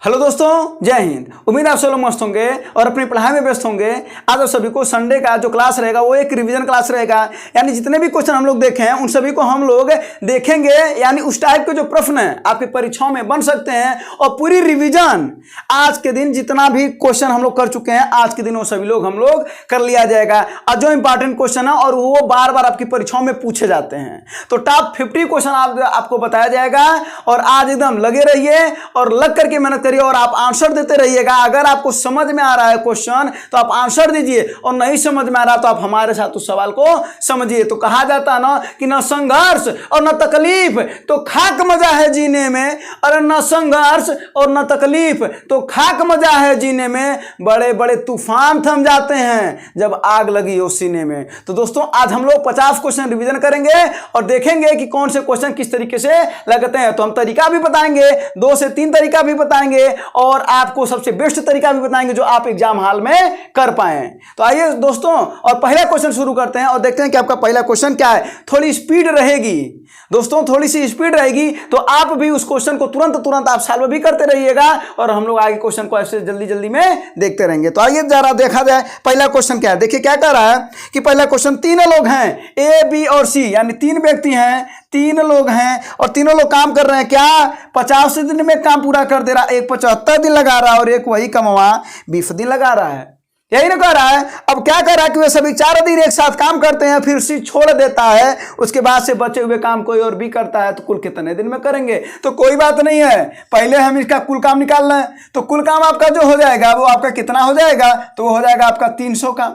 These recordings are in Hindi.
हेलो दोस्तों, जय हिंद। उम्मीद आप सब लोग मस्त होंगे और अपनी पढ़ाई में व्यस्त होंगे। आज आप सभी को संडे का जो क्लास रहेगा वो एक रिवीजन क्लास रहेगा। यानी जितने भी क्वेश्चन हम लोग देखे हैं उन सभी को हम लोग देखेंगे। यानी उस टाइप के जो प्रश्न है आपकी परीक्षाओं में बन सकते हैं और पूरी रिवीजन आज के दिन जितना भी क्वेश्चन हम लोग कर चुके हैं आज के दिन वो सभी लोग हम लोग कर लिया जाएगा। और जो इंपॉर्टेंट क्वेश्चन है और वो बार बार आपकी परीक्षाओं में पूछे जाते हैं तो टॉप 50 क्वेश्चन आपको बताया जाएगा। और आज एकदम लगे रहिए और लग करके मेहनत करिए और आप आंसर देते रहिएगा। अगर आपको समझ में आ रहा है क्वेश्चन तो आप आंसर दीजिए और नहीं समझ में आ रहा तो आप हमारे साथ उस सवाल को समझिए। तो कहा जाता है ना कि न संघर्ष और न तकलीफ तो खाक मजा है जीने में, और न संघर्ष और न तकलीफ तो खाक मजा है जीने में। बड़े बड़े तूफान थम जाते हैं जब आग लगी हो सीने में। तो दोस्तों आज हम लोग 50 क्वेश्चन रिवीजन करेंगे और देखेंगे कि कौन से क्वेश्चन किस तरीके से लगते हैं। तो हम तरीका भी बताएंगे, 2 से 3 तरीका भी बताएंगे और आपको सबसे बेस्ट तरीका भी बताएंगे जो आप एग्जाम हॉल में कर पाए। तो आइए दोस्तों और पहला क्वेश्चन शुरू करते हैं और देखते हैं कि आपका पहला क्वेश्चन क्या है। थोड़ी स्पीड रहेगी दोस्तों, थोड़ी सी स्पीड रहेगी तो आप भी उस क्वेश्चन को तुरंत आप सॉल्व भी करते रहिएगा और हम लोग आगे क्वेश्चन को ऐसे जल्दी में देखते रहेंगे। तो आइए जरा देखा जाए पहला क्वेश्चन क्या है। देखिए क्या कह रहा है कि पहला क्वेश्चन, 3 लोग हैं ए, बी और सी, यानी 3 व्यक्ति हैं, 3 लोग हैं और तीनों लोग काम कर रहे हैं। क्या 50 दिन में काम पूरा कर दे रहा है। एक 75 दिन लगा रहा है और एक वही कमवा 20 दिन लगा रहा है। यही ना कह रहा है। अब क्या कर रहा है कि वे सभी 4 दिन एक साथ काम करते हैं फिर सी छोड़ देता है, उसके बाद से बचे हुए काम कोई और भी करता है। तो कुल कितने दिन में करेंगे। तो कोई बात नहीं है, पहले हम इसका कुल काम निकालना है। तो कुल काम आपका जो हो जाएगा वो आपका कितना हो जाएगा, तो वो हो जाएगा आपका 300 का।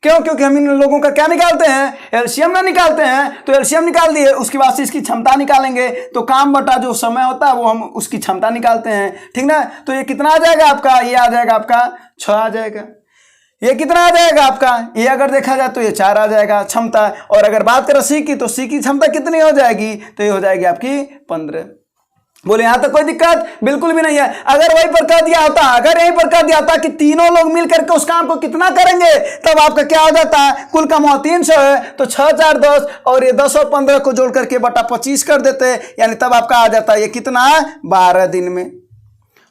क्यों? क्योंकि हम इन लोगों का क्या निकालते हैं, एलसीएम ना निकालते हैं। तो एलसीएम निकाल दिए, उसके बाद से इसकी क्षमता निकालेंगे। तो काम बटा जो समय होता है वो हम उसकी क्षमता निकालते हैं, ठीक ना। तो ये कितना आ जाएगा आपका, ये आ जाएगा आपका 6 आ जाएगा। ये कितना आ जाएगा आपका, ये अगर देखा जाए तो ये 4 आ जाएगा क्षमता। और अगर बात करें सी की तो सी की क्षमता कितनी हो जाएगी, तो ये हो जाएगी आपकी 15। बोले यहां तक कोई दिक्कत बिल्कुल भी नहीं है। अगर वहीं पर कह दिया होता, अगर यहीं पर कह दिया होता कि तीनों लोग मिलकर के उस काम को कितना करेंगे, तब आपका क्या हो जाता है, कुल काम 300 है तो 6 4 10 और ये 10 और 15 को जोड़ करके बटा 25 कर देते, यानी तब आपका आ जाता है ये कितना, 12 दिन में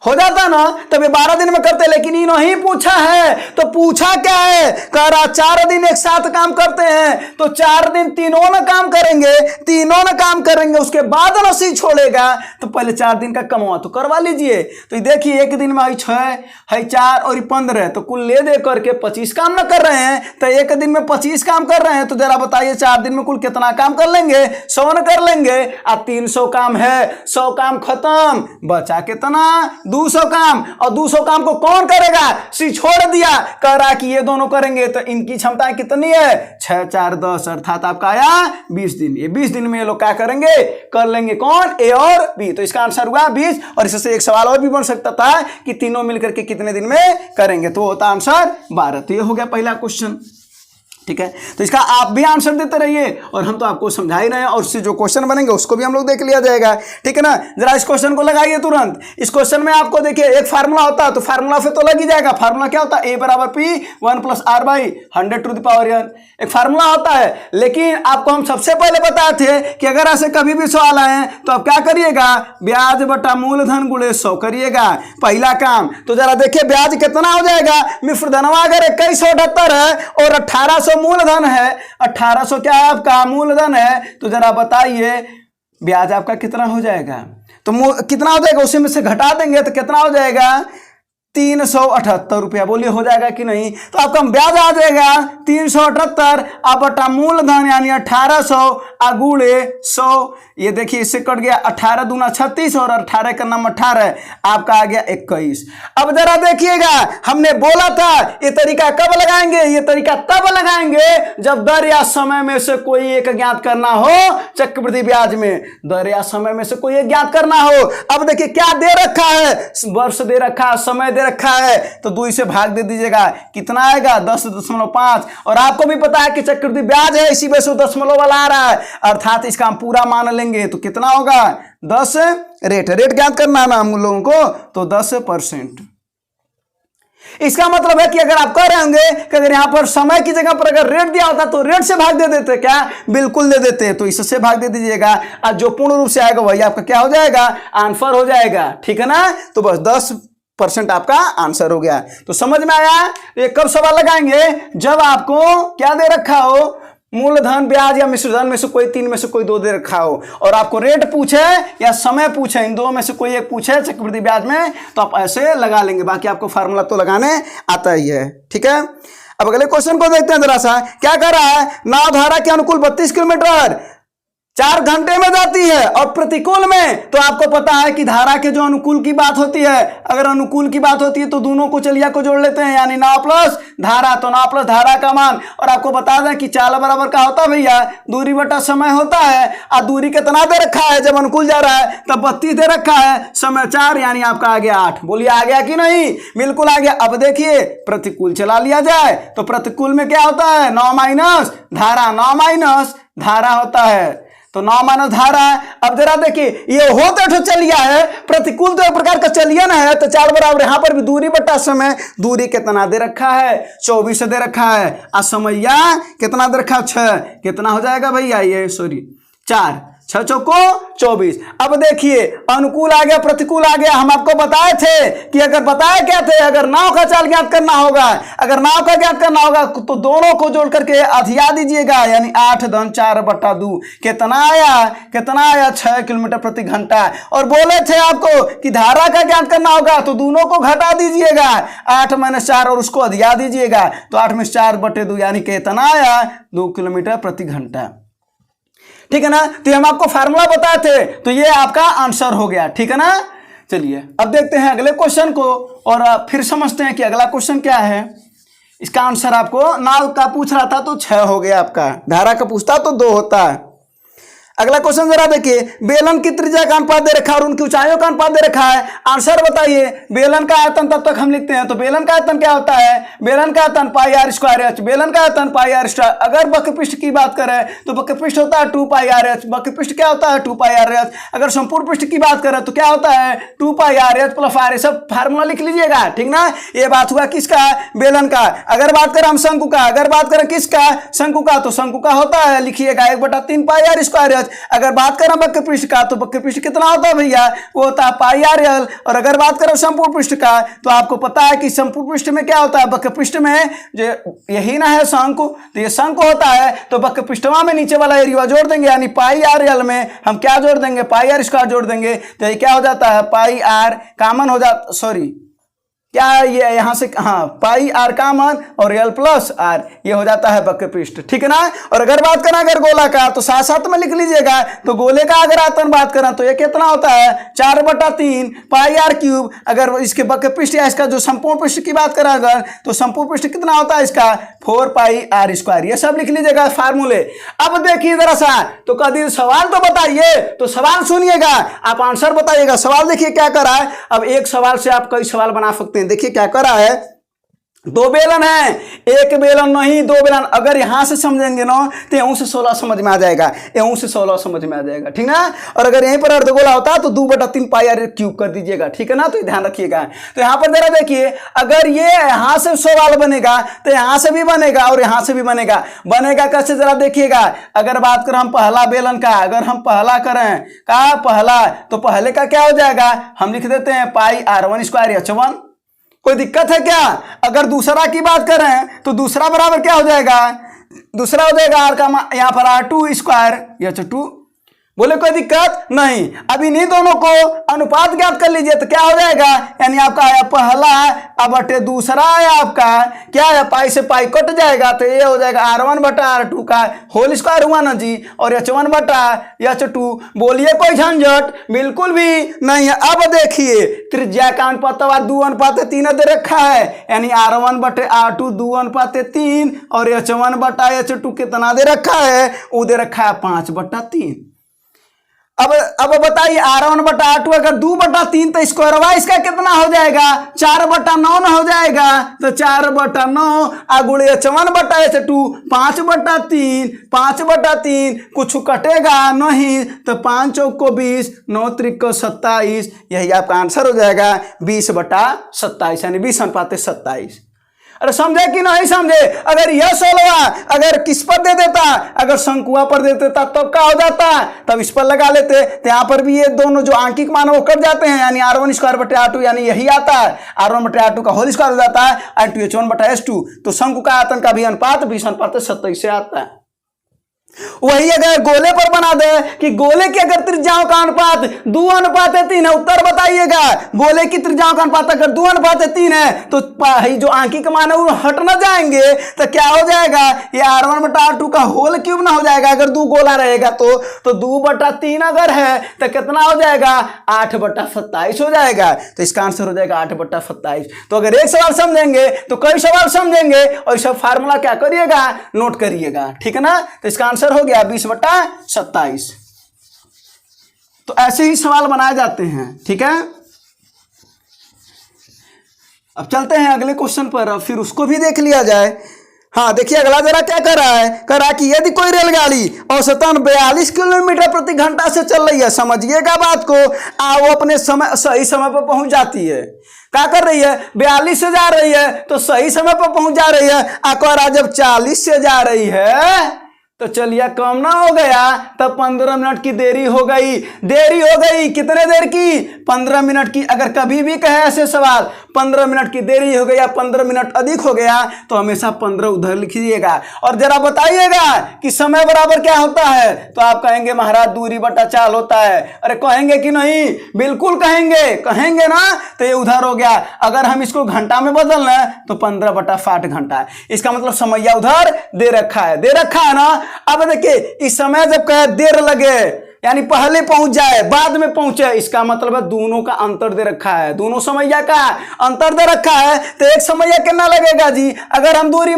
हो जाता ना। तब ये 12 दिन में करते, लेकिन इन्होंने पूछा है तो पूछा क्या है, कह रहा 4 दिन एक साथ काम करते हैं तो 4 दिन तीनों ने काम करेंगे, तीनों ने काम करेंगे उसके बाद नसी छोड़ेगा। तो पहले 4 दिन का कमवा तो करवा लीजिए। तो देखिए एक दिन में 6 है 4 और 15 तो कुल ले दे करके 25 काम ना कर रहे हैं। तो एक दिन में 25 काम कर रहे हैं तो जरा बताइए 4 दिन में कुल कितना काम कर लेंगे, 100 न कर लेंगे। अब 300 काम है, 100 काम खत्म, बचा कितना, 200 काम। और 200 काम को कौन करेगा, सी छोड़ दिया, कह रहा कि ये दोनों करेंगे। तो इनकी क्षमता कितनी है, 6 4 10 अर्थात आपका आया 20 दिन। ये 20 दिन में ये लोग क्या करेंगे, कर लेंगे कौन, ए और बी। तो इसका आंसर हुआ 20। और इससे एक सवाल और भी बन सकता था कि तीनों मिलकर के कितने दिन में करेंगे, तो होता आंसर 12। तो ये हो गया पहला क्वेश्चन, ठीक है। तो इसका आप भी आंसर देते रहिए और हम तो आपको समझा ही रहे हैं और उससे जो क्वेश्चन बनेंगे उसको भी हम लोग देख लिया जाएगा, ठीक है ना। जरा इस क्वेश्चन को लगाइए तुरंत। इस क्वेश्चन में आपको देखिए एक फार्मूला होता है तो फार्मूला से तो लग ही जाएगा। फार्मूला क्या होता है, a बराबर p 1 + r/100⁻n एक फार्मूला होता है। लेकिन आपको हम सबसे पहले बताए थे कि अगर ऐसे कभी भी सवाल आए तो आप क्या करिएगा, ब्याज बटा मूलधन गुणे 100 करिएगा, पहला काम। तो जरा देखिए ब्याज कितना हो जाएगा, मिश्र धनवा अगर 2178 है और 1800 मूलधन है, 1800 क्या है आपका मूलधन है, तो जरा बताइए ब्याज आपका कितना हो जाएगा। तो कितना हो जाएगा, उसी में से घटा देंगे तो कितना हो जाएगा, 378 रुपया। बोलिए हो जाएगा कि नहीं। तो आपका ब्याज आ जाएगा 378 अब बटा मूलधन यानी 1800 गुणे 100। ये देखिए इससे कट गया 18 दूना 36 और 18 का नाम 18 आपका आ गया 21। अब जरा देखिएगा हमने बोला था ये तरीका कब लगाएंगे, ये तरीका तब लगाएंगे जब दर या समय में से कोई एक ज्ञात करना हो। चक्रवृद्धि ब्याज में दर या समय में से कोई एक ज्ञात करना हो। अब देखिए क्या दे रखा है, वर्ष दे रखा है, समय दे रखा है, तो 2 से भाग दे दीजिएगा, कितना आएगा 10.5। और आपको भी पता है कि चक्रवृद्धि ब्याज है, इसी वजह से दशमलव वाला आ रहा है, अर्थात इसका हम पूरा मान लेंगे तो कितना होगा 10 रेट ज्ञात करना है ना हम लोगों को, तो 10%। इसका मतलब है कि अगर आप कह रहे होंगे कि अगर यहां पर समय की जगह पर अगर रेट दिया होता तो रेट से भाग दे देते, क्या बिल्कुल दे देते, तो इससे भाग दे दीजिएगा और जो पूर्ण रूप से आएगा वही आपका क्या हो जाएगा, आंसर हो जाएगा। ठीक है ना, तो बस 10% आपका आंसर हो गया। तो समझ में आया। ये कब सवाल लगाएंगे, जब आपको क्या दे रखा हो, मूलधन, ब्याज या मिश्रधन में से कोई 3 में से कोई 2 दे रखा हो और आपको रेट पूछे या समय पूछे, इन दो में से कोई एक पूछे चक्रवृद्धि ब्याज में, तो आप ऐसे लगा लेंगे। बाकी आपको फार्मूला तो लगाने आता ही है। ठीक है, अब अगले क्वेश्चन को देखते हैं जरा सा। क्या कर रहा है, नाव धारा के अनुकूल 32 किलोमीटर 4 घंटे में जाती है और प्रतिकूल में, तो आपको पता है कि धारा के जो अनुकूल की बात होती है, अगर अनुकूल की बात होती है तो दोनों को चलिया को जोड़ लेते हैं, यानी नाव प्लस धारा, तो नाव प्लस धारा का मान। और आपको बता दें कि चाल बराबर का होता है भैया दूरी बटा समय होता है। और दूरी कितना दे रखा है, जब अनुकूल जा रहा है तब 32 दे रखा है, समय 4, यानी आपका आ गया 8। बोलिए आ गया कि नहीं, बिल्कुल आ गया। अब देखिए प्रतिकूल चला लिया जाए तो प्रतिकूल में क्या होता है, 9 माइनस धारा, 9 माइनस धारा होता है, तो 9 माइनस धारा। अब जरा देखिए ये होते तो चलिया है, प्रतिकूल तो एक प्रकार का चलियन है, तो 4 बराबर यहां पर भी दूरी बटा समय, दूरी कितना दे रखा है, 24 दे रखा है, और समैया कितना दे रखा है, 6। कितना हो जाएगा भैया, ये सॉरी 4, 6 चौको 24। अब देखिए अनुकूल आ गया प्रतिकूल आ गया। हम आपको बताए थे कि अगर बताए क्या थे, अगर नाव का चाल ज्ञात करना होगा, अगर नाव का ज्ञात करना होगा तो दोनों को जोड़ करके अधिया दीजिएगा, यानी 8 धन 4 बटा 2 कितना आया 6 किलोमीटर प्रति घंटा। और बोले थे आपको कि धारा का ज्ञात करना होगा तो दोनों को घटा दीजिएगा, 8 - 4 और उसको अधिया दीजिएगा, तो 8 में 4 बटे 2 यानी कितना आया 2 किलोमीटर प्रति घंटा। ठीक है ना, तो हम आपको फार्मूला बताए थे, तो ये आपका आंसर हो गया। ठीक है ना, चलिए अब देखते हैं अगले क्वेश्चन को और फिर समझते हैं कि अगला क्वेश्चन क्या है। इसका आंसर आपको नाव का पूछ रहा था तो 6 हो गया आपका, धारा का पूछता तो 2 होता है। अगला क्वेश्चन जरा देखिए, बेलन की त्रिज्या का अनुपात दे रखा है और उनकी ऊंचाइयों का अनुपात दे रखा है, आंसर बताइए। बेलन का आयतन तब तक हम लिखते हैं, तो बेलन का आयतन क्या होता है, बेलन का आयतन पाई आर स्क्वायर एच, बेलन का आयतन पाई आर स्क्वायर। अगर वक्र पृष्ठ की बात करें तो वक्र पृष्ठ होता है 2 पाई आर एच, वक्र पृष्ठ क्या होता है 2 पाई आर एच। अगर संपूर्ण पृष्ठ की बात करें तो क्या होता है 2 पाई आर एच प्लस आर, सब फार्मूला लिख लीजिएगा। ठीक ना, ये बात हुआ किसका, बेलन का। अगर बात करें हम शंकु का, अगर बात करें किसका, शंकु का, तो शंकु का होता है लिखिएगा 1/3 पाई आर स्क्वायर एच। अगर बात करें वक्र पृष्ठ का तो वक्र पृष्ठ कितना होता है भैया, वो होता है पाई आर एल। और अगर बात करें संपूर्ण पृष्ठ का तो आपको पता है कि संपूर्ण पृष्ठ में क्या होता है, वक्र पृष्ठ में जो यही ना है शंकु, तो ये शंकु होता है, तो वक्र पृष्ठवा में नीचे वाला एरिया जोड़ देंगे, यानी पाई आर एल में हम क्या जोड़ देंगे, पाई आर स्क्वायर जोड़ देंगे, तो ये क्या हो जाता है पाई आर कॉमन हो जाता, सॉरी क्या ये यहां से, हाँ पाई आर कॉमन और एल प्लस आर, ये हो जाता है वक्र पृष्ठ। ठीक है ना। और अगर बात करें अगर गोला का तो साथ साथ में लिख लीजिएगा, तो गोले का अगर आयतन बात करें तो ये कितना होता है 4/3 पाई आर क्यूब। अगर इसके वक्र पृष्ठ या इसका जो संपूर्ण पृष्ठ की बात करें अगर, तो संपूर्ण पृष्ठ कितना होता है इसका 4 पाई आर स्क्वायर। ये सब लिख लीजिएगा फार्मूले। अब देखिए जरा सा, तो कभी सवाल तो बताइए, तो सवाल सुनिएगा, आप आंसर बताइएगा। सवाल देखिए क्या करा है, अब एक सवाल से आप कई सवाल बना सकते हैं। देखिए क्या करा है, 2 बेलन है, एक बेलन नहीं 2 बेलन। अगर यहां से समझेंगे ना तो यहीं से 16 समझ में आ जाएगा, यहीं से 16 समझ में आ जाएगा। ठीक ना। और अगर यहीं पर अर्धगोला होता तो 2/3 पाई आर क्यूब कर दीजिएगा। ठीक है ना, तो ध्यान रखिएगा। तो यहां पर जरा देखिए, अगर ये यहां से सवाल बनेगा तो यहां से भी बनेगा और यहां से भी बनेगा। बनेगा कैसे जरा देखिएगा। अगर बात करें हम पहला बेलन का, अगर हम पहला करें का पहला, तो पहले का क्या हो जाएगा, हम लिख देते हैं पाई R1 स्क्वायर H1। कोई दिक्कत है क्या। अगर दूसरा की बात करें तो दूसरा बराबर क्या हो जाएगा, दूसरा हो जाएगा आर का यहां पर R2 स्क्वायर H2। बोले कोई दिक्कत नहीं। अब इन्हीं दोनों को अनुपात ज्ञात कर लीजिए, तो क्या हो जाएगा, यानी आपका आया पहला अब बटे दूसरा आया आपका क्या है, पाई से पाई कट जाएगा, तो ये हो जाएगा R1/R2 का होल स्क्वायर हुआ ना जी, और H1/H2। बोलिए कोई झंझट बिल्कुल भी नहीं है। अब देखिए त्रिज्या का अनुपात 2:3 दे रखा है, यानी R1/R2 2:3 और H1/H2 कितना दे रखा है, वो दे रखा है 5/3। अब बताइए R1 बटा R2 अगर 2/3 तो स्क्वायर इसका कितना हो जाएगा 4/9 ना हो जाएगा। तो 4/9 गुणे H1/H2 5/3 5/3 कुछ कटेगा नहीं तो 5 चौक को 20 9 त्रिक को 27 यही आपका आंसर हो जाएगा 20/27 यानी 20:27। अरे समझे कि नहीं समझे। अगर यह सोलवा अगर किस पर दे देता अगर शंकुआ पर दे देता तब क्या हो जाता तब इस पर लगा लेते। तो यहाँ पर भी ये दोनों जो आंकिक मान वो कट जाते हैं यानी R1²/R2 यानी यही आता है R1/R2 का होल स्क्वायर हो जाता है R2H1/H2। तो शंकु का आयतन का भी अनुपात 20:27 से आता है। वही अगर गोले पर बना दे कि गोले की अगर त्रिज्याओं का अनुपात 2:3 है उत्तर बताइएगा। गोले की त्रिज्याओं का अनुपात अगर 2:3 है तो जो आंकिक मान है वो हट ना जाएंगे तो क्या हो जाएगा ये R1/R2 का होल क्यूब ना हो जाएगा। अगर 2 गोला रहेगा तो 2/3 अगर है तो कितना हो जाएगा 8/27 हो जाएगा। तो इसका आंसर हो जाएगा 8/27। तो अगर एक सवाल समझेंगे तो कई सवाल समझेंगे और सब फार्मूला क्या करिएगा नोट करिएगा ठीक है ना। तो इसका आंसर हो गया 20/27। तो ऐसे ही सवाल बनाए जाते हैं ठीक है। अब चलते हैं अगले क्वेश्चन पर फिर उसको भी देख लिया जाए। हाँ देखिए अगला जरा क्या कर रहा है कर रहा है कि यदि कोई रेलगाड़ी औसतन 42 किलोमीटर प्रति घंटा से चल रही है समझिएगा बात को वो अपने समय सही समय पर पहुंच जाती है। क्या कर रही है 42 से जा रही है तो सही समय पर पहुंच जा रही है। आकर जब 40 से जा रही है तो चलिए कम ना हो गया तब 15 मिनट की देरी हो गई कितने देर की 15 मिनट की। अगर कभी भी कहे ऐसे सवाल 15 मिनट की देरी हो गई या 15 मिनट अधिक हो गया तो हमेशा 15 उधर लिखिएगा। और जरा बताइएगा कि समय बराबर क्या होता है तो आप कहेंगे महाराज दूरी बटा चाल होता है। अरे कहेंगे कि नहीं बिल्कुल कहेंगे ना। तो ये उधर हो गया। अगर हम इसको घंटा में बदल लें तो 15/60 घंटा। इसका मतलब समैया उधर दे रखा है ना। अब देखिए इस समय जब कहे देर लगे यानी पहले पहुंच जाए बाद में पहुंचे इसका मतलब है दोनों का अंतर दे रखा है। दोनों समैया का अंतर दे रखा है तो एक समैया कितना लगेगा जी। अगर हम दूरी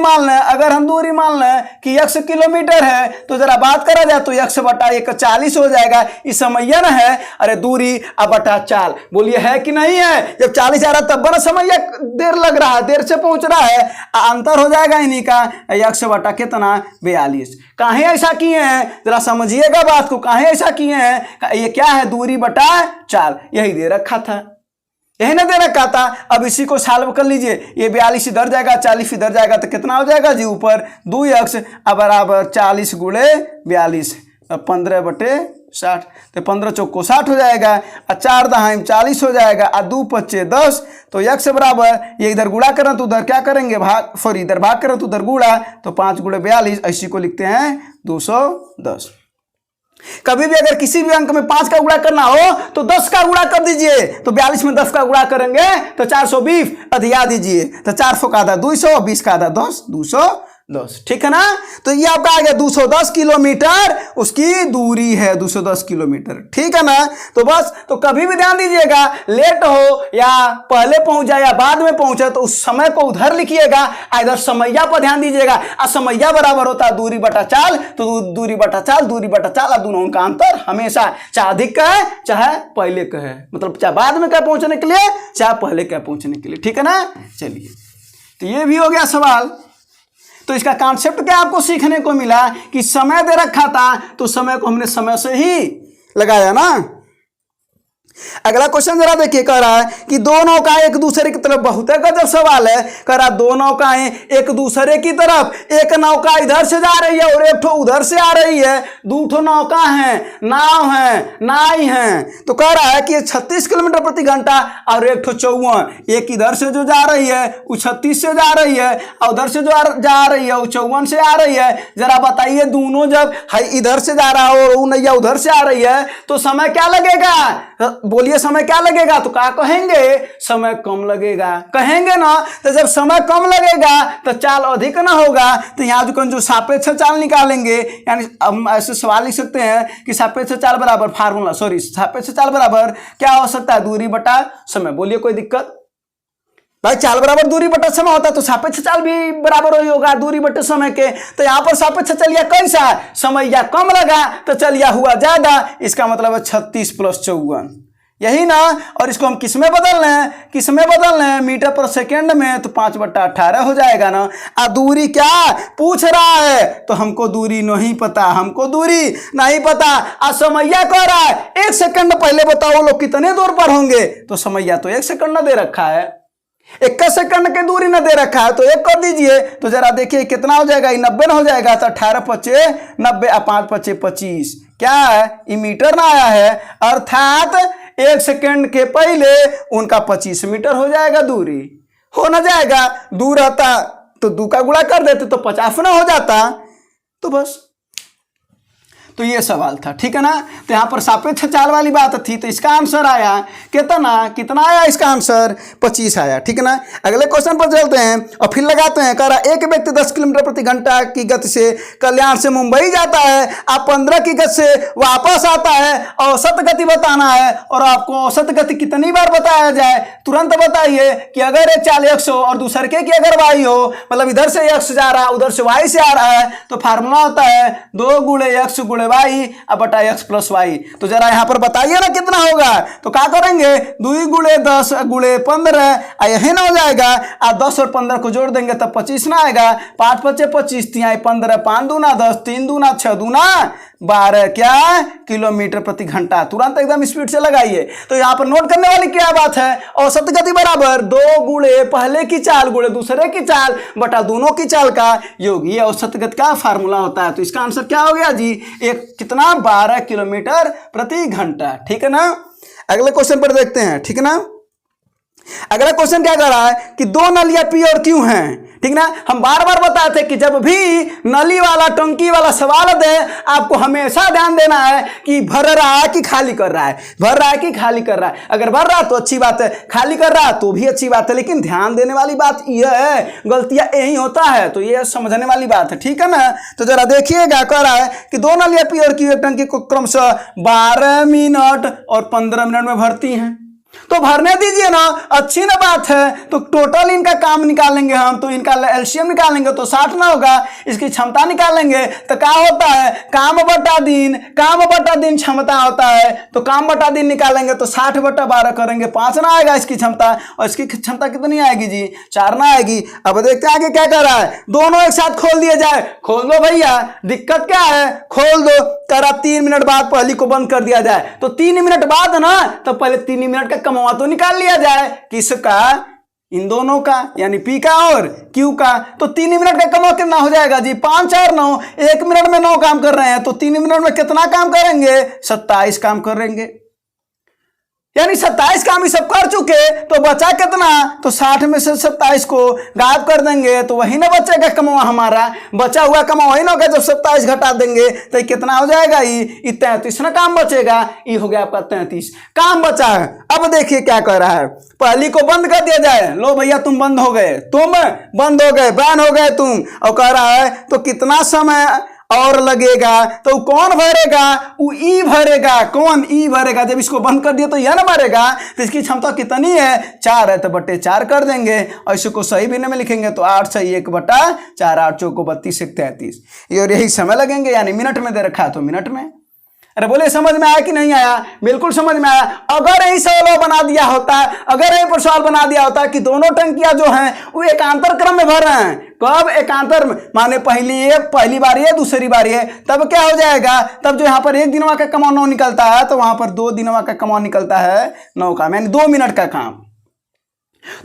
मान लें कि x किलोमीटर है तो जरा बात करा जाए तो x/1 40 हो जाएगा। इस समैया ना है अरे दूरी बटा चाल बोलिए है कि नहीं है। जब 40 आ रहा तब बड़ा समैया देर लग रहा है देर से पहुंच रहा है अंतर हो जाएगा इन्हीं का x/ कितना 42। काहे ऐसा किए हैं जरा समझिएगा बात को। काहे ऐसा किए हैं ये क्या है दूरी बटा चाल यही दे रखा था यही ना दे रखा था। अब इसी को सॉल्व कर लीजिए। ये 42 इधर जाएगा 40 इधर जाएगा तो कितना हो जाएगा जी ऊपर 2x बराबर 40 गुणे 42 15/60 तो 15 चौक को 60 हो जाएगा और 4 दहाई 40 हो जाएगा और 2 पच्चे 10। तो x बराबर ये इधर गुणा करें तो उधर क्या करेंगे भाग इधर भाग करें तो उधर गुणा तो 5 गुणे 42 इसी को लिखते हैं 210। कभी भी अगर किसी भी अंक में 5 का गुणा करना हो तो 10 का गुणा कर दीजिए। तो 42 में 10 का गुणा करेंगे तो 420 अधिया दीजिए तो 400 का आधा 200 20 का आधा 10 210 ठीक है ना। तो ये आपका आ गया 210 किलोमीटर उसकी दूरी है 210 किलोमीटर ठीक है ना। तो बस तो कभी भी ध्यान दीजिएगा लेट हो या पहले पहुंच जाए या बाद में पहुंचे तो उस समय को उधर लिखिएगा। इधर समैया पर ध्यान दीजिएगा। समैया बराबर होता है दूरी बटा चाल तो दूरी बटा चाल और दोनों का अंतर हमेशा चाहे अधिक का है चाहे पहले का है मतलब चाहे बाद में क्या पहुंचने के लिए चाहे पहले क्या पहुंचने के लिए ठीक है ना। चलिए तो ये भी हो गया सवाल। तो इसका कॉन्सेप्ट क्या आपको सीखने को मिला कि समय दे रखा था तो समय को हमने समय से ही लगाया ना। अगला क्वेश्चन जरा देखिए कह रहा है कि दो नौकाएं एक दूसरे की तरफ बहुत गजब सवाल है। कह रहा दो नौकाएं एक दूसरे की तरफ एक नौका इधर से जा रही है और एक ठो उधर से आ रही है। दो ठो नौका है नाव है नाई है। तो कह रहा है कि 36 किलोमीटर प्रति घंटा और एक ठो 54 एक इधर से जो जा रही है वो 36 से जा रही है और उधर से जो जा रही है वो 54 से आ रही है। जरा बताइए दोनों जब है इधर से जा रहा है और वो नैया उधर से आ रही है तो समय क्या लगेगा बोलिए समय क्या लगेगा। तो क्या कहेंगे समय कम लगेगा कहेंगे ना। तो जब समय कम लगेगा तो चाल अधिक ना होगा। तो यहाँ जो सापेक्ष चाल निकालेंगे यानी हम ऐसे सवाल लिख सकते हैं कि सापेक्ष चाल बराबर सापेक्ष चाल बराबर क्या हो सकता है दूरी बटा समय। बोलिए कोई दिक्कत भाई चाल बराबर दूरी बटा समय होता है तो सापेक्ष चाल भी बराबर ही होगा दूरी बटे समय के। तो यहाँ पर सापेक्ष चलिया कैसा, समैया कम लगा तो चलिया हुआ ज्यादा, इसका मतलब है 36 + 54, यही ना। और इसको हम किस में बदल रहे हैं, किस में बदल रहे हैं, मीटर पर सेकेंड में, तो 5/18 हो जाएगा ना। आ दूरी क्या पूछ रहा है, तो हमको दूरी नहीं पता, हमको दूरी नहीं पता। आ समैया कह रहा है 1 सेकंड पहले बताओ लोग कितने दूर पर होंगे, तो समैया तो 1 सेकंड न दे रखा है, 1 सेकंड की दूरी न दे रखा है, तो 1 कर दीजिए। तो जरा देखिए कितना हो जाएगा, 90 न हो जाएगा, तो 18 × 5 = 90, 5 × 5 = 25, क्या है ये मीटर ना आया है, अर्थात 1 सेकंड के पहले उनका 25 मीटर हो जाएगा दूरी, हो ना जाएगा। दूर रहता तो 2 का गुणा कर देते तो 50 ना हो जाता, तो बस। तो ये सवाल था, ठीक है ना। तो यहाँ पर सापेक्ष चाल वाली बात थी, तो इसका आंसर आया कितना आया, इसका आंसर 25 आया, ठीक है ना। अगले क्वेश्चन पर चलते हैं और फिर लगाते हैं। कह रहा एक व्यक्ति 10 किलोमीटर प्रति घंटा की गति से कल्याण से मुंबई जाता है, आप 15 की गति से वापस आता है, औसत गति बताना है। और आपको औसत गति कितनी बार बताया जाए, तुरंत बताइए कि अगर ये चाल x हो और दूसरे के की अगर y हो, मतलब इधर से x जा रहा है उधर से y से आ रहा है, तो फार्मूला होता है 2 × x × y बटा x + y। तो जरा यहां पर बताइए ना कितना होगा, तो क्या करेंगे 2 × 10 × 15, यही ना हो जाएगा। 10 और 15 को जोड़ देंगे तब 25 ना आएगा, 5 × 5 = 25, 3 × 15, 5 दूना 10, 3 दूना 6, दूना 12, क्या किलोमीटर प्रति घंटा। तुरंत एकदम स्पीड से लगाइए। तो यहाँ पर नोट करने वाली क्या बात है, औसत गति बराबर 2 × पहले की चाल × दूसरे की चाल बटा दोनों की चाल का योग, ये औसत गति का फार्मूला होता है। तो इसका आंसर क्या हो गया जी, एक कितना 12 किलोमीटर प्रति घंटा, ठीक है ना। अगले क्वेश्चन पर देखते हैं, ठीक है ना। अगला क्वेश्चन क्या कर रहा है कि 2 नलियां पी और क्यू हैं, ठीक ना। हम बार बार बताते हैं कि जब भी नली वाला टंकी वाला सवाल दे, आपको हमेशा ध्यान देना है कि भर रहा है कि खाली कर रहा है, भर रहा है कि खाली कर रहा है। अगर भर रहा तो अच्छी बात है, खाली कर रहा तो भी अच्छी बात है, लेकिन ध्यान देने वाली बात यह है, गलतियां यही होता है, तो ये समझने वाली बात है, ठीक है ना। तो जरा देखिएगा, कह रहा है कि 2 नलियां पी और क्यू एक टंकी को क्रमशः 12 मिनट और 15 मिनट में भरती हैं, तो भरने दीजिए ना, अच्छी ना बात है। तो टोटल इनका काम निकालेंगे हम, तो इनका एलसीएम निकालेंगे तो 60 ना होगा, इसकी क्षमता निकालेंगे तो क्या होता है, काम बटा दिन क्षमता होता है। तो काम बटा दिन निकालेंगे तो 60/12 करेंगे, 5 ना आएगा इसकी क्षमता, और इसकी क्षमता कितनी आएगी जी, 4 ना आएगी। अब देखते हैं आगे क्या कर रहा है, दोनों एक साथ खोल दिए जाए, खोल दो भैया, दिक्कत क्या है, खोल दो। करा 3 मिनट बाद पहली को बंद कर दिया जाए, तो 3 मिनट बाद ना, तो पहले 3 मिनट का कमवा तो निकाल लिया जाए, किसका, इन दोनों का, यानी पी का और क्यू का। तो 3 मिनट का कमवा कितना हो जाएगा जी, 5 और 9, 1 मिनट में 9 काम कर रहे हैं, तो 3 मिनट में कितना काम करेंगे, 27 काम करेंगे, यानी 27 काम ही सब कर चुके। तो बचा कितना, तो 60 में से 27 को गायब कर देंगे, तो वही ना बचेगा कमवा, हमारा बचा हुआ कमवा वही ना होगा। जब 27 घटा देंगे तो ये कितना हो जाएगा, ये 33 ना काम बचेगा, ये हो गया आपका 33 काम बचा है। अब देखिए क्या कर रहा है, पहली को बंद कर दिया जाए, लो भैया तुम बंद हो गए, तुम बंद हो गए, बैन हो गए तुम। और कह रहा है तो कितना समय और लगेगा, तो कौन भरेगा, वो ई भरेगा, कौन ई भरेगा। जब इसको बंद कर दिया तो यह ना भरेगा, तो इसकी क्षमता कितनी है, 4 है, तो बटे 4 कर देंगे, और इसको सही भी में लिखेंगे तो 8 सही 1/4, 8 चौको 32 1 33, और यही समय लगेंगे, यानी मिनट में दे रखा है तो मिनट में। अरे बोले समझ में आया कि नहीं आया, बिल्कुल समझ में आया। अगर यही सवाल बना दिया होता, अगर यही पर सवाल बना दिया होता कि दोनों टंकियां जो हैं वो एकांतर क्रम में भर रहे हैं, कब एकांतर माने पहली बार ये दूसरी बार ये, तब क्या हो जाएगा, तब जो यहाँ पर 1 दिनवा का कमाव 9 निकलता है, तो वहां पर 2 दिनवा का कमाव निकलता है 9 का, यानी 2 मिनट का काम।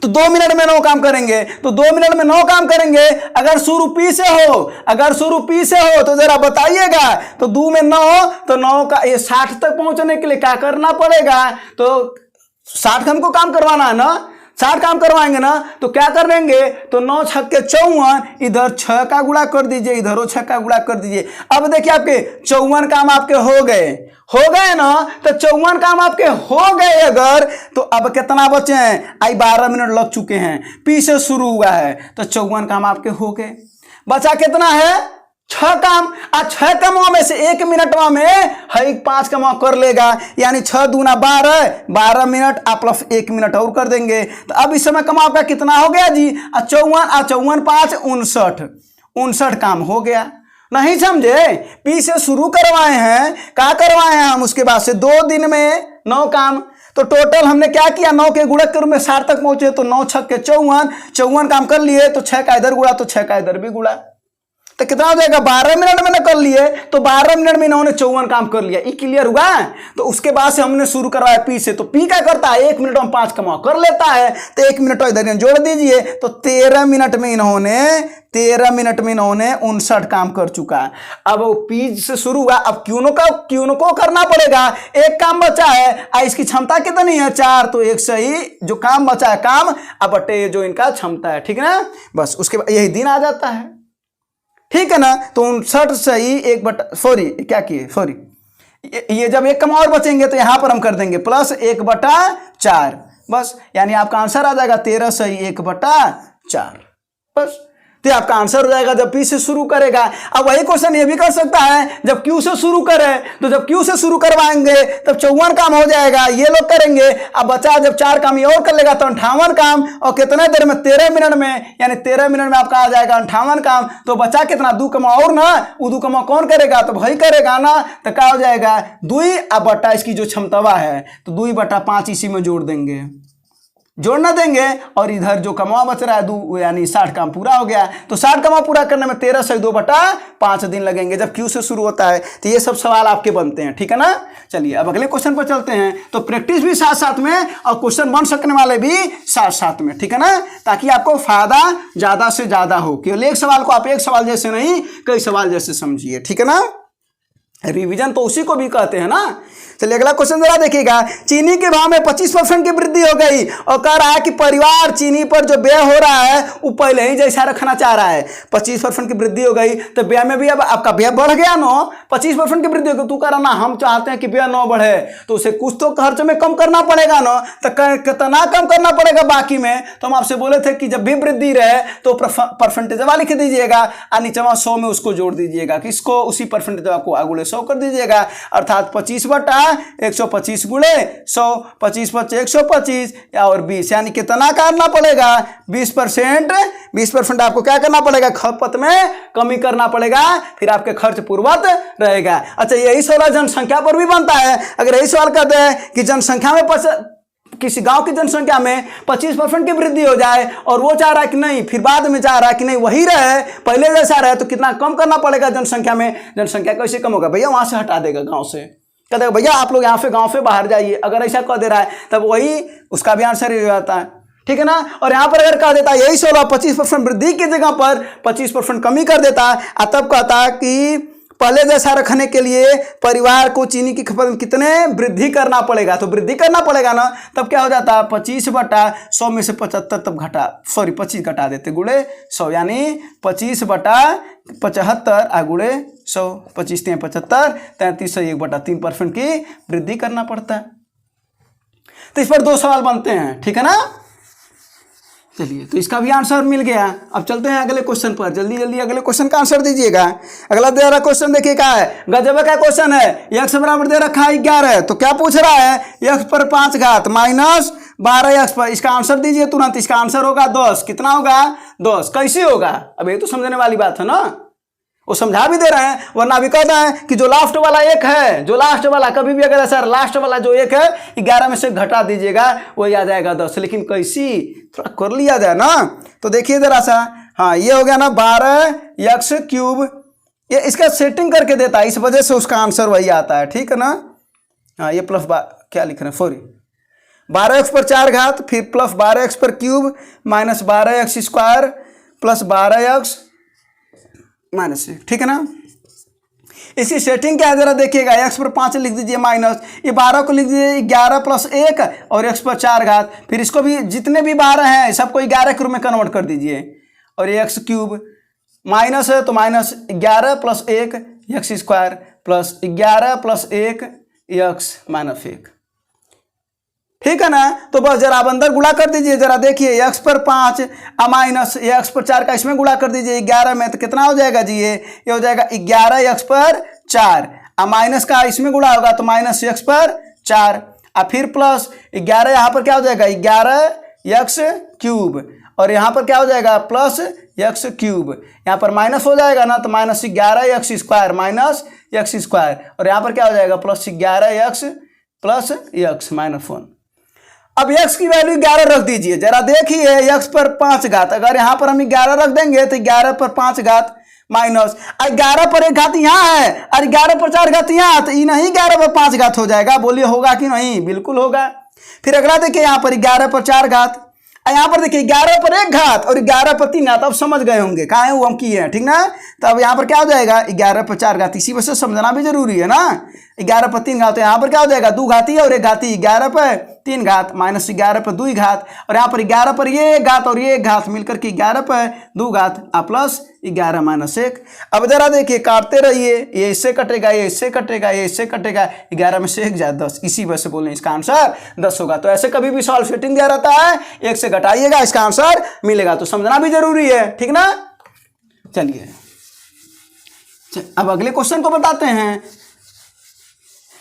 तो 2 मिनट में 9 काम करेंगे, तो 2 मिनट में 9 काम करेंगे। अगर शुरू पी से हो, तो जरा बताइएगा, तो 2 में 9, तो 9 का ये 60 तक पहुंचने के लिए क्या करना पड़ेगा, तो 60 हमको काम करवाना है ना, 60 काम करवाएंगे ना, तो क्या कर देंगे, तो 9 × 6 = 54, इधर 6 का गुणा कर दीजिए, इधर 6 का गुणा कर दीजिए। अब देखिए आपके 54 काम आपके हो गए ना, तो 54 काम आपके हो गए अगर, तो अब कितना बचे हैं, आई 12 मिनट लग चुके हैं, पी से शुरू हुआ है, तो 54 काम आपके हो गए। बचा कितना है, छह काम, आज 6 कामों में से 1 मिनट में है 5 काम कर लेगा, यानी 6 दूना 12 मिनट आप प्लस 1 मिनट और कर देंगे। तो अब इस समय कमाओ का कितना हो गया जी? 54 5 59 काम हो गया। नहीं समझे? पी से शुरू करवाए हैं, क्या करवाए हैं हम, उसके बाद से 2 दिन में 9 काम। तो टोटल हमने क्या किया, 9 के गुणक के रूप में 60 तक पहुंचे, तो 9 छक्के 54 काम कर लिए, तो 6 का इधर गुड़ा तो 6 का इधर भी गुड़ा, तो कितना हो जाएगा? 12 मिनट मैंने कर लिए, तो 12 मिनट में इन्होंने 54 काम कर लिया। ये क्लियर हुआ? तो उसके बाद से हमने शुरू करवाया पी से। तो पी क्या करता है? 1 मिनट में 5 कमा कर लेता है, तो 1 मिनट इधर जोड़ दीजिए, तो 13 मिनट में इन्होंने 59 काम कर चुका है। अब वो पी से शुरू हुआ, अब क्यों को करना पड़ेगा, एक काम बचा है, इसकी क्षमता कितनी है? 4, तो 1 सही जो काम बचा है काम, अब बटे जो इनका क्षमता है, ठीक है ना? बस उसके बाद यही दिन आ जाता है, ठीक है ना? तो 59 सही 1 बटा, सॉरी क्या किए, सॉरी ये जब 1 कम और बचेंगे तो यहां पर हम कर देंगे प्लस 1 बटा 4, बस, यानी आपका आंसर आ जाएगा 13 सही 1 बटा 4, बस। तो आपका आंसर हो जाएगा जब पी से शुरू करेगा। अब वही क्वेश्चन ये भी कर सकता है जब क्यू से शुरू करे, तो जब क्यू से शुरू करवाएंगे तब 54 काम हो जाएगा, ये लोग करेंगे। अब बचा जब 4 काम ये और कर लेगा तो 58 काम, और कितने देर में? 13 मिनट में, यानी 13 मिनट में आपका आ जाएगा 58 काम। तो बचा कितना? 2 कमा और ना, वो 2 कमा कौन करेगा? तो भाई करेगा ना, तो क्या हो जाएगा? 2 अब बटा इसकी जो क्षमता है, तो 2 बटा 5 इसी में जोड़ देंगे, जोड़ना देंगे, और इधर जो कमा बच रहा है 2, यानी 60 काम पूरा हो गया। तो 60 कमा पूरा करने में 13 से 2 बटा 5 दिन लगेंगे जब क्यू से शुरू होता है। तो ये सब सवाल आपके बनते हैं, ठीक है ना? चलिए अब अगले क्वेश्चन पर चलते हैं। तो प्रैक्टिस भी साथ साथ में और क्वेश्चन बन सकने वाले भी साथ साथ में, ठीक है ना? ताकि आपको फायदा ज्यादा से ज्यादा हो। केवल एक सवाल को आप एक सवाल जैसे नहीं, कई सवाल जैसे समझिए, ठीक है ना? रिवीजन तो उसी को भी कहते हैं ना। चलिए अगला क्वेश्चन जरा देखिएगा। चीनी के भाव में 25% की वृद्धि हो गई और कह रहा है कि परिवार चीनी पर जो व्यय हो रहा है वो पहले ही जैसा रखना चाह रहा है। 25% की वृद्धि हो गई तो व्यय में भी अब आपका व्यय बढ़ गया नो। 25% की वृद्धि हो गई, तू कह रहा ना हम चाहते हैं कि व्यय न बढ़े, तो उसे कुछ तो खर्च में कम करना पड़ेगा ना। तो कितना कम करना पड़ेगा बाकी में? तो हम आपसे बोले थे कि जब भी वृद्धि रहे तो परसेंटेज लिख दीजिएगा और नीचे 100 में उसको जोड़ दीजिएगा, किसको? उसी परसेंटेज को आगुले 100 कर दीजिएगा, अर्थात 25 बटा 125 गुणे 100, 25 बचे 125 और 20, यानी कितना करना पड़ेगा? 20%। 20% आपको क्या करना पड़ेगा? खपत में कमी करना पड़ेगा, फिर आपके खर्च पूर्वत रहेगा। अच्छा यही सवाल जनसंख्या पर भी बनता है। अगर यही सवाल कहते हैं कि जनसंख्या में किसी गांव की जनसंख्या में 25% की वृद्धि हो जाए और वो चाह रहा है कि नहीं, फिर बाद में चाह रहा है कि नहीं वही रहे, पहले जैसा रहे, तो कितना कम करना पड़ेगा जनसंख्या में? जनसंख्या कैसे कम होगा भैया? वहां से हटा देगा, गांव से कह देगा भैया आप लोग यहाँ से गांव से बाहर जाइए। अगर ऐसा कह दे रहा है तब वही उसका भी आंसर ही हो जाता है, ठीक है ना? और यहाँ पर अगर कह देता है यही 25% वृद्धि की जगह पर 25% कमी कर देता है, तब कहता है कि पहले जैसा रखने के लिए परिवार को चीनी की खपत में कितने वृद्धि करना पड़ेगा? तो वृद्धि करना पड़ेगा ना, तब क्या हो जाता है? 25 बटा 100 में से 75 तब घटा, सॉरी 25 घटा देते गुणे 100, यानी 25 बटा 75 गुणे 100, 25 3 75, 33 से 1 बटा 3% की वृद्धि करना पड़ता है। तो इस पर 2 सवाल बनते हैं, ठीक है ना? चलिए तो इसका भी आंसर मिल गया। अब चलते हैं अगले क्वेश्चन पर, जल्दी जल्दी अगले क्वेश्चन का आंसर दीजिएगा। अगला दे रहा क्वेश्चन देखिए क्या है, गजब का क्वेश्चन है। x बराबर दे रखा है 11, तो क्या पूछ रहा है? x पर 5 घात माइनस 12x पर, इसका आंसर दीजिए तुरंत। इसका आंसर होगा 10। कितना होगा? 10। कैसे होगा? अब ये तो समझने वाली बात है ना, वो समझा भी दे रहे हैं, वरना अभी कहता है कि जो लास्ट वाला 1 है, जो लास्ट वाला कभी भी अगर सर लास्ट वाला जो 1 है 11 में से घटा दीजिएगा वही आ जाएगा 10। लेकिन कैसी, थोड़ा कर लिया जाए ना। तो देखिए जरा सा, हाँ ये हो गया ना 12x³, ये इसका सेटिंग करके देता है, इस वजह से उसका आंसर वही आता है, ठीक है ना? हाँ ये प्लस क्या लिख रहे हैं, सॉरी 12x पर 4 घात, फिर प्लस 12x पर cube minus 12x² plus 12x minus 1, ठीक है ना? इसकी सेटिंग क्या है जरा देखिएगा। x पर 5 लिख दीजिए माइनस, ये 12 को लिख दीजिए 11 प्लस 1 और x पर 4 घात, फिर इसको भी जितने भी 12 हैं सबको 11 के रूप में कन्वर्ट कर दीजिए, और ये x³ माइनस है तो minus 11 plus 1 x² plus 11 plus 1 x minus 1। ठीक है ना। तो बस जरा आप अंदर गुणा कर दीजिए, जरा देखिए x पर 5 माइनस x पर 4 का इसमें गुणा कर दीजिए 11 में, तो कितना हो जाएगा जी, ये हो जाएगा 11x पर 4, माइनस का इसमें गुणा होगा तो माइनस x पर 4, फिर प्लस 11 यहाँ पर क्या हो जाएगा 11x क्यूब, और यहाँ पर क्या हो जाएगा प्लस x क्यूब, यहाँ पर माइनस हो जाएगा ना तो minus 11x square minus x square, और यहाँ पर क्या हो जाएगा plus 11x plus x minus 1। अब x की वैल्यू 11 रख दीजिए, जरा देखिए x पर 5 घात, अगर यहाँ पर हम 11 रख देंगे तो 11 पर 5 घात माइनस 11 पर 1 घात यहाँ है और 11 पर 4 घात यहाँ, तो ये नहीं 11 पर 5 घात हो जाएगा, बोलिए होगा कि नहीं, बिल्कुल होगा। फिर अगला देखिए यहाँ पर 11 पर 4 घात, यहाँ पर देखिए 11 पर 1 घात और 11 पर 3 घात, अब समझ गए होंगे कहाँ है वो हम किए हैं, ठीक ना। तो अब यहाँ पर क्या हो जाएगा 11 पर 4 घात, इसी वजह से समझना भी जरूरी है ना। 11 पर 3 घात, तो यहाँ पर क्या हो जाएगा 2 घाती और 1 घाती, 11 पर 3 घात माइनस 11 पर 2 घात, और यहाँ पर 11 पर ये 1 घात और ये 1 घात मिलकर के 11 पर 2 घात प्लस 11 माइनस 1। अब जरा देखिए काटते रहिए, ये इससे कटेगा, ये इससे कटेगा, ये इससे कटेगा, 11 में से 1 जाए 10, इसी वजह से बोले इसका आंसर 10 होगा। तो ऐसे कभी भी सॉल्व सेटिंग दिया रहता है, 1 से घटाइएगा इसका आंसर मिलेगा, तो समझना भी जरूरी है, ठीक ना। चलिए अब अगले क्वेश्चन को बताते हैं।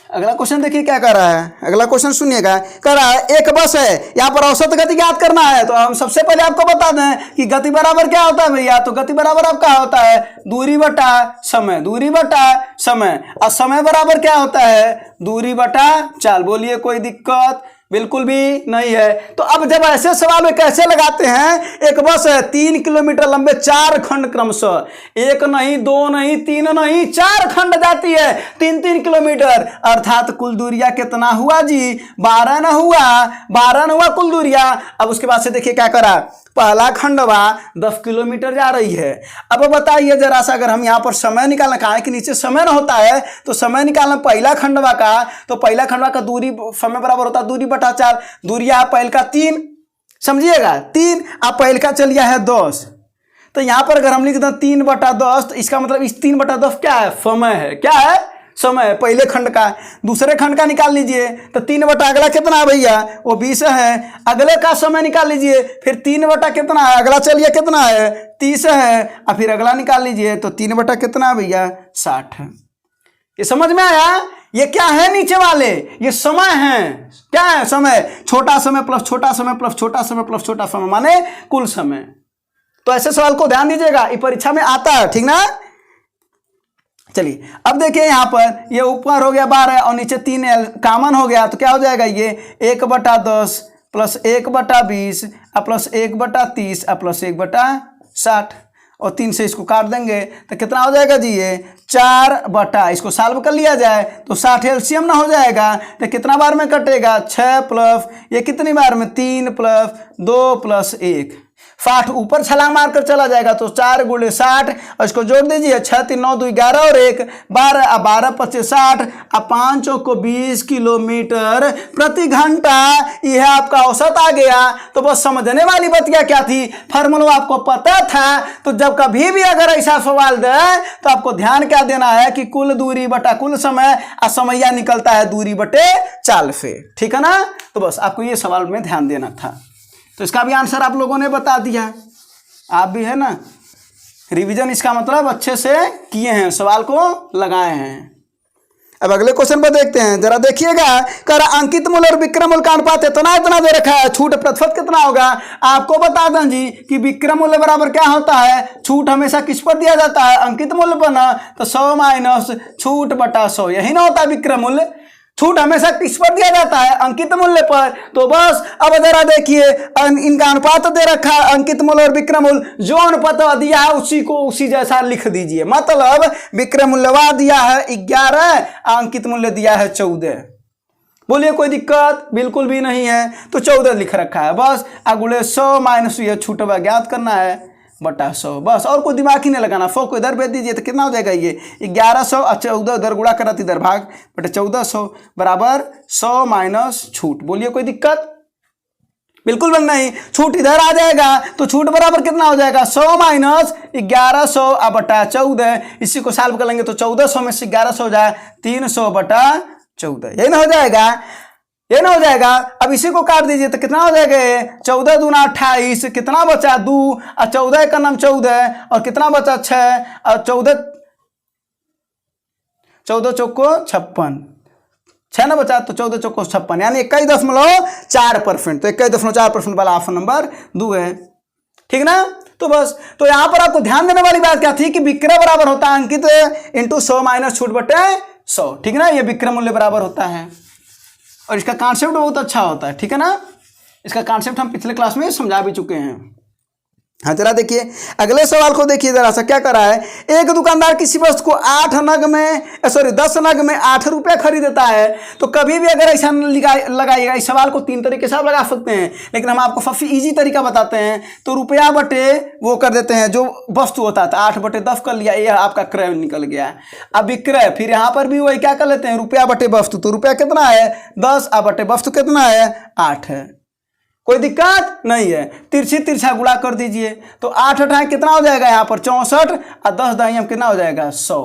अगला क्वेश्चन देखिए क्या कर रहा है, अगला क्वेश्चन सुनिएगा, कह रहा है एक बस है, यहाँ पर औसत गति ज्ञात करना है। तो हम सबसे पहले आपको बता दें कि गति बराबर क्या होता है भैया, तो गति बराबर आपका होता है दूरी बटा समय, दूरी बटा समय, और समय बराबर क्या होता है दूरी बटा चाल। बोलिए कोई दिक्कत बिल्कुल भी नहीं है। तो अब जब ऐसे सवाल में कैसे लगाते हैं, एक बस है 3 किलोमीटर लंबे 4 खंड क्रमशः, 1 नहीं 2 नहीं 3 नहीं 4 खंड जाती है 3-3 किलोमीटर, अर्थात कुल दूरिया कितना हुआ जी 12 न हुआ कुल दूरिया। अब उसके बाद से देखिए क्या करा, पहला खंडवा 10 किलोमीटर जा रही है। अब बताइए जरा सा, अगर हम यहाँ पर समय निकालना, कहा है कि नीचे समय न होता है, तो समय निकालना पहला खंडवा का, तो पहला खंडवा का दूरी समय बराबर होता है दूरी बटा 4, दूरिया पहल का 3, समझिएगा 3, आप पहल का चलिए है 10, तो यहाँ पर अगर हम लिख दें 3 बटा 10, तो इसका मतलब इस 3 बटा 10 क्या है समय है, क्या है समय पहले खंड का। दूसरे खंड का निकाल लीजिए, तो 3 बटा अगला कितना है भैया वो 20 है, अगले का समय निकाल लीजिए, फिर 3 बटा कितना है अगला, चलिए कितना है 30 है, और फिर अगला निकाल लीजिए तो 3 बटा कितना है भैया 60 है। ये समझ में आया, ये क्या है नीचे वाले, ये समय है, क्या है समय, छोटा समय प्लस छोटा समय प्लस छोटा समय प्लस छोटा समय माने कुल समय। तो ऐसे सवाल को ध्यान दीजिएगा, ये परीक्षा में आता है, ठीक ना। चलिए अब देखिए यहाँ पर ये ऊपर हो गया 12 और नीचे 3 कॉमन हो गया, तो क्या हो जाएगा ये 1 बटा 10 प्लस 1 बटा 20 प्लस 1 बटा 30 प्लस 1 बटा 60, और 3 से इसको काट देंगे तो कितना हो जाएगा जी ये 4 बटा, इसको सॉल्व कर लिया जाए तो 60 एलसीएम ना हो जाएगा, तो कितना बार में कटेगा 6 प्लस ये कितनी बार में 3 प्लस 2 प्लस 1, 60 ऊपर छलांग मारकर चला जाएगा, तो 4 गुणे 60 और इसको जोड़ दीजिए 6 3 9 2 11 और 1 12, 12 25 60, 5 को 20 किलोमीटर प्रति घंटा, यह आपका औसत आ गया। तो बस समझने वाली बतिया क्या थी, फार्मूला आपको पता था, तो जब कभी भी अगर ऐसा सवाल दे तो आपको ध्यान क्या देना है कि कुल दूरी बटा कुल समय, और समैया निकलता है दूरी बटे चाल से, ठीक है ना। तो बस आपको ये सवाल में ध्यान देना था, तो इसका भी आंसर आप लोगों ने बता दिया, आप भी है ना रिवीजन, इसका मतलब अच्छे से किए हैं, सवाल को लगाए हैं। अब अगले क्वेश्चन पर देखते हैं, जरा देखिएगा, कर अंकित मूल और विक्रम मूल का अनुपात इतना दे रखा है, छूट प्रतिशत कितना होगा। आपको बता दें जी कि विक्रम मूल्य बराबर क्या होता है, छूट हमेशा किस पर दिया जाता है अंकित मूल्य पर ना, तो 100 माइनस छूट बटा 100, यही ना होता है विक्रम मूल्य, छूट हमेशा किस पर दिया जाता है अंकित मूल्य पर। तो बस अब जरा देखिए इनका अनुपात दे रखा है अंकित मूल्य और विक्रम मूल्य, जो अनुपात दिया है उसी को उसी जैसा लिख दीजिए, मतलब विक्रम मूल्यवा दिया है 11, अंकित मूल्य दिया है 14। बोलिए कोई दिक्कत बिल्कुल भी नहीं है, तो 14 लिख रखा है, बस अगुले 100 माइनस ये छूटवा ज्ञात करना है बटा 100, बस और कोई दिमाग ही नहीं लगाना। 100 को इधर भेज दीजिए तो कितना हो जाएगा ये 1100, अच्छा 14 उधर गुणा करा तो इधर भाग बटा 1400 बराबर 100 माइनस छूट। बोलिए कोई दिक्कत बिल्कुल नहीं, छूट इधर आ जाएगा, तो छूट बराबर कितना हो जाएगा 100 माइनस 1100 बटा 14, इसी को सॉल्व कर लेंगे तो 1400 में से 1100 हो जाए 300 बटा 14, यही ना हो जाएगा। ये ना हो जाएगा। अब इसी को काट दीजिए तो कितना हो जाएगा, 14 दूना 28, कितना बचा 2 और 14 का नाम 14 और कितना बचा 6 और 14 चौको 56, 6 ना बचा तो 14 चौको 56 यानी 21.4%। तो 21.4% वाला ऑप्शन नंबर 2 है। ठीक ना। तो बस तो यहां पर आपको ध्यान देने वाली बात क्या थी कि विक्रय बराबर होता है अंकित इंटू 100 माइनस छूट बटे 100। ठीक ना, ये विक्रय मूल्य बराबर होता है और इसका कॉन्सेप्ट बहुत अच्छा होता है। ठीक है ना, इसका कॉन्सेप्ट हम पिछले क्लास में समझा भी चुके हैं। हाँ जरा देखिए अगले सवाल को देखिए जरा सा क्या कर रहा है। एक दुकानदार किसी वस्तु को 10 नग में 8 रुपये खरीदता है। तो कभी भी अगर ऐसा लगाइएगा, इस सवाल को 3 तरीके से आप लगा सकते हैं, लेकिन हम आपको सबसे इजी तरीका बताते हैं। तो रुपया बटे वो कर देते हैं जो वस्तु होता था, 8 बटे 10 कर लिया, ये आपका क्रय निकल गया। अब विक्रय फिर यहाँ पर भी वही क्या कर लेते हैं, रुपया बटे वस्तु। तो रुपया कितना है 10 और बटे वस्तु कितना है 8 है, कोई दिक्कत नहीं है। तिरछा गुणा कर दीजिए तो 8 8 कितना हो जाएगा यहाँ पर 64 और 10 दाई हम कितना हो जाएगा 100,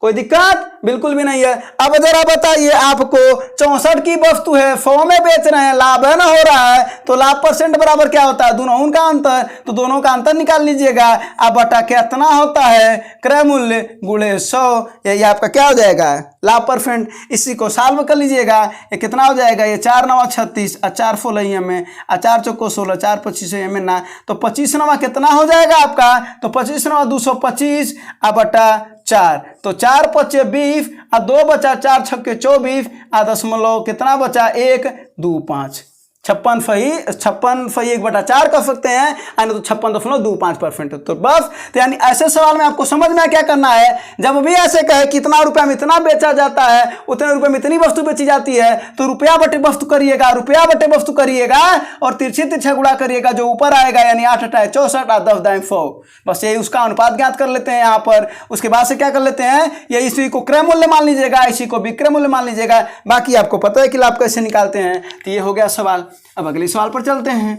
कोई दिक्कत बिल्कुल भी नहीं है। अब जरा बताइए आपको 64 की वस्तु है 100 में बेच रहे हैं, लाभ है ना हो रहा है, तो लाभ परसेंट बराबर क्या होता है दोनों का अंतर, तो दोनों का अंतर निकाल लीजिएगा। अब बटा कितना होता है क्रय मूल्य गुणे 100, यही आपका क्या हो जाएगा लाभ परसेंट। इसी को सॉल्व कर लीजिएगा, ये कितना हो जाएगा, ये 4 9 36 और 4 16 में 4 चौको 16 4 25 में ना, तो 25 9 कितना हो जाएगा आपका, तो 25 9 225 और बटा 4, तो 4 5 20 और 2 बचा 4 छक्के 24 और दशमलव कितना बचा 1 2 5, 56 1 बटा 4 कर सकते हैं, यानी तो 56.25%। तो बस तो यानी ऐसे सवाल में आपको समझ में क्या करना है, जब भी ऐसे कहे कितना रुपया में इतना बेचा जाता है, उतने रुपए में इतनी वस्तु बेची जाती है, तो रुपया बटे वस्तु करिएगा, रुपया बटे वस्तु करिएगा और तिरछा गुणा करिएगा, जो ऊपर आएगा यानी 8 8 64 और 10 दाएं 100। बस यही उसका अनुपात ज्ञात कर लेते हैं यहाँ पर। उसके बाद से क्या कर लेते हैं, ये इसी को क्रय मूल्य मान लीजिएगा, इसी को विक्रय मूल्य मान लीजिएगा, बाकी आपको पता है कि लाभ कैसे निकालते हैं। तो ये हो गया सवाल। अब अगले सवाल पर चलते हैं।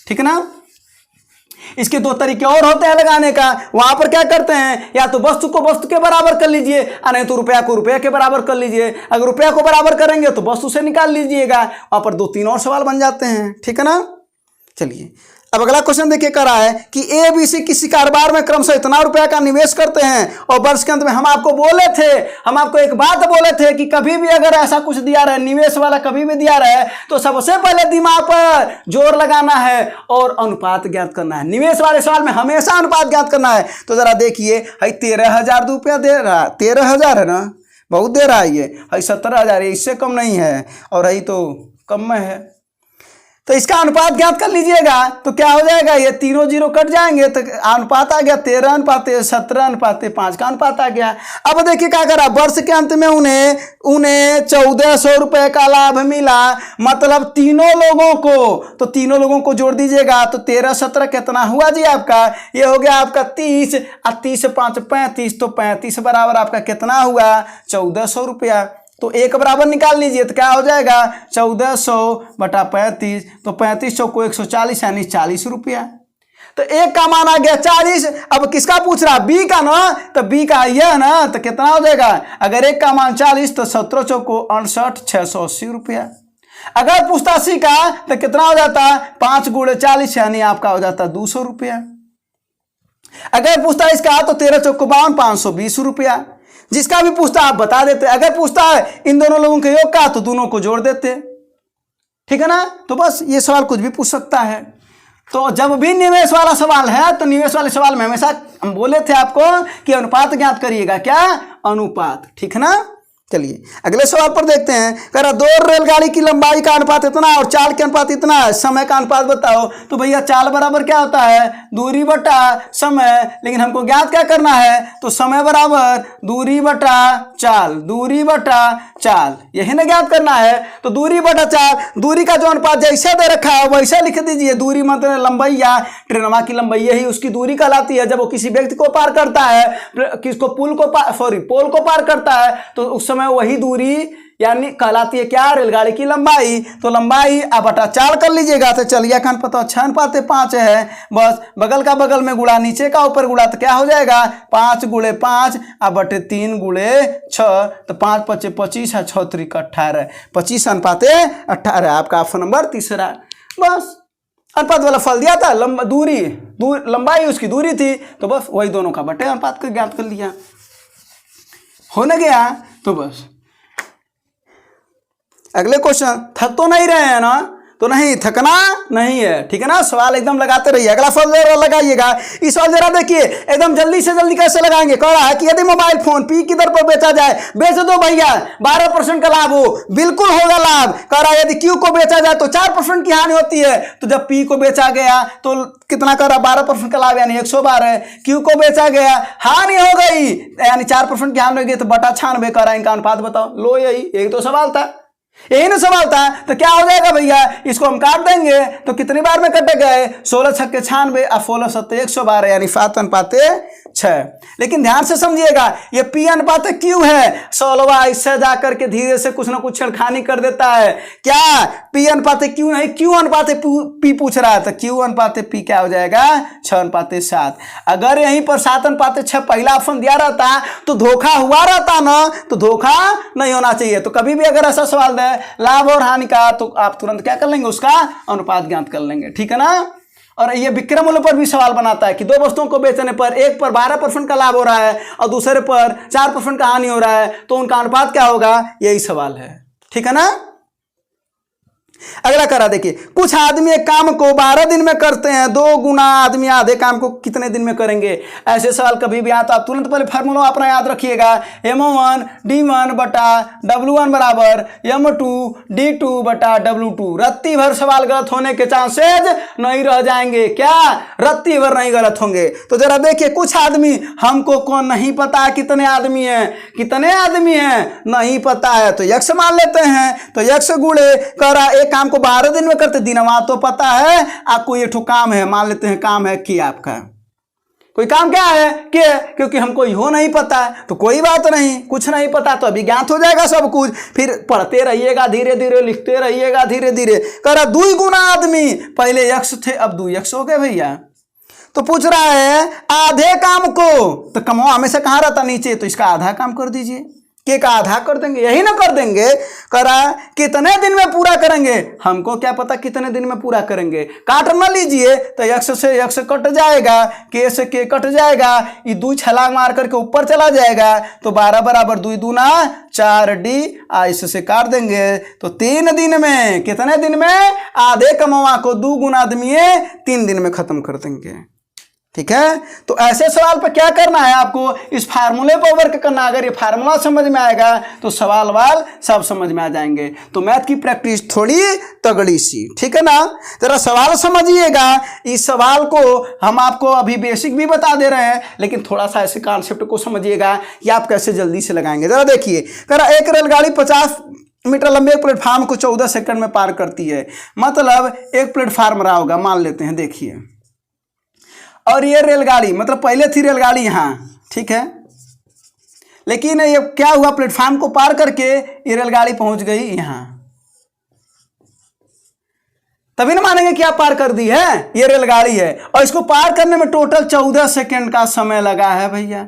ठीक है ना, इसके 2 तरीके और होते हैं लगाने का। वहां पर क्या करते हैं, या तो वस्तु को वस्तु के बराबर कर लीजिए और नहीं तो रुपया को रुपया के बराबर कर लीजिए। अगर रुपया को बराबर करेंगे तो वस्तु से निकाल लीजिएगा, वहां पर 2 3 और सवाल बन जाते हैं। ठीक है ना, चलिए अब अगला क्वेश्चन देखिए कर रहा है कि ए बी सी किसी कारोबार में क्रमशः इतना रुपया का निवेश करते हैं और वर्ष के अंत में हम आपको एक बात बोले थे कि कभी भी अगर ऐसा कुछ दिया रहे, निवेश वाला कभी भी दिया रहे, तो सबसे पहले दिमाग पर जोर लगाना है और अनुपात ज्ञात करना है। निवेश वाले सवाल में हमेशा अनुपात ज्ञात करना है। तो जरा देखिए 13,000 रुपया दे रहा, 13,000 है ना, बहुत दे रहा है ये, 17,000 इससे कम नहीं है और यही तो कम में है। तो इसका अनुपात ज्ञात कर लीजिएगा, तो क्या हो जाएगा, ये तीनों 0 कट जाएंगे तो अनुपात आ गया 13:17:5 का अनुपात आ गया। अब देखिए क्या करा, वर्ष के अंत में उन्हें 1400 रुपए का लाभ मिला, मतलब तीनों लोगों को जोड़ दीजिएगा तो 13 17 कितना हुआ जी आपका, ये हो गया आपका 30 और 30 5 35, तो 35 बराबर आपका कितना हुआ 1400 रुपया। तो एक बराबर निकाल लीजिए तो क्या हो जाएगा 1400 बटा 35, तो 35 चौको 140 यानी 40 रुपया। तो एक का मान आ गया 40। अब किसका पूछ रहा, बी का ना, तो बी का यह ना, तो कितना हो जाएगा, अगर एक का मान 40 तो 17 चौको 68 680 रुपया। अगर पूछता सी का तो कितना हो जाता 5 × 40 यानी आपका हो जाता 200 रुपया। अगर पूछता इसका तो 13 चौको 52 520 रुपया। जिसका भी पूछता आप बता देते। अगर पूछता है इन दोनों लोगों के योग का तो दोनों को जोड़ देते। ठीक है ना, तो बस ये सवाल कुछ भी पूछ सकता है। तो जब भी निवेश वाला सवाल है तो निवेश वाले सवाल में हमेशा हम बोले थे आपको कि अनुपात ज्ञात करिएगा, क्या अनुपात। ठीक है ना, चलिए अगले सवाल पर देखते हैं। कह रहा 2 रेलगाड़ी की लंबाई का अनुपात इतना और चाल के अनुपात इतना है, समय का अनुपात बताओ। तो भैया चाल बराबर क्या होता है, दूरी बटा समय, लेकिन हमको ज्ञात क्या करना है, तो समय बराबर दूरी बटा चाल, दूरी बटा चाल, यही ना ज्ञात करना है। तो दूरी बटा चाल, दूरी का जो अनुपात जैसे दे रखा है वैसे लिख दीजिए। दूरी मतलब लंबाई या ट्रेनमा की लंबाई, यही उसकी दूरी कहलाती है। जब वो किसी व्यक्ति को पार करता है, किसको पोल को पार करता है, तो उस समय में वही दूरी यानी कहलाती है क्या, रेलगाड़ी की लंबाई। तो लंबाई अब बटा 4 कर लीजिएगा, तो चलिए का अनुपात 6:5 है। बस बगल का बगल में गुणा, नीचे का ऊपर गुणा, तो क्या हो जाएगा 5 × 5 अब बटे 3 × 6, तो 5 × 5 = 25 है, 6 × 3 = 18, 25:18 आपका ऑप्शन नंबर तीसरा। बस अनुपात वाला फल दिया था, लंबाई उसकी दूरी थी, तो बस वही दोनों का बटे अनुपात को ज्ञात कर लिया, होने गया। तो बस अगले क्वेश्चन, थक तो नहीं रहे हैं ना, तो नहीं थकना नहीं है, ठीक है ना। सवाल एकदम लगाते रहिए। अगला सवाल जरा लगाइएगा, इस सवाल जरा देखिए, एकदम जल्दी से जल्दी कैसे लगाएंगे। कह रहा है कि यदि मोबाइल फोन P की दर पर बेचा जाए, बेच दो भैया, 12% का लाभ हो, बिल्कुल होगा लाभ। कह रहा है यदि Q को बेचा जाए तो 4% की हानि होती है। तो जब P को बेचा गया तो कितना कर रहा, 12% का लाभ यानी 112। Q को बेचा गया, हानि हो गई यानी 4% की हानि हो गई, तो बटा 96 कर रहा है, इनका अनुपात बताओ। लो यही तो सवाल था, यही ना सवाल था। तो क्या हो जाएगा भैया, इसको हम काट देंगे तो कितनी बार में कटे गए, 16 × 6 = 96 और 16 × 7 = 112 यानी 7:6। लेकिन ध्यान से समझिएगा, ये P अनुपात Q है। सोलवा इससे जाकर के धीरे से कुछ ना कुछ छेड़खानी कर देता है। क्या P अनुपात Q नहीं, Q अनुपात P पूछ रहा है, तो Q अनुपात P क्या हो जाएगा 6:7। अगर यहीं पर 7:6 पहला ऑप्शन दिया रहता तो धोखा हुआ रहता ना, तो धोखा नहीं होना चाहिए। तो कभी भी अगर ऐसा सवाल दे लाभ और हानि का, तो आप तुरंत क्या कर लेंगे, उसका अनुपात ज्ञात कर लेंगे, ठीक है ना। और ये विक्रय मूल्य पर भी सवाल बनाता है कि दो वस्तुओं को बेचने पर एक पर 12% का लाभ हो रहा है और दूसरे पर 4% का हानि हो रहा है, तो उनका अनुपात क्या होगा, यही सवाल है, ठीक है ना। अगला करा देखिए, कुछ आदमी एक काम को 12 दिन में करते हैं, 2 गुना आदमी आधे काम को कितने दिन में करेंगे। ऐसे सवाल कभी भी आए तो आप तुरंत पहले फार्मूला अपना याद रखिएगा, M1 D1 बटा W1 बराबर M2 D2 बटा W2। रत्ती भर सवाल गलत होने के चांसेज नहीं रह जाएंगे, क्या रत्ती भर नहीं गलत होंगे। तो जरा देखिए, कुछ आदमी, हमको कौन नहीं पता कितने आदमी हैं, कितने आदमी हैं नहीं पता है, तो यक्ष मान लेते हैं। तो यक्ष गुणे करा, एक काम को 12 दिन में करते, दिनवा तो पता है आपको, ये ठो काम है, मान लेते हैं काम है कि आपका कोई काम क्या है कि, क्योंकि हमको यो नहीं पता है तो कोई बात नहीं, कुछ नहीं पता तो अभी ज्ञात हो जाएगा सब कुछ। फिर पढ़ते रहिएगा धीरे धीरे, लिखते रहिएगा धीरे धीरे। करा 2 गुना आदमी, पहले यक्ष थे अब 2 यक्ष हो गए भैया। तो पूछ रहा है आधे काम को, तो कमवा हमेशा कहाँ रहता नीचे, तो इसका आधा काम कर दीजिए, के का आधा कर देंगे, यही ना कर देंगे। करा कितने दिन में पूरा करेंगे, हमको क्या पता कितने दिन में पूरा करेंगे। काट न लीजिए, तो यक्ष से यक्ष कट जाएगा, के से के कट जाएगा, ये 2 छलांग मार करके ऊपर चला जाएगा, तो 12 बराबर 2 दूना 4D, इससे काट देंगे। तो 3 दिन में, कितने दिन में, आधे कमवा को 2 गुना आदमी 3 दिन में खत्म कर देंगे, ठीक है। तो ऐसे सवाल पर क्या करना है आपको, इस फार्मूले पर वर्क करना। अगर ये फार्मूला समझ में आएगा तो सवाल वाल सब समझ में आ जाएंगे। तो मैथ की प्रैक्टिस थोड़ी तगड़ी सी, ठीक है ना। जरा सवाल समझिएगा, इस सवाल को हम आपको अभी बेसिक भी बता दे रहे हैं, लेकिन थोड़ा सा ऐसे कॉन्सेप्ट को समझिएगा कि आप कैसे जल्दी से लगाएंगे। जरा देखिए, करा एक रेलगाड़ी 50 मीटर लंबे एक प्लेटफार्म को 14 सेकंड में पार करती है, मतलब एक प्लेटफार्म रहा होगा, मान लेते हैं। देखिए, और ये रेलगाड़ी, मतलब पहले थी रेलगाड़ी यहाँ, ठीक है, लेकिन ये क्या हुआ, प्लेटफार्म को पार करके ये रेलगाड़ी पहुंच गई यहाँ, तभी ना मानेंगे कि आप पार कर दी है, ये रेलगाड़ी है। और इसको पार करने में टोटल 14 सेकंड का समय लगा है भैया,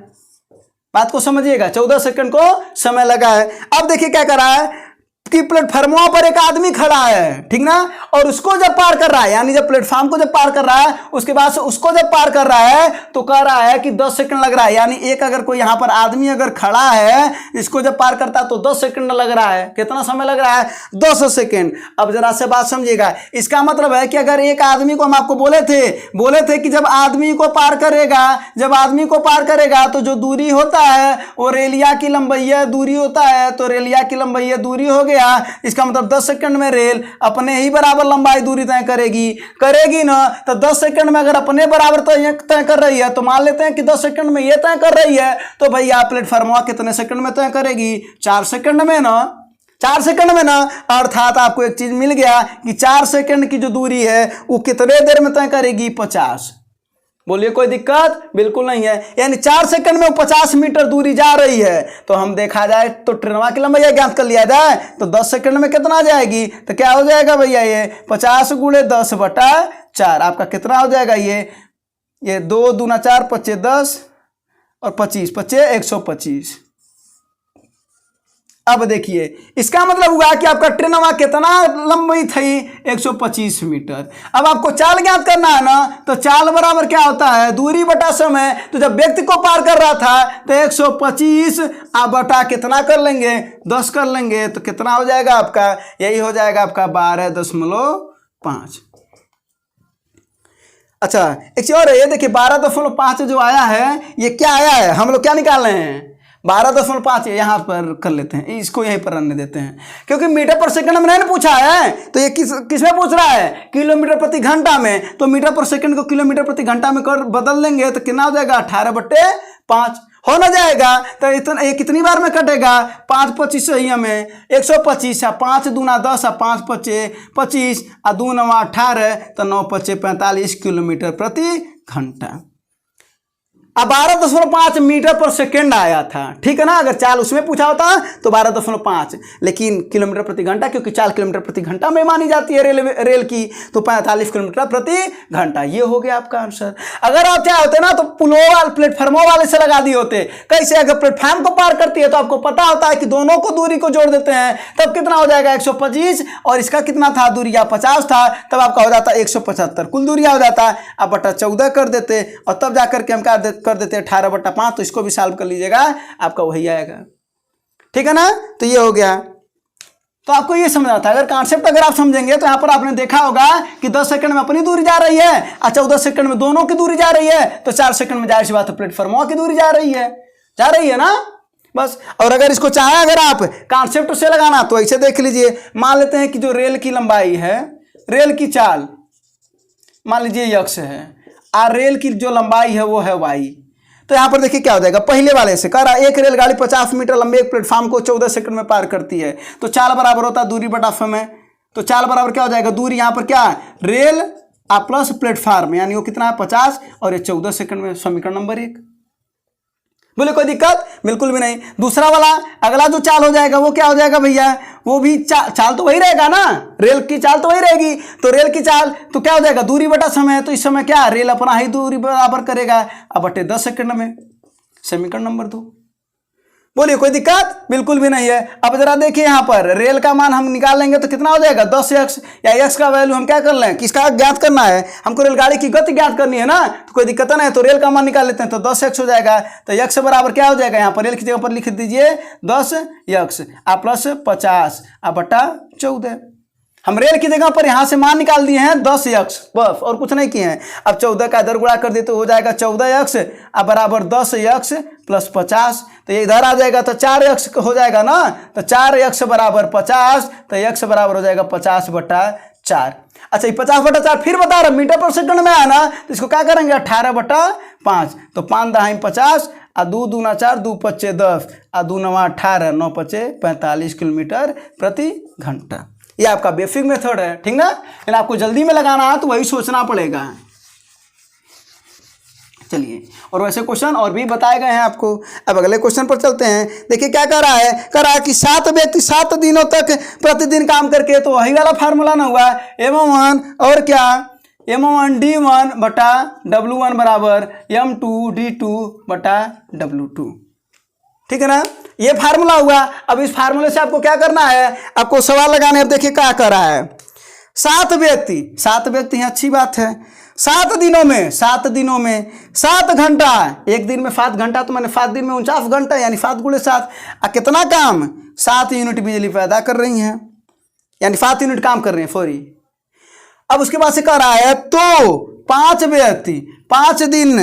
बात को समझिएगा, 14 सेकंड को समय लगा है। अब देखिए क्या कर रहा है कि प्लेटफार्मों पर एक आदमी खड़ा है, ठीक ना, और उसको जब पार कर रहा है, यानी जब प्लेटफार्म को जब पार कर रहा है, उसके बाद से उसको जब पार कर रहा है, तो कह रहा है कि 10 सेकंड लग रहा है। यानी एक अगर कोई यहाँ पर आदमी अगर खड़ा है, इसको जब पार करता है तो 10 सेकंड लग रहा है। कितना समय लग रहा है, 10 सेकंड। अब जरा से बात समझिएगा, इसका मतलब है कि अगर एक आदमी को हम आपको बोले थे कि जब आदमी को पार करेगा तो जो दूरी होता है वो रेलिया की लंबाई दूरी होता है, तो रेलिया की लंबाई दूरी हो गया। इसका मतलब 10 सेकंड में रेल अपने ही बराबर लंबाई दूरी तय करेगी ना। तो 10 सेकंड में अगर अपने बराबर तय कर रही है, तो मान लेते हैं कि 10 सेकंड में ये तय कर रही है, तो भैया प्लेटफार्म कितने सेकंड में तय करेगी, 4 सेकंड में ना, 4 सेकंड में ना। अर्थात आपको एक चीज मिल गया कि 4 सेकंड की जो दूरी है वो कितने देर में तय करेगी, 50। बोलिए कोई दिक्कत बिल्कुल नहीं है। यानी 4 सेकंड में वो 50 मीटर दूरी जा रही है। तो हम देखा जाए तो ट्रेनवा की लंबाई ज्ञात कर लिया जाए तो 10 सेकंड में कितना आ जाएगी, तो क्या हो जाएगा भैया, ये 50 गुणे 10/4 आपका कितना हो जाएगा, ये 2 दूना 4 पच्चे 10 और 25 पच्चे 125। अब देखिए इसका मतलब हुआ कि आपका ट्रेनवा कितना लंबी थी, 125 मीटर। अब आपको चाल ज्ञात करना है ना, तो चाल बराबर क्या होता है, दूरी बटा समय। तो जब व्यक्ति को पार कर रहा था तो 125 आप बटा कितना कर लेंगे, 10 कर लेंगे, तो कितना हो जाएगा आपका, यही हो जाएगा आपका 12.5। अच्छा एक चीज और है, ये देखिए 12.5 जो आया है, ये क्या आया है, हम लोग क्या निकाल रहे हैं, 12.5 यहाँ पर कर लेते हैं, इसको यहीं पर रहने देते हैं, क्योंकि मीटर पर सेकंड में नहीं पूछा है। तो ये किस में पूछ रहा है, किलोमीटर प्रति घंटा में। तो मीटर पर सेकंड को किलोमीटर प्रति घंटा में कर बदल देंगे तो कितना हो जाएगा, 18/5 हो ना जाएगा। तो इतना ये कितनी बार में कटेगा, 5 25 ही हमें 125, 5 दूना 10 और 5 पच्चे 25 और 2 9 18, तो 9 पच्चे 45 किलोमीटर प्रति घंटा। अब 12.5 मीटर पर सेकेंड आया था, ठीक है ना। अगर चाल उसमें पूछा होता तो 12.5, लेकिन किलोमीटर प्रति घंटा, क्योंकि चाल किलोमीटर प्रति घंटा में मानी जाती है रेल की, तो 45 किलोमीटर प्रति घंटा। ये हो गया आपका आंसर। अगर आप क्या होते ना तो प्लेटफॉर्मों वाले से लगा दिए होते। कैसे, अगर प्लेटफॉर्म को पार करती है तो आपको पता होता है कि दोनों को दूरी को जोड़ देते हैं, तब कितना हो जाएगा 125, और इसका कितना था दूरी 50 था, तब आपका हो जाता 175 कुल दूरिया हो जाता। आप बटा 14 कर देते और तब जाकर के हम कर देते 18/5। तो इसको भी सॉल्व कर लीजिएगा, आपका वही आएगा, ठीक है ना। तो ये हो गया। तो आपको ये समझना था, अगर कॉन्सेप्ट अगर आप समझेंगे तो यहाँ पर आपने देखा होगा कि 10 सेकंड में अपनी दूरी जा रही है और 14 सेकंड में दोनों की दूरी जा रही है, तो 4 सेकंड में जाहिर सी बात है प्लेटफॉर्मों की दूरी जा रही है ना बस। और अगर इसको चाहे अगर आप कॉन्सेप्ट से लगाना तो ऐसे देख लीजिए, मान लेते हैं कि जो रेल की लंबाई है, रेल की चाल मान लीजिए x है और रेल की जो लंबाई है वो है y। तो यहां पर देखिए क्या हो जाएगा, पहले वाले से कह रहा है एक रेलगाड़ी 50 मीटर लंबे एक प्लेटफॉर्म को 14 सेकंड में पार करती है, तो चाल बराबर होता है दूरी बटा समय। तो चाल बराबर क्या हो जाएगा, दूरी यहां पर क्या है, रेल प्लस प्लेटफॉर्म, यानी वो कितना है 50 और ये 14 सेकंड में, समीकरण नंबर 1। बोले कोई दिक्कत बिल्कुल भी नहीं। दूसरा वाला अगला जो चाल हो जाएगा वो क्या हो जाएगा भैया, वो भी चाल तो वही रहेगा ना, रेल की चाल तो वही रहेगी। तो रेल की चाल तो क्या हो जाएगा, दूरी बटा समय। तो इस समय क्या रेल अपना ही दूरी बराबर करेगा अब बटे 10 सेकंड में, समीकरण नंबर 2। बोलिए कोई दिक्कत बिल्कुल भी नहीं है। अब जरा देखिए यहाँ पर रेल का मान हम निकाल लेंगे तो कितना हो जाएगा 10x, या x का वैल्यू हम क्या कर लें, किसका ज्ञात करना है, हमको रेलगाड़ी की गति ज्ञात करनी है ना, तो कोई दिक्कत नहीं है। तो रेल का मान निकाल लेते हैं, तो 10x हो जाएगा। तो x बराबर क्या हो जाएगा, यहाँ पर रेल की जगह पर लिख दीजिए 10x प्लस 50 बटा 14। हम रेल की जगह पर यहां से मान निकाल दिए हैं 10x बस, और कुछ नहीं किए हैं। अब 14 का इधर गुणा कर दिए तो हो जाएगा 14x बराबर 10x प्लस 50। तो ये इधर आ जाएगा तो 4x हो जाएगा ना, तो 4x बराबर 50, तो x बराबर हो जाएगा 50/4। अच्छा ये 50/4 फिर बता रहा मीटर पर सेकंड में है ना, तो इसको क्या करेंगे 18/5। तो 5 दहाई 50 और 2 दूना 4 2 पच्चे 10 और 2 9 18 9 पच्चे 45 किलोमीटर प्रति घंटा। ये आपका बेसिक मेथड है, ठीक ना। लेकिन आपको जल्दी में लगाना है तो वही सोचना पड़ेगा। चलिए, और वैसे क्वेश्चन और भी बताए गए हैं आपको। अब अगले क्वेश्चन पर चलते हैं। देखिए क्या कर रहा है, कि 7 व्यक्ति 7 दिनों तक प्रतिदिन काम करके, तो वही वाला फार्मूला ना हुआ, M1 और क्या M1 D1 बटा W1 बराबर M2 D2 बटा W2, ठीक है ना। ये फार्मूला हुआ। अब इस फार्मूले से आपको क्या करना है, आपको सवाल लगाने। अब देखिए क्या कर रहा है, 7 व्यक्ति हैं, अच्छी बात है। 7 दिनों में 7 घंटा, एक दिन में 7 घंटा, तो मैंने 7 दिन में 49 घंटा, यानी 7 गुणे 7। कितना काम, 7 यूनिट बिजली पैदा कर रही हैं, यानी 7 यूनिट काम कर रहे हैं सॉरी। अब उसके बाद से कह रहा है तो 5 व्यक्ति 5 दिन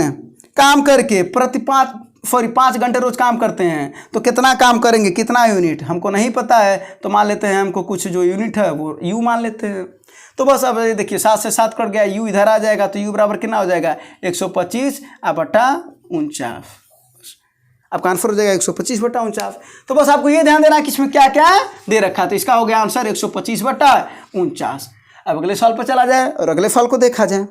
काम करके 5 घंटे रोज काम करते हैं, तो कितना काम करेंगे, कितना यूनिट हमको नहीं पता है। तो मान लेते हैं हमको कुछ जो यूनिट है वो U मान लेते हैं। तो बस अब देखिए 7 से 7 कट गया, U इधर आ जाएगा, तो U बराबर कितना हो जाएगा 125 बटा 49। आपका आंसर हो जाएगा 125 बटा 49। तो बस आपको ये ध्यान देना है कि इसमें क्या क्या दे रखा है। तो इसका हो गया आंसर 125 बटा 49। अब अगले सवाल पर चला जाए और अगले सवाल को देखा जाए।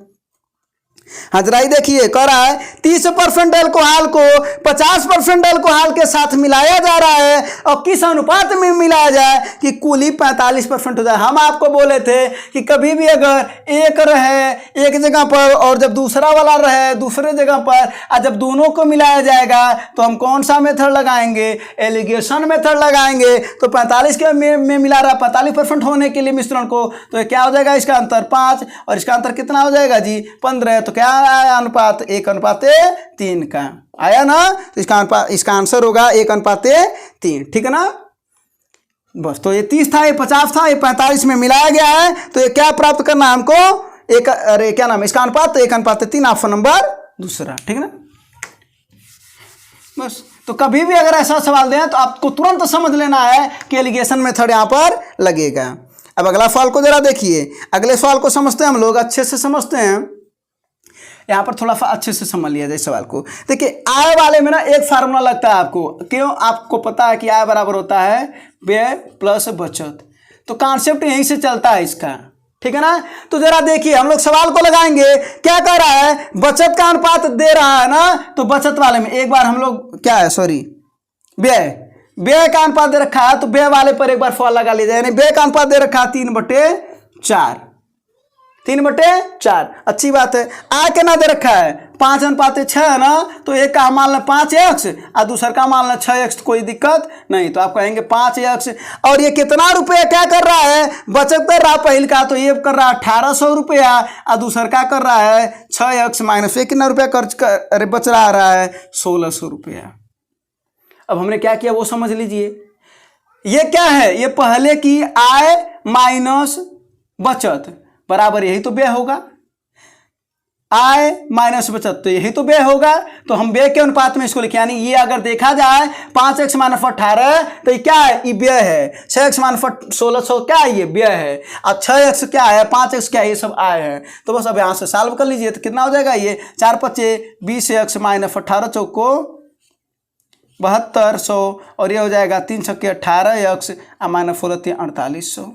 हाँ जरा देखिए कह रहा है 30% अल्कोहल को 50% अल्कोहल के साथ मिलाया जा रहा है और किस अनुपात में मिलाया जाए कि कुल ही 45% हो जाए। हम आपको बोले थे कि कभी भी अगर एक रहे एक जगह पर और जब दूसरा वाला रहे दूसरे जगह पर और जब दोनों को मिलाया जाएगा तो हम कौन सा मेथड लगाएंगे, एलिगेशन मेथड लगाएंगे। तो 45 के में मिला रहा 45% होने के लिए मिश्रण को, तो क्या हो जाएगा इसका अंतर 5 और इसका अंतर कितना हो जाएगा जी 15। तो क्या आया अनुपात 1:3 का आया ना। तो इसका आंसर होगा 1:3, ठीक है ना। बस तो ये 30 था, ये 50 था, ये 45 में मिलाया गया है। तो ये क्या प्राप्त करना है हमको, अरे क्या नाम है इसका अनुपात, तो 1:3 ऑप्शन नंबर दूसरा, ठीक है ना। बस तो कभी भी अगर ऐसा सवाल दें तो आपको तुरंत समझ लेना है कि एलिगेशन मेथड यहां पर लगेगा। अब अगला सवाल को जरा देखिए, अगले सवाल को समझते हैं हम लोग, अच्छे से समझते हैं। यहाँ पर थोड़ा सा अच्छे से समझ लिया जाए सवाल को। देखिए आय वाले में ना एक फार्मूला लगता है आपको, क्यों, आपको पता है कि आय बराबर होता है व्यय प्लस बचत। तो कॉन्सेप्ट यहीं से चलता है इसका, ठीक है ना। तो जरा देखिए हम लोग सवाल को लगाएंगे, क्या कह रहा है, बचत का अनुपात दे रहा है ना। तो बचत वाले में एक बार हम लोग क्या है, सॉरी व्यय का अनुपात दे रखा है, तो व्यय वाले पर एक बार फॉर्मूला लगा लीजिए। यानी व्यय का अनुपात दे रखा है 3/4, 3/4 अच्छी बात है। आय के ना दे रखा है 5:6 है ना। तो एक का मान लें 5x और दूसरा का मान लें 6x, कोई दिक्कत नहीं। तो आप कहेंगे 5x और ये कितना रुपया क्या कर रहा है, बचत कर रहा है पहल का, तो ये कर रहा है 1800 रुपया और दूसरा क्या कर रहा है 6x माइनस ये कितना रुपया अरे बच रहा है 1600 रुपया। अब हमने क्या किया वो समझ लीजिए। ये क्या है, ये पहले की आय माइनस बचत बराबर यही तो व्यय होगा, आय माइनस बचत तो यही तो व्यय होगा। तो हम व्यय के अनुपात में इसको लिखे, यानी ये अगर देखा जाए 5x माइनस 18 तो ये क्या है, ये व्यय है। 6x माइनस 1600 क्या है, ये व्यय है। और 6x क्या है, 5x क्या है, ये सब आय है। तो बस अब यहाँ से सॉल्व कर लीजिए तो कितना हो जाएगा, ये 4×5 20x माइनस 18 चौको 7200 और ये हो जाएगा 3×6 18x माइनस 4 4800।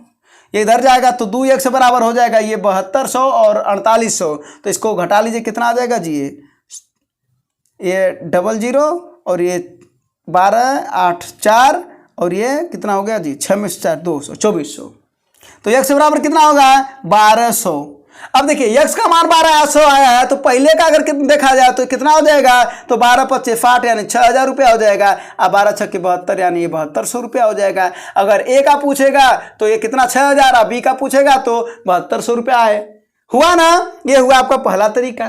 ये इधर जाएगा तो 2x बराबर हो जाएगा ये 7200 और 4800। तो इसको घटा लीजिए कितना आ जाएगा जी, ये 00 और ये 12 8 4 और ये कितना हो गया जी 6 में 4 200 2400। तो x बराबर कितना होगा 1200। अब देखिए x का मान 1200 आया है, तो पहले का अगर देखा जाए तो कितना हो जाएगा, तो 12×5 60 यानी 6000 रुपया हो जाएगा। अब 12×6 72 यानी ये 7200 रुपया हो जाएगा। अगर a का पूछेगा तो ये कितना 6000, और b का पूछेगा तो 7200 रुपया है। हुआ ना, ये हुआ आपका पहला तरीका।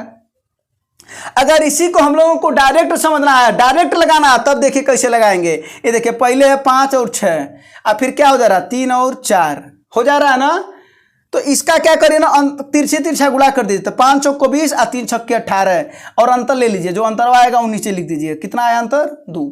अगर इसी को हम लोगों को डायरेक्ट समझना है, डायरेक्ट लगाना है, तब देखिए कैसे लगाएंगे। ये देखिए पहले है 5 और 6 और फिर क्या हो जा रहा है 3 और 4 हो जा रहा है ना। तो इसका क्या करिए ना, तिरछा गुणा कर दीजिए। तो 5 चौको 20 और 3 छक्के 18 और अंतर ले लीजिए, जो अंतर आएगा वो नीचे लिख दीजिए। कितना आया अंतर 2।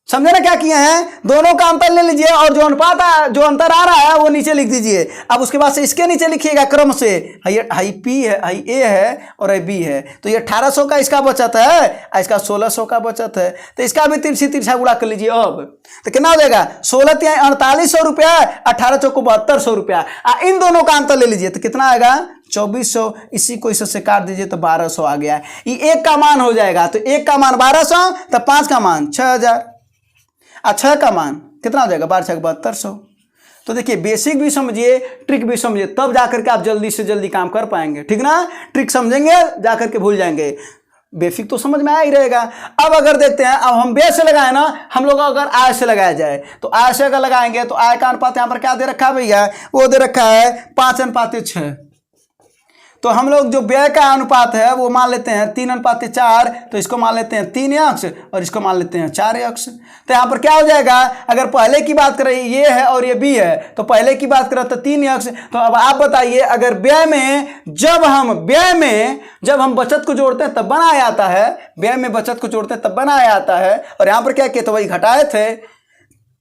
समझे ना क्या किए हैं, दोनों का अंतर ले लीजिए और जो अनुपात जो अंतर आ रहा है वो नीचे लिख दीजिए। अब उसके बाद से इसके नीचे लिखिएगा क्रम से, हाई पी है, हाई ए है और हाई बी है। तो ये 1800 का इसका बचत है, इसका 1600 का बचत है। तो इसका भी तिरछा गुणा कर लीजिए। अब तो कितना हो जाएगा 16 4800 रुपया, 18 चौको 7200 रुपया। इन दोनों का अंतर ले लीजिए तो कितना आएगा 2400। इसी को इससे काट दीजिए तो 1200 आ गया। ये एक का मान हो जाएगा, तो एक का मान 1200, तो 5 का मान 6000 और 6 का मान कितना हो जाएगा 12×6 7200। तो देखिए बेसिक भी समझिए, ट्रिक भी समझिए, तब जाकर के आप जल्दी से जल्दी काम कर पाएंगे, ठीक ना। ट्रिक समझेंगे जाकर के भूल जाएंगे, बेसिक तो समझ में आ ही रहेगा। अब अगर देखते हैं, अब हम व्यय से लगाए ना, हम लोग अगर आय से लगाया जाए तो आय से अगर लगाएंगे तो आय का अनुपात यहाँ पर क्या दे रखा है भैया, वो दे रखा है 5:6। तो हम लोग जो व्यय का अनुपात है वो मान लेते हैं 3:4, तो इसको मान लेते हैं 3x और इसको मान लेते हैं 4x। तो यहाँ पर क्या हो जाएगा, अगर पहले की बात करें ये है और ये b है, तो पहले की बात करें तो 3x। तो अब आप बताइए, अगर व्यय में जब हम बचत को जोड़ते हैं तब बनाया आता है, व्यय में बचत को जोड़ते हैं तब बनाया आता है। और यहाँ पर क्या किया, तो वही घटाए थे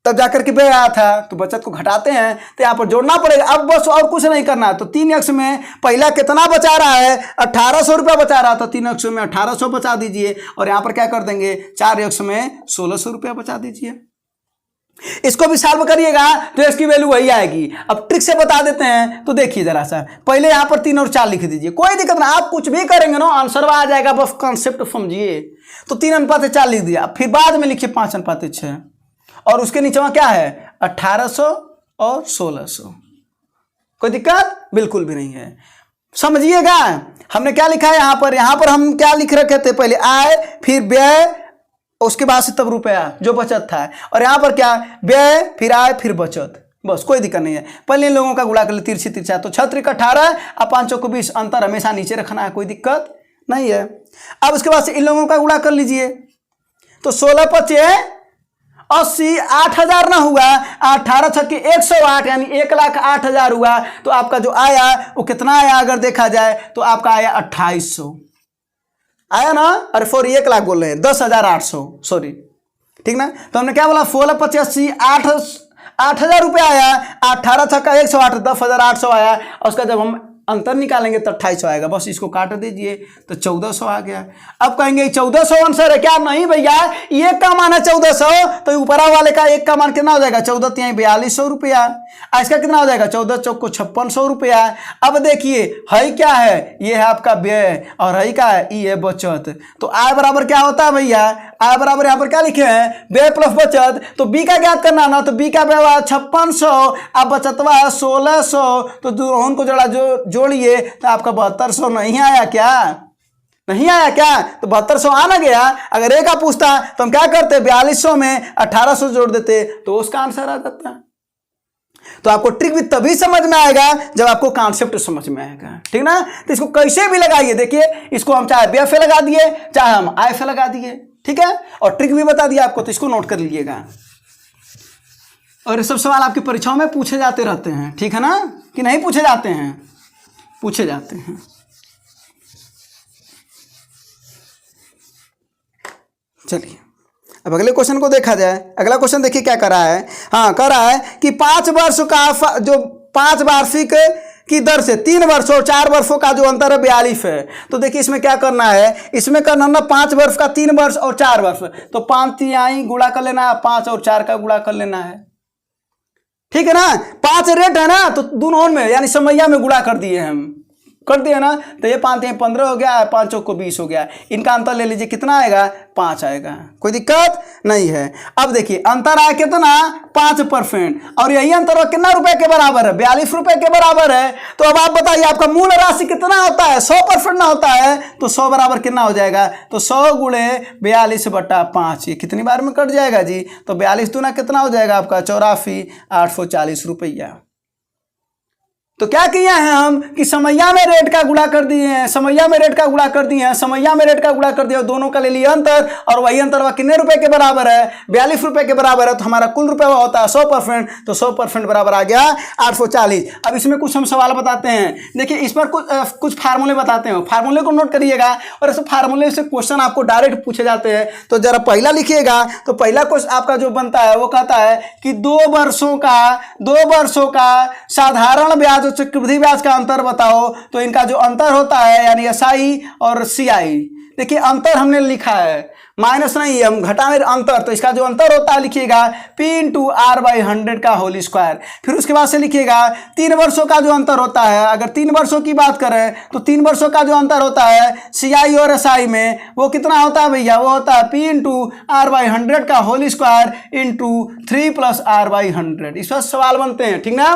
तब जाकर के व्यय आया था, तो बचत को घटाते हैं तो यहाँ पर जोड़ना पड़ेगा। अब बस और कुछ नहीं करना। तो 3x में पहला कितना बचा रहा है 1800 रुपया बचा रहा था, 3x में 1800 बचा दीजिए और यहाँ पर क्या कर देंगे 4x में 1600 रुपया बचा दीजिए। इसको भी सॉल्व करिएगा तो इसकी वैल्यू वही आएगी। अब ट्रिक से बता देते हैं, तो देखिए जरा सा, पहले यहां पर 3 और 4 लिख दीजिए, कोई दिक्कत ना, आप कुछ भी करेंगे ना आंसर आ जाएगा, बस कॉन्सेप्ट समझिए। तो 3:4 लिख दिया, फिर बाद में लिखिए 5:6, और उसके नीचे क्या है 1800 और 1600। कोई दिक्कत बिल्कुल भी नहीं है, समझिएगा। हमने क्या लिखा है यहां पर हम क्या लिख रखे थे, पहले आय, फिर व्यय, उसके बाद से तब रुपया जो बचत था, और यहां पर क्या व्यय, फिर आय, फिर बचत, बस कोई दिक्कत नहीं है। पहले इन लोगों का गुणा कर ले, तिरछी तिरछा, तो 6 3 18 और 5 को 20, अंतर हमेशा नीचे रखना है, कोई दिक्कत नहीं है। अब उसके बाद से इन लोगों का गुणा कर लीजिए, तो 16 5 80, 8000 ना हुआ, 18 छक्के 108 यानी 1,08,000 हुआ। तो आपका जो आया वो कितना आया, अगर देखा जाए तो आपका आया 2800 आया ना, अरे 1 लाख बोल रहे हैं, 10,800, सॉरी, ठीक ना। तो हमने क्या बोला, 16 85 8,000 रुपये आया, 18 छक्का 108, 10,800 आया, और उसका जब हम अंतर निकालेंगे तो 2800 आएगा, बस इसको काट दीजिए तो 1400 आ गया। अब कहेंगे 1400 आंसर है क्या, नहीं भैया, एक का मान है 1400, तो ऊपरा वाले का एक का मान कितना हो जाएगा, 14 3 4200 रुपया, इसका कितना हो जाएगा, 14 चौक को 5600 रुपया। अब देखिए है क्या है, ये है आपका व्यय, और है क्या है, ये बचत। तो आय बराबर क्या होता है भैया, आय बराबर यहाँ पर क्या लिखे हैं, व्यय प्लस बचत। तो बी का ज्ञात करना ना, तो बी का व्यय 5600, अब बचतवा 1600, तो दोनों को जोड़िए तो आपका 7200 नहीं आया क्या, नहीं आया क्या, तो 7200 आना गया। अगर एक का पूछता तो हम क्या करते, 4200 में 1800 जोड़ देते, तो उसका आंसर आ जाता। तो आपको ट्रिक भी तभी समझ में आएगा जब आपको कॉन्सेप्ट समझ में आएगा, ठीक ना। तो इसको कैसे भी लगाइए, देखिए इसको हम चाहे व्यय पे लगा दिए, चाहे हम आय पे लगा दिए, ठीक है, और ट्रिक भी बता दिया आपको, तो इसको नोट कर लीजिएगा। और ये सब सवाल आपकी परीक्षाओं में पूछे जाते रहते हैं, ठीक है ना, कि नहीं पूछे जाते हैं, पूछे जाते हैं। चलिए अब अगले क्वेश्चन को देखा जाए। अगला क्वेश्चन देखिए क्या कर रहा है, हाँ कर रहा है कि 5 वर्ष का जो 5 वार्षिक की दर से 3 वर्षों और 4 वर्षों का जो अंतर है 42 है। तो देखिए इसमें क्या करना है, इसमें करना ना 5 वर्ष का 3 वर्ष और 4 वर्ष, तो 5 तिहाई गुणा कर लेना है, 5 और 4 का गुणा कर लेना है, ठीक है ना। 5 रेट है ना, तो दोनों में यानी समैया में गुणा कर दिए हम, कर दिया ना, तो ये 5 15 हो गया, 5 को 20 हो गया, इनका अंतर ले लीजिए कितना आएगा, 5 आएगा, कोई दिक्कत नहीं है। अब देखिए अंतर आया कितना, 5%, और यही अंतर कितना रुपए के बराबर है, 42 रुपए के बराबर है। तो अब आप बताइए आपका मूल राशि कितना होता है, 100% ना होता है, तो 100 बराबर कितना हो जाएगा, तो 100 गुणे 42/5, ये कितनी बार में कट जाएगा जी, तो 42 दूना कितना हो जाएगा आपका 84, 840 रुपया। तो क्या किया है हम कि समैया में रेट का गुणा कर दिए हैं, समैया में रेट का गुणा कर दिए हैं, समैया में रेट का गुणा कर दिया, दोनों का ले लिया अंतर, और वही अंतर वह कितने रुपए के बराबर है, 42 रुपए के बराबर है। तो हमारा कुल रुपए होता है 100%, तो 100% बराबर आ गया 840। अब इसमें कुछ हम सवाल बताते हैं, देखिए इस पर कुछ फार्मूले बताते हैं, फार्मूले को नोट करिएगा, और ऐसे फार्मूले से क्वेश्चन आपको डायरेक्ट पूछे जाते हैं। तो जरा पहला लिखिएगा, तो पहला क्वेश्चन आपका जो बनता है वो कहता है कि 2 वर्षों का साधारण ब्याज चक्रवृद्धि ब्याज का अंतर बताओ। तो इनका जो अंतर होता है यानी एसआई और सीआई, देखिए अंतर हमने लिखा है, माइनस नहीं है, हम घटा रहे अंतर, तो इसका जो अंतर होता है लिखिएगा P × R/100 का होल स्क्वायर। फिर उसके बाद से लिखिएगा 3 वर्षों का जो अंतर होता है, अगर 3 वर्षों की बात करें तो 3 वर्षों का जो अंतर होता है सीआई और एसआई में, वो कितना होता है भैया, वो होता है P × R/100 का होल स्क्वायर × 3 + R/100। इस पर सवाल बनते हैं, ठीक ना।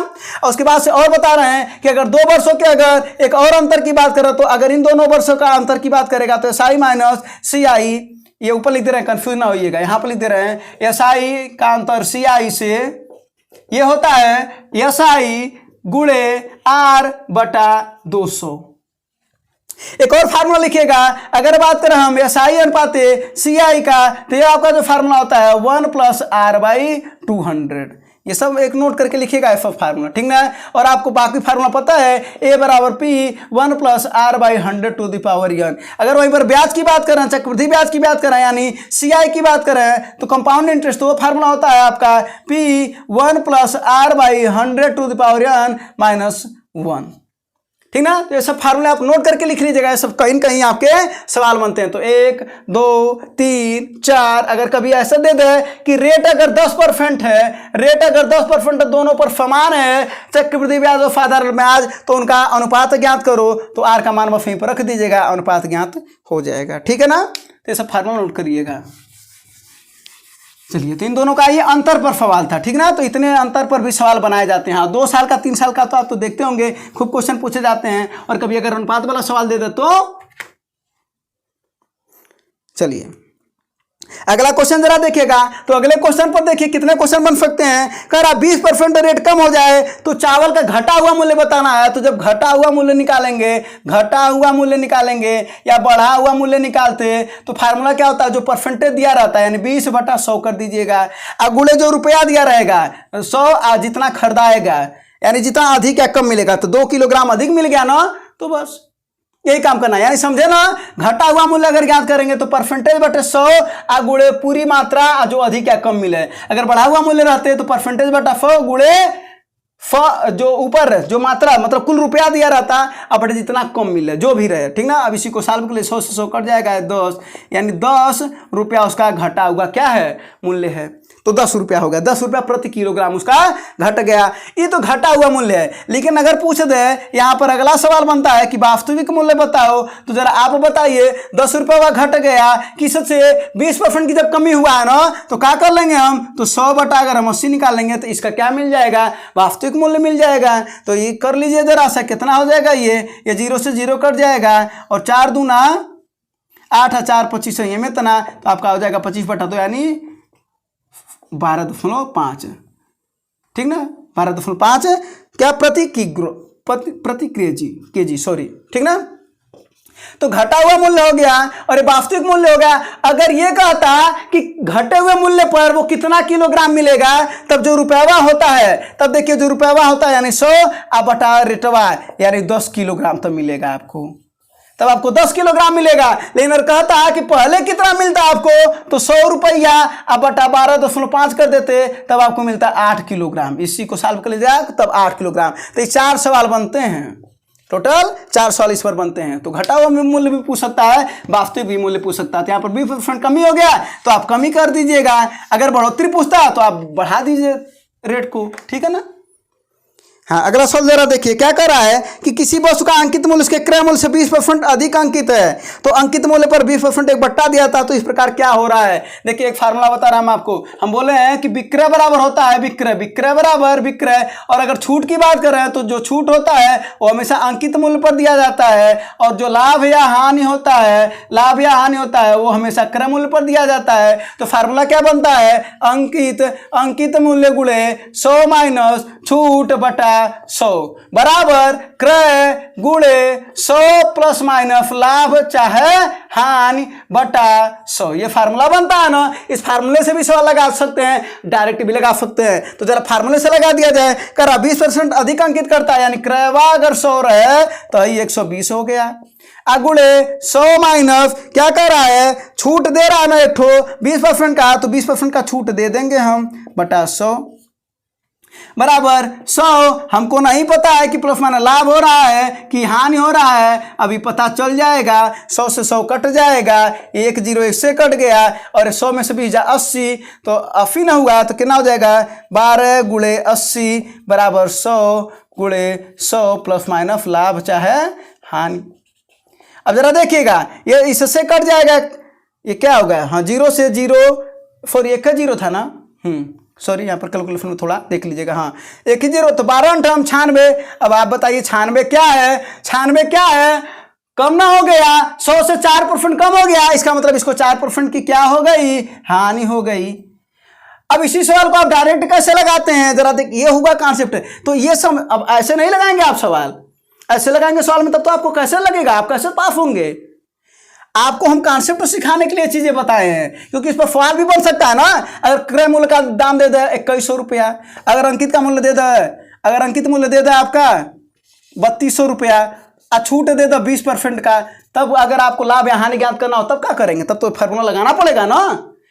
और उसके बाद से और बता रहे हैं कि अगर 2 वर्षों के अगर एक और अंतर की बात करें, तो अगर इन दोनों वर्षों का अंतर की बात करेगा तो एसआई माइनस सीआई, ये ऊपर लिख दे रहे हैं, कंफ्यूज ना होइएगा, यहां पर लिख दे रहे हैं एसआई का अंतर सीआई से, ये होता है एसआई गुणे R/200। एक और फार्मूला लिखिएगा, अगर बात करें हम एसआई अनुपात सीआई का, तो ये आपका जो फार्मूला होता है 1 + R/200। ये सब एक नोट करके लिखिएगा एफ फार्मूला, ठीक ना। और आपको बाकी फार्मूला पता है, A बराबर P 1 + R/100⁴n। अगर वहीं पर ब्याज की बात करें, चक्रवृद्धि ब्याज की बात करें यानी CI की बात करें, तो कंपाउंड इंटरेस्ट, तो वो फार्मूला होता है आपका P 1 + R/100⁴n - 1, ठीक ना। तो ये सब फार्मूले आप नोट करके लिख लीजिएगा, ये सब कहीं न कहीं आपके सवाल बनते हैं। तो 1 2 3 4, अगर कभी ऐसा दे दे कि रेट अगर 10% है, रेट अगर 10% दोनों पर समान है, चक्रवृद्धि ब्याज और साधारण ब्याज, तो उनका अनुपात ज्ञात करो, तो आर का मान बस यहीं पर रख दीजिएगा, अनुपात ज्ञात हो जाएगा। ठीक है ना। तो ये सब फार्मूला नोट करिएगा। चलिए, तो इन दोनों का ये अंतर पर सवाल था। ठीक ना। तो इतने अंतर पर भी सवाल बनाए जाते हैं। हाँ, 2 साल का 3 साल का तो आप तो देखते होंगे, खूब क्वेश्चन पूछे जाते हैं। और कभी अगर अनुपात वाला सवाल दे दे तो चलिए अगला क्वेश्चन जरा देखिएगा। तो अगले क्वेश्चन पर देखिए कितने क्वेश्चन बन सकते हैं। कह रहा 20% रेट कम हो जाए तो चावल का घटा हुआ मूल्य बताना है। तो जब घटा हुआ मूल्य निकालेंगे, घटा हुआ मूल्य निकालेंगे या बढ़ा हुआ मूल्य निकालते, तो फार्मूला क्या होता है, जो परसेंटेज दिया रहता है, यानी 20/100 कर दीजिएगा। अगुड़े जो रुपया दिया रहेगा 100, जितना खरीदाएगा, यानी जितना अधिक या कम मिलेगा, तो 2 किलोग्राम अधिक मिल गया ना, तो बस यही काम करना है। यानी समझे ना, घटा हुआ मूल्य अगर ज्ञात करेंगे तो परसेंटेज बटे 100 गुणे पूरी मात्रा जो अधिक या कम मिले। अगर बढ़ा हुआ मूल्य रहते तो परसेंटेज बटा 100 गुणे जो ऊपर जो मात्रा, मतलब कुल रुपया दिया रहता, अब जितना कम मिले जो भी रहे। ठीक ना। अब इसी को सॉल्व के लिए 100 से 100 कट जाएगा 10, यानी 10 रुपया उसका घटा हुआ क्या है, मूल्य है। तो 10 रुपया हो गया, 10 रुपया प्रति किलोग्राम उसका घट गया। ये तो घटा हुआ मूल्य है। लेकिन अगर पूछ दे यहाँ पर अगला सवाल बनता है कि वास्तविक मूल्य बताओ, तो जरा आप बताइए 10 रुपया वह घट गया किससे, 20% की जब कमी हुआ है ना, तो क्या कर लेंगे हम, तो 100 बटा अगर हम 80 निकाल लेंगे तो इसका क्या मिल जाएगा, वास्तविक मूल्य मिल जाएगा। तो ये कर लीजिए जरा सा, कितना हो जाएगा, ये 0 से 0 कट जाएगा, और 4 दूना 8 4 25 ये में तना, तो आपका हो जाएगा 25/2, यानी 12.5। ठीक ना, 12.5 क्या प्रति केजी, सॉरी। ठीक ना। तो घटा हुआ मूल्य हो गया और ये वास्तविक मूल्य हो गया। अगर ये कहता कि घटे हुए मूल्य पर वो कितना किलोग्राम मिलेगा, तब जो रुपयावा होता है, तब देखिए जो रुपयावा होता है यानी 100 बटा रेटवा, यानी 10 किलोग्राम तो मिलेगा आपको, तब आपको 10 किलोग्राम मिलेगा। लेकिन अगर कहता है कि पहले कितना मिलता आपको, तो 100 रुपया अब बटा 12.5 कर देते, तब आपको मिलता 8 किलोग्राम। इसी को सॉल्व कर लीजिएगा तब 8 किलोग्राम। तो ये 4 सवाल बनते हैं, टोटल 4 सवाल इस पर बनते हैं। तो घटा हुआ मूल्य भी पूछ सकता है, वास्तविक भी मूल्य पूछ सकता है। तो यहाँ पर 20% कमी हो गया तो आप कमी कर दीजिएगा, अगर बढ़ोतरी पूछता है तो आप बढ़ा दीजिए रेट को। ठीक है ना। हाँ, अगला सवाल जरा देखिए क्या कर रहा है कि किसी वस्तु का अंकित मूल्य उसके क्रय मूल्य से 20% अधिक अंकित है, तो अंकित मूल्य पर 20% एक बट्टा दिया था। तो इस प्रकार क्या हो रहा है, देखिए एक फार्मूला बता रहा हूं आपको। हम बोले हैं कि विक्रय बराबर होता है विक्रय, विक्रय बराबर विक्रय, और अगर छूट की बात करें तो जो छूट होता है वो हमेशा अंकित मूल्य पर दिया जाता है, और जो लाभ या हानि होता है, लाभ या हानि होता है वो हमेशा क्रय मूल्य पर दिया जाता है। तो फार्मूला क्या बनता है, अंकित मूल्य गुणे 100 माइनस छूट बटा 100 बराबर क्रय गुणे 100 प्लस माइनस लाभ चाहे हानि बटा 100। ये फार्मूला बनता है ना। इस फार्मूले से भी सवाल लगा सकते हैं, डायरेक्ट भी लगा सकते हैं। तो जरा फार्मूले से लगा दिया जाए। करा 20% अधिक अंकित करता है, यानी क्रयवा अगर 100 रहे तो ये 120 हो गया, अगुड़े 100 माइनस क्या कर रहा है, छूट दे रहा है ना एक 20% का, तो 20% का छूट दे देंगे हम बटा 100 बराबर 100। हमको नहीं पता है कि प्लस माइनस लाभ हो रहा है कि हानि हो रहा है, अभी पता चल जाएगा। 100 से 100 कट जाएगा, 1 0 1 से कट गया, और 100 में से 20 80, तो 80 ना हुआ तो कितना हो जाएगा, 12 गुणे 80 बराबर 100 गुणे 100 प्लस माइनस लाभ चाहे हानि। अब जरा देखिएगा ये इससे कट जाएगा, ये क्या होगा, हाँ 0 से 0, सॉरी 1 0 था ना, सॉरी यहाँ पर कैलकुलेशन में थोड़ा देख लीजिएगा। हाँ 1 0, तो 12 अंठाम 96। अब आप बताइए 96 क्या है, 96 क्या है, कम ना हो गया, 100 से 4% कम हो गया, इसका मतलब इसको 4% की क्या हो गई, हानि हो गई। अब इसी सवाल को आप डायरेक्ट कैसे लगाते हैं, जरा देख, ये हुआ कॉन्सेप्ट। तो ये सब अब ऐसे नहीं लगाएंगे आप सवाल, ऐसे लगाएंगे सवाल में, तब तो आपको कैसे लगेगा, आप कैसे पास होंगे। आपको हम कॉन्सेप्ट सिखाने के लिए चीजें बताए हैं, क्योंकि इस पर सवाल भी बन सकता है ना। अगर क्रय मूल्य का दाम दे दे 2100 रुपया, अगर अंकित का मूल्य दे दे, अगर अंकित मूल्य दे दे आपका 3200 रुपया, छूट दे दे 20% का, तब अगर आपको लाभ या हानि ज्ञात करना हो तब क्या करेंगे, तब तो फार्मूला लगाना पड़ेगा ना।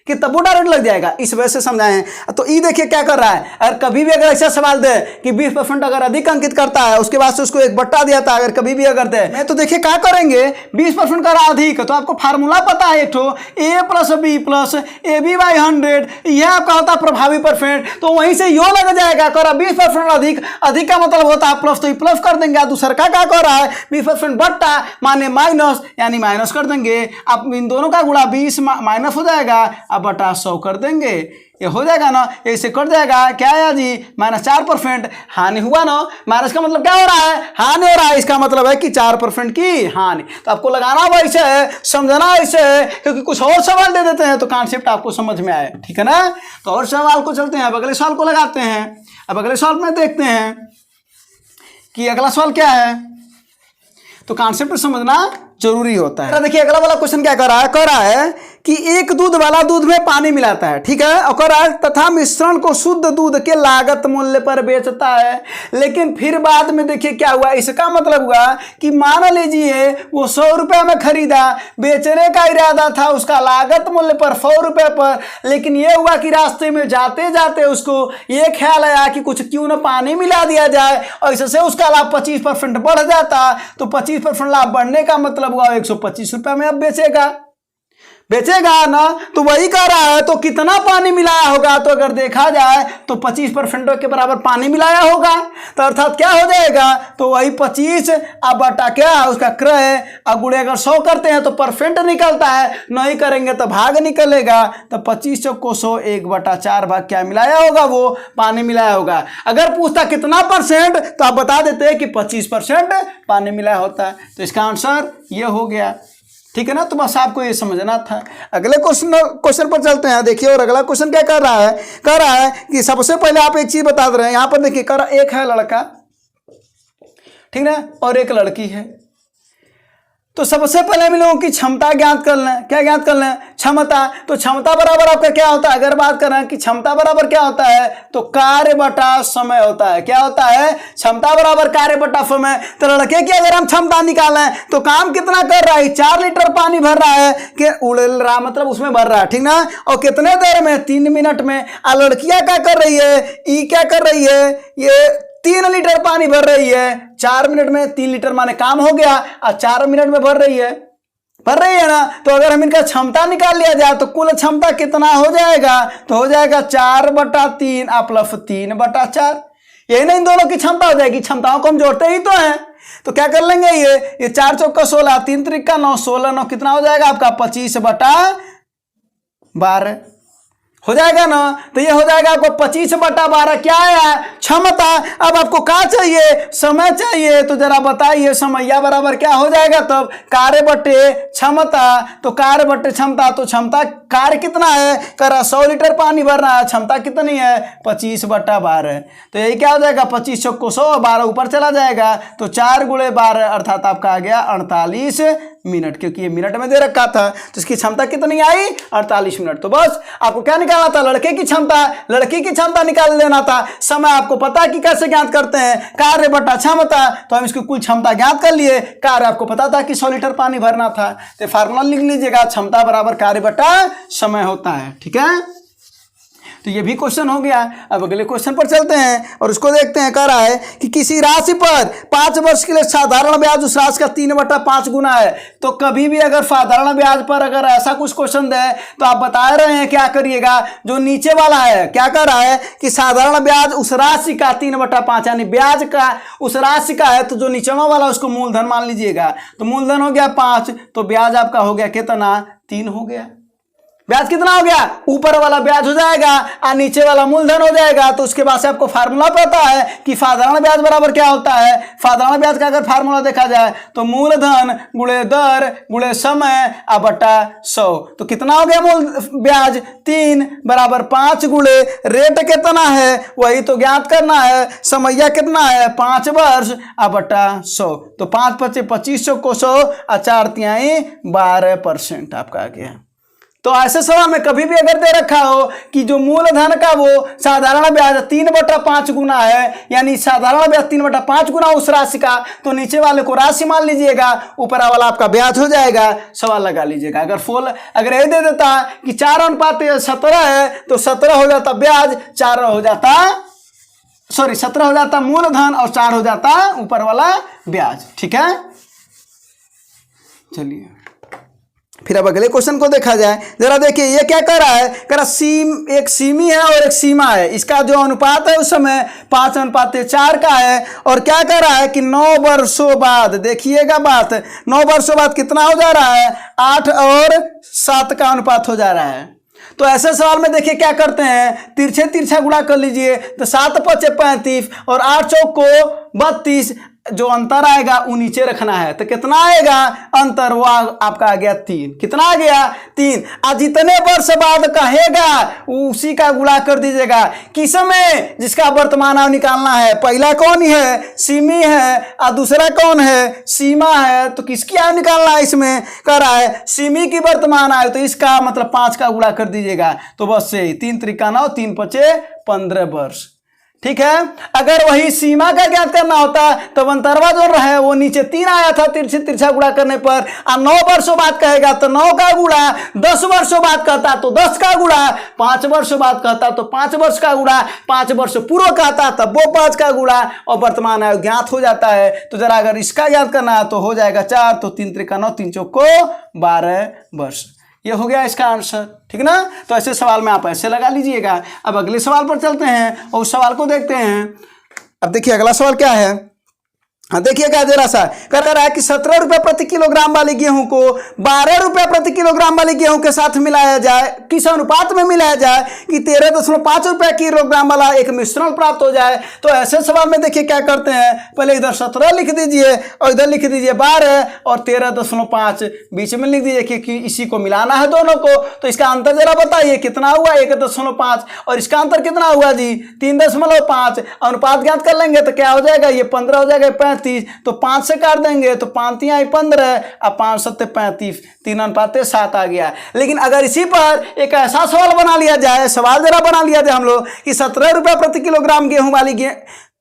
कि तब वो डायरेक्ट लग जाएगा, इस वजह से समझाए हैं। तो ये देखिए क्या कर रहा है, अगर कभी भी अगर ऐसा सवाल दे कि 20% अगर अधिक अंकित करता है उसके बाद से उसको 1/, दिया था, अगर कभी भी अगर दे मैं तो देखिए क्या करेंगे, 20% कर अधिक, तो आपको फार्मूला पता है एक ठो a + b + ab/100, यह आपका होता है प्रभावी परसेंट, तो वहीं से यो लग जाएगा। कर 20% अधिक, अधिक का मतलब होता है प्लस, तो ये प्लस कर देंगे। दूसरा का क्या कर रहा है, 20% बट्टा माने माइनस, यानी माइनस कर देंगे। अब इन दोनों का गुणा 20 माइनस हो जाएगा, अब बटा 100 कर देंगे, ये हो जाएगा ना, ऐसे कट जाएगा। क्या है जी, -4% हानि हुआ ना। माइनस का मतलब क्या हो रहा है, हानि हो रहा है, इसका मतलब है कि 4% की हानि। तो आपको लगाना वैसे है, समझना ऐसे है, क्योंकि कुछ और सवाल दे देते हैं तो कॉन्सेप्ट आपको समझ में आए, ठीक है ना। तो और सवाल को चलते हैं, अब अगले सवाल को लगाते हैं। अब अगले सवाल में देखते हैं कि अगला सवाल क्या है, तो कॉन्सेप्ट समझना जरूरी होता है। देखिए अगला वाला क्वेश्चन क्या कर रहा है कि एक दूध वाला दूध में पानी मिलाता है, ठीक है, और तथा मिश्रण को शुद्ध दूध के लागत मूल्य पर बेचता है। लेकिन फिर बाद में देखिए क्या हुआ, इसका मतलब हुआ कि मान लीजिए वो 100 रुपये में खरीदा, बेचने का इरादा था उसका लागत मूल्य पर 100 रुपये पर, लेकिन ये हुआ कि रास्ते में जाते जाते उसको ये ख्याल आया कि कुछ क्यों ना पानी मिला दिया जाए, और इससे उसका लाभ 25% बढ़ जाता। तो 25% लाभ बढ़ने का मतलब हुआ 125 रुपये में अब बेचेगा ना। तो वही कह रहा है, तो कितना पानी मिलाया होगा, तो अगर देखा जाए तो 25% के बराबर पानी मिलाया होगा, तो अर्थात क्या हो जाएगा, तो वही 25 अब बटा क्या उसका क्रय, अब गुणे अगर 100 करते हैं तो परसेंट निकलता है, नहीं करेंगे तो भाग निकलेगा। तो 25 चौको 100, 1/4 भाग क्या मिलाया होगा, वो पानी मिलाया होगा। अगर पूछता कितना परसेंट, तो आप बता देते हैं कि 25% पानी मिलाया होता है। तो इसका आंसर ये हो गया, ठीक है ना। तो बस आपको ये समझना था। अगले क्वेश्चन पर चलते हैं। देखिए और अगला क्वेश्चन क्या कर रहा है कि सबसे पहले आप एक चीज बता दे रहे हैं, यहाँ पर देखिए एक है लड़का, ठीक ना, और एक लड़की है। तो सबसे पहले हम लोगों की क्षमता ज्ञात कर लें। क्या ज्ञात कर लें, क्षमता। तो क्षमता बराबर आपका क्या होता है, अगर बात करें कि क्षमता बराबर क्या होता है, तो कार्य बटा समय होता है। क्या होता है, क्षमता बराबर कार्य बटा समय। तो लड़के की अगर हम क्षमता निकालें तो काम कितना कर रहा है, 4 लीटर पानी भर रहा है, कि उड़ रहा मतलब उसमें भर रहा है, ठीक ना, और कितने देर में, 3 मिनट में। और लड़कियां क्या कर रही है, ई क्या कर रही है, ये 3 लीटर पानी भर रही है 4 मिनट में। 3 लीटर माने काम हो गया, और 4 मिनट में भर रही है ना। तो अगर हम इनका क्षमता निकाल लिया जाए तो कुल क्षमता कितना हो जाएगा, तो हो जाएगा 4/3 प्लस 3/4। यही ना इन दोनों की क्षमता हो जाएगी। क्षमताओं को हम जोड़ते ही तो हैं, तो क्या कर लेंगे, ये 4 चौका 16, 3 त्रिका 9, 16 9 कितना हो जाएगा आपका 25/12 हो जाएगा ना। तो ये हो जाएगा आपको 25/12 क्या है, क्षमता। अब आपको क्या चाहिए, समय चाहिए। तो जरा बताइए समैया बराबर क्या हो जाएगा, तब कार्य बटे क्षमता। तो कार्य बटे क्षमता, तो क्षमता कार्य कितना है, करा 100 लीटर पानी भरना है, क्षमता कितनी है 25/12। तो यही क्या हो जाएगा 25 चौको 100, 12 ऊपर चला जाएगा, तो 4 × 12 अर्थात आपका आ गया 48 मिनट, क्योंकि ये मिनट में दे रखा था। तो इसकी क्षमता कितनी आई 48 मिनट। तो बस आपको क्या निकालना था, लड़के की क्षमता, लड़की की क्षमता निकाल लेना था। समय आपको पता है कि कैसे ज्ञात करते हैं, कार्य बटा क्षमता। तो हम इसकी कुल क्षमता ज्ञात कर लिए, कार्य आपको पता था कि 100 लीटर पानी भरना था। तो फार्मूला लिख लीजिएगा, क्षमता बराबर कार्य बटा समय होता है, ठीक है। तो ये भी क्वेश्चन हो गया। अब अगले क्वेश्चन पर चलते हैं और उसको देखते हैं। कह रहा है कि किसी राशि पर 5 वर्ष के लिए साधारण ब्याज उस राशि का 3/5 गुना है। तो कभी भी अगर साधारण ब्याज पर अगर ऐसा कुछ क्वेश्चन दे तो आप बता रहे हैं क्या करिएगा, जो नीचे वाला है क्या कर रहा है कि साधारण ब्याज उस राशि का 3/5, यानी ब्याज का उस राशि का है, तो जो नीचेवा वाला उसको मूलधन मान लीजिएगा। तो मूलधन हो गया 5, तो ब्याज आपका हो गया कितना 3 हो गया। ब्याज कितना हो गया, ऊपर वाला ब्याज हो जाएगा और नीचे वाला मूलधन हो जाएगा। तो उसके बाद से आपको फार्मूला पता है कि साधारण ब्याज बराबर क्या होता है। साधारण ब्याज का अगर फार्मूला देखा जाए तो मूलधन गुणे दर गुणे समय बटा 100। तो कितना हो गया मूल ब्याज 3 बराबर 5 गुणे रेट कितना है वही तो ज्ञात करना है। समैया कितना है 5 वर्ष बटा 100। तो 5 × 25 को 100 और 4 × 12% आपका आ गया। तो ऐसे सवाल में कभी भी अगर दे रखा हो कि जो मूलधन का वो साधारण ब्याज 3/5 गुना है, यानी साधारण ब्याज 3/5 गुना उस राशि का, तो नीचे वाले को राशि मान लीजिएगा, ऊपर वाला आपका ब्याज हो जाएगा, सवाल लगा लीजिएगा। अगर ये दे देता कि 4:17 है तो 17 हो जाता ब्याज, 4 हो जाता 17 हो जाता मूलधन और 4 हो जाता ऊपर वाला ब्याज। ठीक है, चलिए फिर अब अगले क्वेश्चन को देखा जाए। जरा देखिए ये क्या कर रहा है, कह रहा एक सीमी है और एक सीमा है, इसका जो अनुपात है उस समय 5:4 का है, और क्या कर रहा है कि 9 वर्षों बाद, देखिएगा बात, 9 वर्षों बाद कितना हो जा रहा है, 8 और 7 का अनुपात हो जा रहा है। तो ऐसे सवाल में देखिए क्या करते हैं, तिरछा गुणा कर लीजिए, तो 7×5 = 35 और 8×4 = 32, जो अंतर आएगा वो नीचे रखना है। तो कितना आएगा अंतर, वो आपका आ गया 3। कितना आ गया 3। आज जितने वर्ष बाद कहेगा उसी का गुणा कर दीजिएगा, किस में, जिसका वर्तमान आय निकालना है। पहला कौन है, सीमी है, और दूसरा कौन है, सीमा है। तो किसकी आय निकालना है, इसमें कर रहा है सीमी की वर्तमान आय, तो इसका मतलब 5 का गुणा कर दीजिएगा। तो बस से 3 × 3 = 9, 3×5 = 15 वर्ष। ठीक है, अगर वही सीमा का ज्ञात करना होता तो अंतरवा जो रहे वो नीचे 3 आया था तिरछा गुणा करने पर, और 9 वर्षों बाद कहेगा तो 9 का गुणा, 10 वर्षों बाद कहता तो 10 का गुणा, 5 वर्षों बाद कहता तो 5 वर्ष का गुणा, 5 वर्ष पूर्व कहता तब वो 5 का गुणा, और वर्तमान आयु ज्ञात हो जाता है। तो जरा अगर इसका ज्ञात करना है तो हो जाएगा 4, तो 3 × 3 = 9, 3×4 = 12 वर्ष। ये हो गया इसका आंसर। ठीक ना, तो ऐसे सवाल में आप ऐसे लगा लीजिएगा। अब अगले सवाल पर चलते हैं और उस सवाल को देखते हैं। अब देखिए अगला सवाल क्या है, हाँ देखिएगा जरा सा, कह रहा है कि 17 रुपये प्रति किलोग्राम वाली गेहूं को 12 रुपये प्रति किलोग्राम वाली गेहूं के साथ मिलाया जाए, किस अनुपात में मिलाया जाए कि 13.5 रुपये किलोग्राम वाला एक मिश्रण प्राप्त हो जाए। तो ऐसे सवाल में देखिए क्या करते हैं, पहले इधर 17 लिख दीजिए और इधर लिख दीजिए 12 और 13.5 बीच में लिख दीजिए कि इसी को मिलाना है दोनों को। तो इसका अंतर जरा बताइए कितना हुआ, 1.5, और इसका अंतर कितना हुआ जी 3.5। अनुपात ज्ञात कर लेंगे तो क्या हो जाएगा, ये 15 हो जाएगा 35, तो 5 से काट देंगे तो 5 × 15 और 5 × 7 = 35, 3:7 आ गया। लेकिन अगर इसी पर एक ऐसा सवाल बना लिया जाए, सवाल जरा बना लिया जाए हम लोग कि 17 रुपये प्रति किलोग्राम गेहूं वाली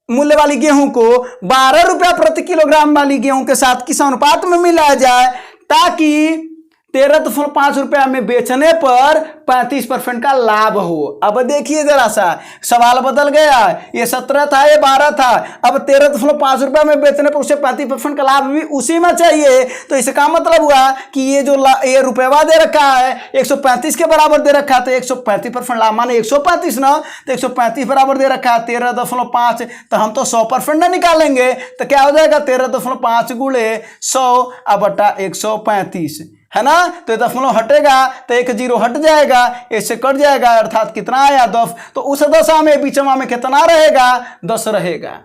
मूल्य वाली गेहूं को 12 रुपये प्रति किलोग्राम वाली गेहूं के साथ किस अनुपात में मिलाया जाए ताकि 13.5 रुपया में बेचने पर 35% का लाभ हो। अब देखिए जरा सा सवाल बदल गया, ये 17 था ये 12 था, अब 13.5 रुपया में बेचने पर उसे 35% का लाभ भी उसी में चाहिए। तो इसका मतलब हुआ कि ये जो ये रुपया दे रखा है 135 के बराबर दे रखा है, तो 135% लाभ माने 135 ना, तो 135 बराबर दे रखा है 13.5, तो हम तो 100% ना निकालेंगे, तो क्या हो जाएगा 13.5 × 100/135 है ना। तो दशमलव हटेगा तो 1 0 हट जाएगा, इससे कट जाएगा, अर्थात कितना आया 10। तो उस दशा में बीचमा में कितना रहेगा 10 रहेगा।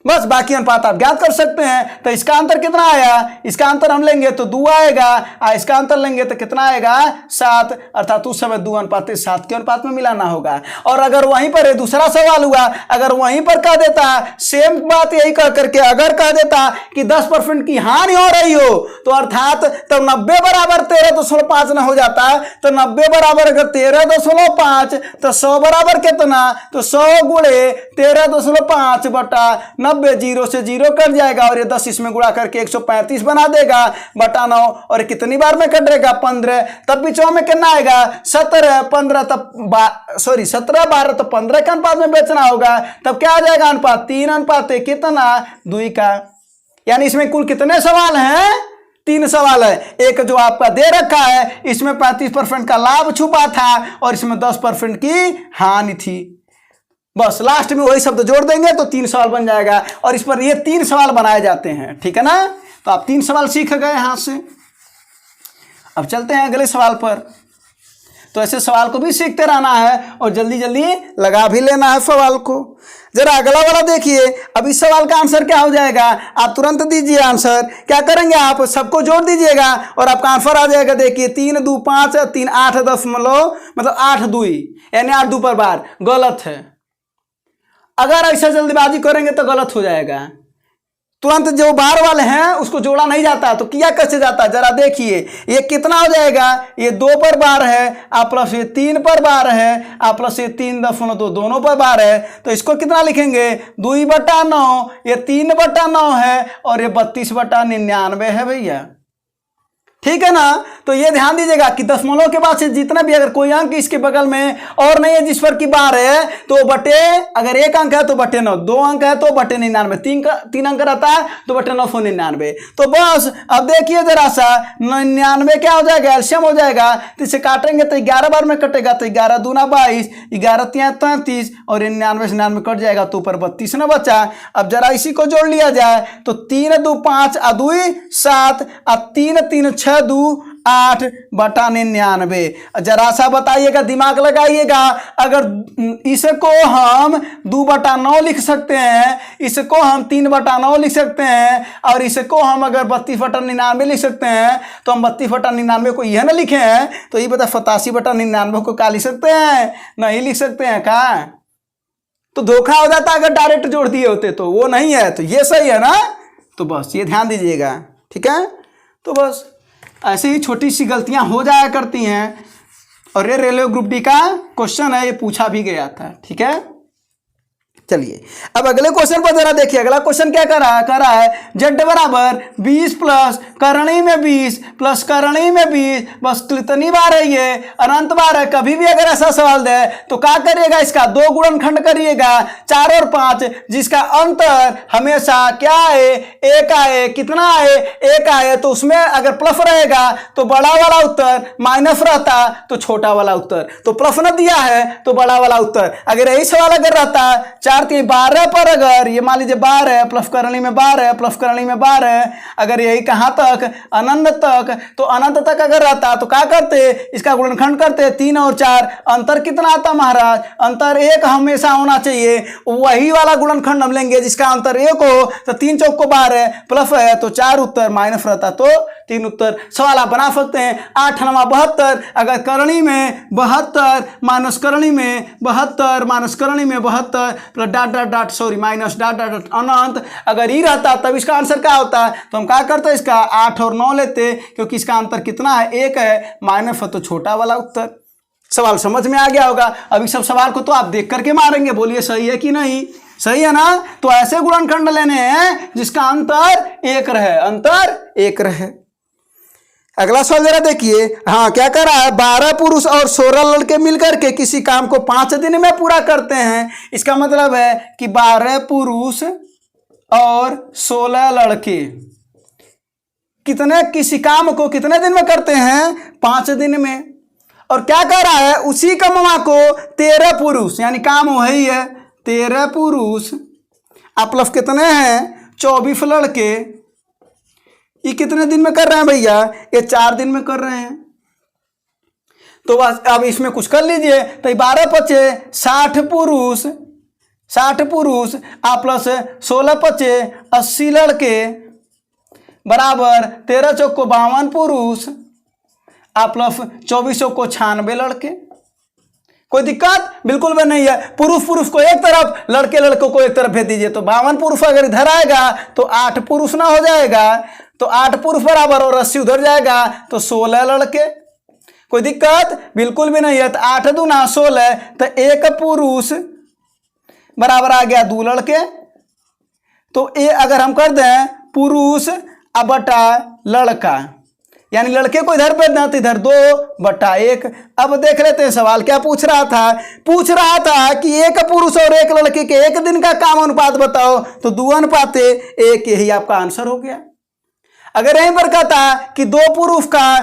बस बाकी अनुपात आप ज्ञात कर सकते हैं। तो इसका अंतर कितना आया, इसका अंतर हम लेंगे तो 2 आएगा, इसका अंतर लेंगे तो कितना आएगा 7, अर्थात उस समय 2:7 के अनुपात में मिलाना होगा। और अगर वहीं पर दूसरा सवाल हुआ, अगर वहीं पर कह देता सेम बात यही कह करके अगर कह देता कि 10% की हानि हो रही हो, तो अर्थात तो 90 बराबर 13.5 न हो जाता, तो 90 बराबर अगर 13.5 तो 100 बराबर कितना, तो 100 × 13.5/90, 0 से 0 कट जाएगा और ये 10 इसमें गुणा करके 135 बना देगा बटा 9, और कितनी बार में कटेगा 15, तब बीचों में कितना आएगा 17 15 तब 17 12 तो 15 के अनुपात में बेचना होगा। तब क्या आ जाएगा अनुपात 3:1 कितना 2 का। यानी इसमें कुल कितने सवाल हैं, 3 सवाल है। एक जो आपका दे रखा है इसमें 35% का लाभ छुपा था और इसमें 10% की हानि थी। बस लास्ट में वही शब्द जोड़ देंगे तो 3 सवाल बन जाएगा, और इस पर ये 3 सवाल बनाए जाते हैं। ठीक है ना, तो आप 3 सवाल सीख गए हाथ से। अब चलते हैं अगले सवाल पर। तो ऐसे सवाल को भी सीखते रहना है और जल्दी जल्दी लगा भी लेना है सवाल को। जरा अगला वाला देखिए, अब इस सवाल का आंसर क्या हो जाएगा, आप तुरंत दीजिए आंसर। क्या करेंगे, आप सबको जोड़ दीजिएगा और आपका आंसर आ जाएगा। देखिए 3 2 5 3 8 दशमलव मतलब 8 2 यानी 8 2 पर बार गलत है। अगर ऐसा जल्दीबाजी करेंगे तो गलत हो जाएगा। तुरंत जो बार वाले हैं उसको जोड़ा नहीं जाता, तो किया कैसे जाता है जरा देखिए। ये कितना हो जाएगा, ये 2 पर बार है आ प्लस ये 3 पर बार है आ प्लस ये 3.2 दोनों पर बार है, तो इसको कितना लिखेंगे 2/9, ये 3/9 है और ये 32/99 है भैया। ठीक है ना। तो ये ध्यान दीजिएगा कि दशमलव के बाद से जितना भी अगर कोई अंक इसके बगल में और नहीं है जिस पर की बार है तो बटे, अगर 1 अंक है तो बटे 9, 2 अंक है तो बटे 99, 3 अंक रहता है तो बटे 999। तो बस अब देखिए जरा सा 99 क्या हो जाएगा, एलसीएम हो जाएगा, तो इसे काटेंगे तो 11 बार में कटेगा, तो 11 दूना 22, 11 तिया 33 और 99 से 99 कट जाएगा तो ऊपर 32 ना बचा। अब जरा इसी को जोड़ लिया जाए तो 3 2 5 आ 2 7 आ 3 3 6 2 8/99। जरा सा बताइएगा, दिमाग लगाइएगा, अगर इसको हम 2/9 लिख सकते हैं, इसको हम 3/9 लिख सकते हैं और इसको हम अगर 32/99 लिख सकते हैं, तो हम 32/99 को यह ना लिखे हैं, तो ये बता 87/99 को क्या लिख सकते हैं, नहीं लिख सकते हैं का। तो धोखा हो जाता अगर डायरेक्ट जोड़ दिए होते, तो वो नहीं है, तो ये सही है ना। तो बस ये ध्यान दीजिएगा, ठीक है। तो बस ऐसे ही छोटी सी गलतियां हो जाया करती हैं, और ये रेलवे ग्रुप डी का क्वेश्चन है, ये पूछा भी गया था, ठीक है। चलिए अब अगले क्वेश्चन पर जरा देखिए, अगला क्वेश्चन क्या कर रहा है z बराबर 20 प्लस करणी में 20 प्लस करणी में 20, बस कितनी बार है ये, अनंत बार है। कभी भी अगर ऐसा सवाल दे तो क्या करिएगा, इसका 2 गुणनखंड करिएगा 4 और 5, जिसका अंतर हमेशा क्या आए, 1 आए। कितना आए, 1 आए, तो उसमें अगर प्लस रहेगा तो बड़ा वाला उत्तर, माइनस रहता तो छोटा वाला उत्तर, तो प्लस न दिया है तो बड़ा वाला उत्तर। अगर यही सवाल अगर रहता 4 3 12 पर, अगर ये मान लीजिए 12 है प्लस करणी में 12 है प्लस करणी में 12 है, अगर यही कहाँ तक अनंत तक, तो अनंत तक अगर रहता तो क्या करते, इसका गुणनखंड करते 3 और 4, अंतर कितना आता महाराज, अंतर 1 हमेशा होना चाहिए। वही वाला गुणनखंड हम लेंगे जिसका अंतर 1 हो, तो 3 चौक को 12 प्लस है तो 4 उत्तर, माइनस रहता तो 3 उत्तर। सवाल आप बना सकते हैं 8 9 72, अगर करणी में 72 माइनस करणी में 72 माइनस करणी में 72 plus dot dot dot sorry minus dot dot dot अनंत, अगर ये रहता तब इसका आंसर क्या होता है, तो हम क्या करते हैं इसका 8 और 9 लेते, क्योंकि इसका अंतर कितना है 1 है, माइनस है तो छोटा वाला उत्तर। सवाल समझ में आ गया होगा। अभी सब सवाल को तो आप देख करके मारेंगे, बोलिए सही है कि नहीं, सही है ना। तो ऐसे गुणनखंड लेने हैं जिसका अंतर 1 रहे, अंतर 1 रहे। अगला सवाल जरा देखिए, हाँ क्या कर रहा है, 12 पुरुष और 16 लड़के मिलकर के किसी काम को 5 दिन में पूरा करते हैं। इसका मतलब है कि 12 पुरुष और 16 लड़के किसी काम को कितने दिन में करते हैं, 5 दिन में। और क्या कर रहा है, उसी कामवा को 13 पुरुष, यानी काम वही है 13 पुरुष प्लस कितने हैं 24 लड़के, ये कितने दिन में कर रहे हैं भैया, ये 4 दिन में कर रहे हैं। तो बस अब इसमें कुछ कर लीजिए, तो 12 पचे 60 पुरुष, 60 पुरुष प्लस 16 पचे 80 लड़के बराबर 13 चौक को 52 पुरुष प्लस 24 चौक को 96 लड़के। कोई दिक्कत बिल्कुल भी नहीं है। पुरुष पुरुष को एक तरफ, लड़के लड़कों को एक तरफ भेज दीजिए, तो 52 पुरुष अगर इधर आएगा तो 8 पुरुष ना हो जाएगा, तो 8 पुरुष बराबर और 80 उधर जाएगा तो 16 लड़के। कोई दिक्कत बिल्कुल भी नहीं है। तो 8 दूना 16, तो 1 पुरुष बराबर आ गया 2 लड़के। तो ये अगर हम कर दें पुरुष बटा लड़का, यानी लड़के को इधर भेज दें तो इधर 2/1। अब देख लेते हैं सवाल क्या पूछ रहा था। पूछ रहा था कि 1 पुरुष और 1 लड़के के 1 दिन का काम अनुपात बताओ, तो 2:1, यही आपका आंसर हो गया। अगर यहीं पर कहता कि 2 पुरुष का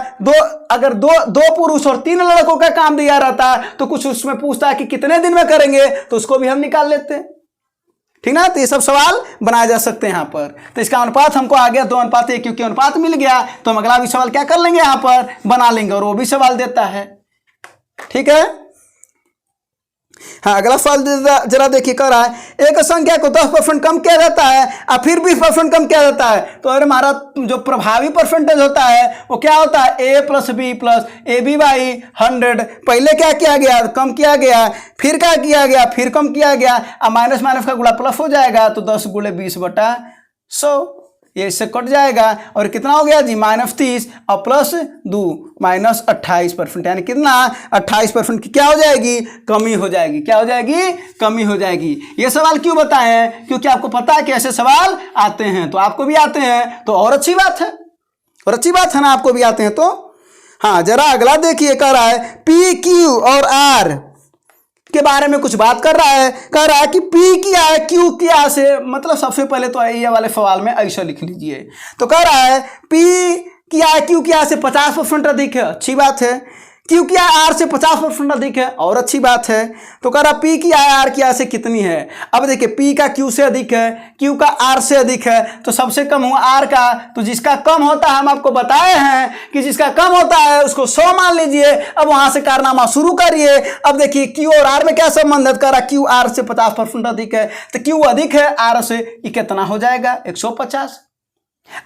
अगर दो पुरुष और 3 लड़कों का काम दिया रहता तो कुछ उसमें पूछता है कि कितने दिन में करेंगे, तो उसको भी हम निकाल लेते हैं, ठीक ना। तो ये सब सवाल बनाए जा सकते हैं यहाँ पर। तो इसका अनुपात हमको आ गया 2:1, क्योंकि अनुपात मिल गया तो हम अगला भी सवाल क्या कर लेंगे, यहाँ पर बना लेंगे, और वो भी सवाल देता है, ठीक है। हाँ अगला सवाल जरा देखिए, कह रहा है एक संख्या को 10% कम किया जाता है और फिर 20% कम किया जाता है। तो अरे हमारा जो प्रभावी परसेंटेज होता है वो क्या होता है, a + b + ab/100। पहले क्या किया गया, कम किया गया, फिर क्या किया गया, फिर कम किया गया, अब माइनस माइनस का गुणा प्लस हो जाएगा, तो 10 × 20/100 100, ये इससे कट जाएगा और कितना हो गया जी -30 और +2 -28%, यानी कितना 28% की क्या हो जाएगी, कमी हो जाएगी। क्या हो जाएगी, कमी हो जाएगी। ये सवाल क्यों बताए हैं, क्योंकि आपको पता है कि ऐसे सवाल आते हैं, तो आपको भी आते हैं तो और अच्छी बात है, और अच्छी बात है ना, आपको भी आते हैं तो। हाँ जरा अगला देखिए, कह रहा है पी क्यू और आर के बारे में कुछ बात कर रहा है। कह रहा है कि पी क्या है, क्यू क्या से, मतलब सबसे पहले तो ये वाले सवाल में ऐसा लिख लीजिए। तो कह रहा है पी क्या है, क्यू क्या से 50% अधिक है, अच्छी बात है। क्यू क्या आर से 50% अधिक है, और अच्छी बात है। तो कह रहा पी की आर की आर से कितनी है। अब देखिए पी का क्यू से अधिक है, क्यू का आर से अधिक है, तो सबसे कम हुआ आर का। तो जिसका कम होता है, हम आपको बताए हैं कि जिसका कम होता है उसको 100 मान लीजिए। अब वहां से कारनामा शुरू करिए। अब देखिए क्यू और आर में क्या संबंध है, कह रहा क्यू आर से 50% अधिक है, तो क्यू अधिक है आर से, ये कितना हो जाएगा 150।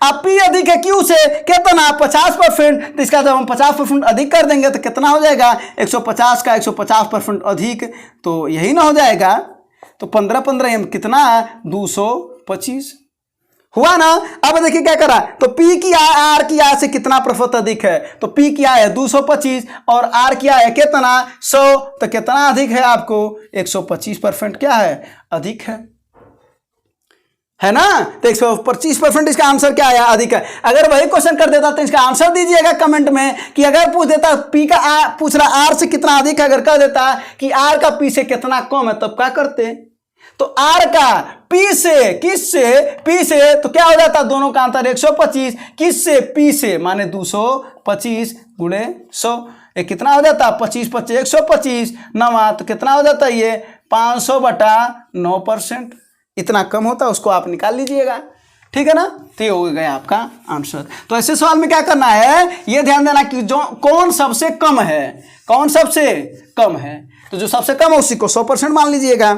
अब पी अधिक है क्यू से कितना 50%, तो इसका जब हम 50% अधिक कर देंगे तो कितना हो जाएगा 150 का 150% अधिक, तो यही ना हो जाएगा। तो 15 कितना 225 हुआ ना। अब देखिए क्या करा, तो पी की आर की आर से कितना प्रतिशत अधिक है, तो पी की आर है 225 और आर की आर है कितना 100, तो कितना अधिक है आपको 125% क्या है, अधिक है ना। तो 125% इसका आंसर क्या आया, अधिक है। अगर वही क्वेश्चन कर देता तो इसका आंसर दीजिएगा कमेंट में, कि अगर पूछ देता पी का पूछ रहा आर से कितना अधिक है, अगर कह देता कि आर का पी से कितना कम है, तब क्या करते। तो आर का पी से, किस से, पी से, तो क्या हो जाता, दोनों का अंतर 125, किस से, पी से, माने 225 गुणे 100, ये कितना हो जाता 25 25 125 नवा, तो कितना हो जाता ये 500/9%, इतना कम होता है, उसको आप निकाल लीजिएगा, ठीक है ना। तो ये हो गया आपका आंसर। तो ऐसे सवाल में क्या करना है, ये ध्यान देना कि जो कौन सबसे कम है, कौन सबसे कम है, तो जो सबसे कम है उसी को 100% मान लीजिएगा।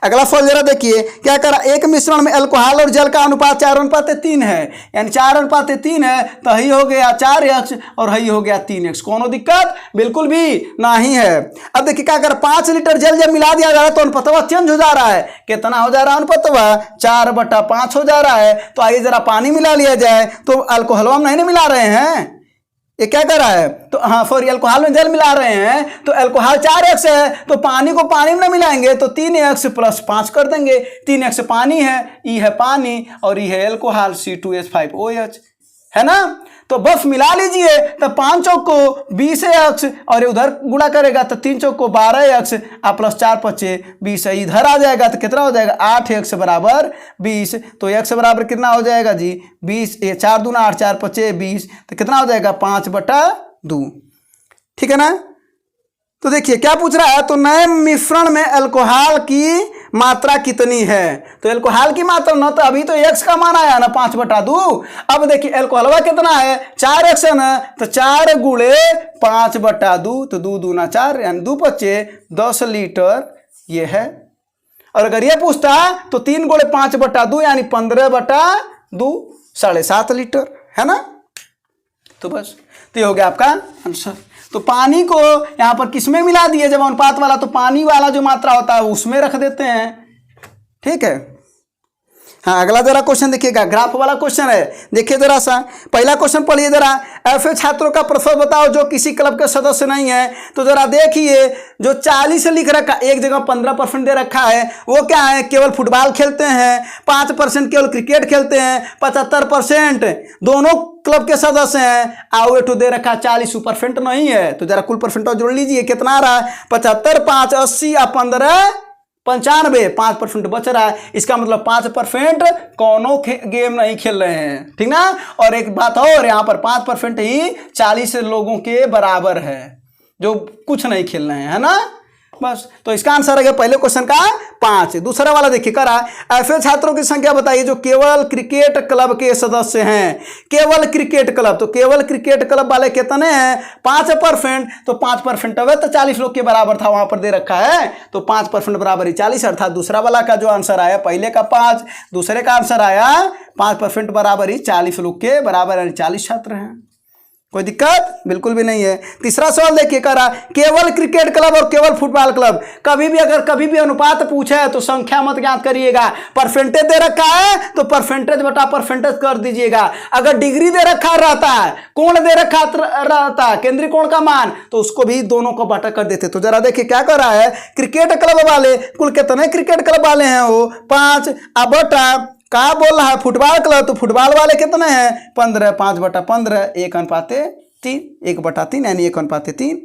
अगला सवाल जरा देखिए, क्या करा, एक मिश्रण में अल्कोहल और जल का अनुपात 4:3 है, यानी 4:3 है, तो ही हो गया 4x और ही हो गया 3x। कोनो दिक्कत बिल्कुल भी नहीं है। अब देखिए क्या करा, 5 लीटर जल जब मिला दिया जा रहा है तो अनुपातवा चेंज हो जा रहा है, कितना हो जा रहा है अनुपातवा 4/5 हो जा रहा है। तो आइए जरा पानी मिला लिया जाए, तो अल्कोहलवा में नहीं मिला रहे हैं, ये क्या कर रहा है, तो हाँ सॉरी अल्कोहल में जल मिला रहे हैं, तो अल्कोहल 4x है, तो पानी को पानी में मिलाएंगे तो 3x + 5 कर देंगे। 3x पानी है, ई है पानी और ई है अल्कोहल C2H5OH, है ना। तो बस मिला लीजिए, तो 5 चौक को 20x और उधर गुणा करेगा तो 3 चौक को 12x और +4 × 20 इधर आ जाएगा, तो कितना हो जाएगा 8x = 20। तो x बराबर कितना हो जाएगा जी 20, 4 दूना 8 4 × 20, तो कितना हो जाएगा 5/2, ठीक है ना। तो देखिए क्या पूछ रहा है, तो नए मिश्रण में अल्कोहल की मात्रा कितनी है। तो अल्कोहल की मात्रा ना, तो अभी तो x का मान आया ना 5/2। अब देखिए अल्कोहलवा कितना है 4x है ना, तो 4 गुणे 5/2, तो 2 दूना 4 यानी 2 × 10 लीटर ये है। और अगर ये पूछता तो 3 गुणे 5/2 यानी 15/2 7.5 लीटर, है ना। तो बस तो ये हो गया आपका आंसर। तो पानी को यहाँ पर किसमें मिला दिए, जब अनुपात वाला, तो पानी वाला जो मात्रा होता है उसमें रख देते हैं, ठीक है। हाँ अगला जरा क्वेश्चन देखिएगा, ग्राफ वाला क्वेश्चन है, देखिए जरा सा पहला क्वेश्चन पढ़िए जरा। ऐसे छात्रों का प्रतिशत बताओ जो किसी क्लब के सदस्य नहीं है। तो जरा देखिए, जो 40 लिख रखा, एक जगह 15% दे रखा है, वो क्या है, केवल फुटबॉल खेलते हैं। 5% केवल क्रिकेट खेलते हैं। 75% दोनों क्लब के सदस्य हैं। आउट दे रखा 40% नहीं है। तो जरा कुल परसेंटेज जोड़ लीजिए, कितना आ रहा है 75, 5 80 और 15 95, 5% बच रहा है। इसका मतलब 5% कौनों गेम नहीं खेल रहे हैं, ठीक ना। और एक बात और, यहाँ पर 5% ही 40 लोगों के बराबर है जो कुछ नहीं खेल रहे हैं, है ना। बस तो इसका आंसर है पहले क्वेश्चन का 5। दूसरा वाला देखिए, करा ऐसे छात्रों की संख्या बताइए जो केवल क्रिकेट क्लब के सदस्य हैं। केवल क्रिकेट क्लब, तो केवल क्रिकेट क्लब वाले कितने हैं 5%। तो 5% अब तो 40 लोग के बराबर था, वहां पर दे रखा है। तो 5% बराबर ही 40, अर्थात दूसरा वाला का जो आंसर आया, पहले का 5, दूसरे का आंसर आया 5% बराबर ही 40 लोग के बराबर, यानी 40 छात्र हैं। कोई दिक्कत बिल्कुल भी नहीं है। तीसरा सवाल देखिए, कह रहा केवल क्रिकेट क्लब और केवल फुटबॉल क्लब, कभी भी अनुपात पूछे तो संख्या मत ज्ञात करिएगा। परसेंटेज दे रखा है तो परसेंटेज बटा परसेंटेज कर दीजिएगा। अगर डिग्री दे रखा रहता है, कोण दे रखा रहता है, केंद्रीय कोण का मान, तो उसको भी दोनों को बांटा कर देते। तो जरा देखिए क्या कर रहा है, क्रिकेट क्लब वाले कुल कितने क्रिकेट क्लब वाले हैं, वो 5। अब बटा क्या बोल रहा है फुटबॉल क्लब, तो फुटबॉल वाले कितने हैं 15, 5/15 1/3, 1/3 यानी 1/3।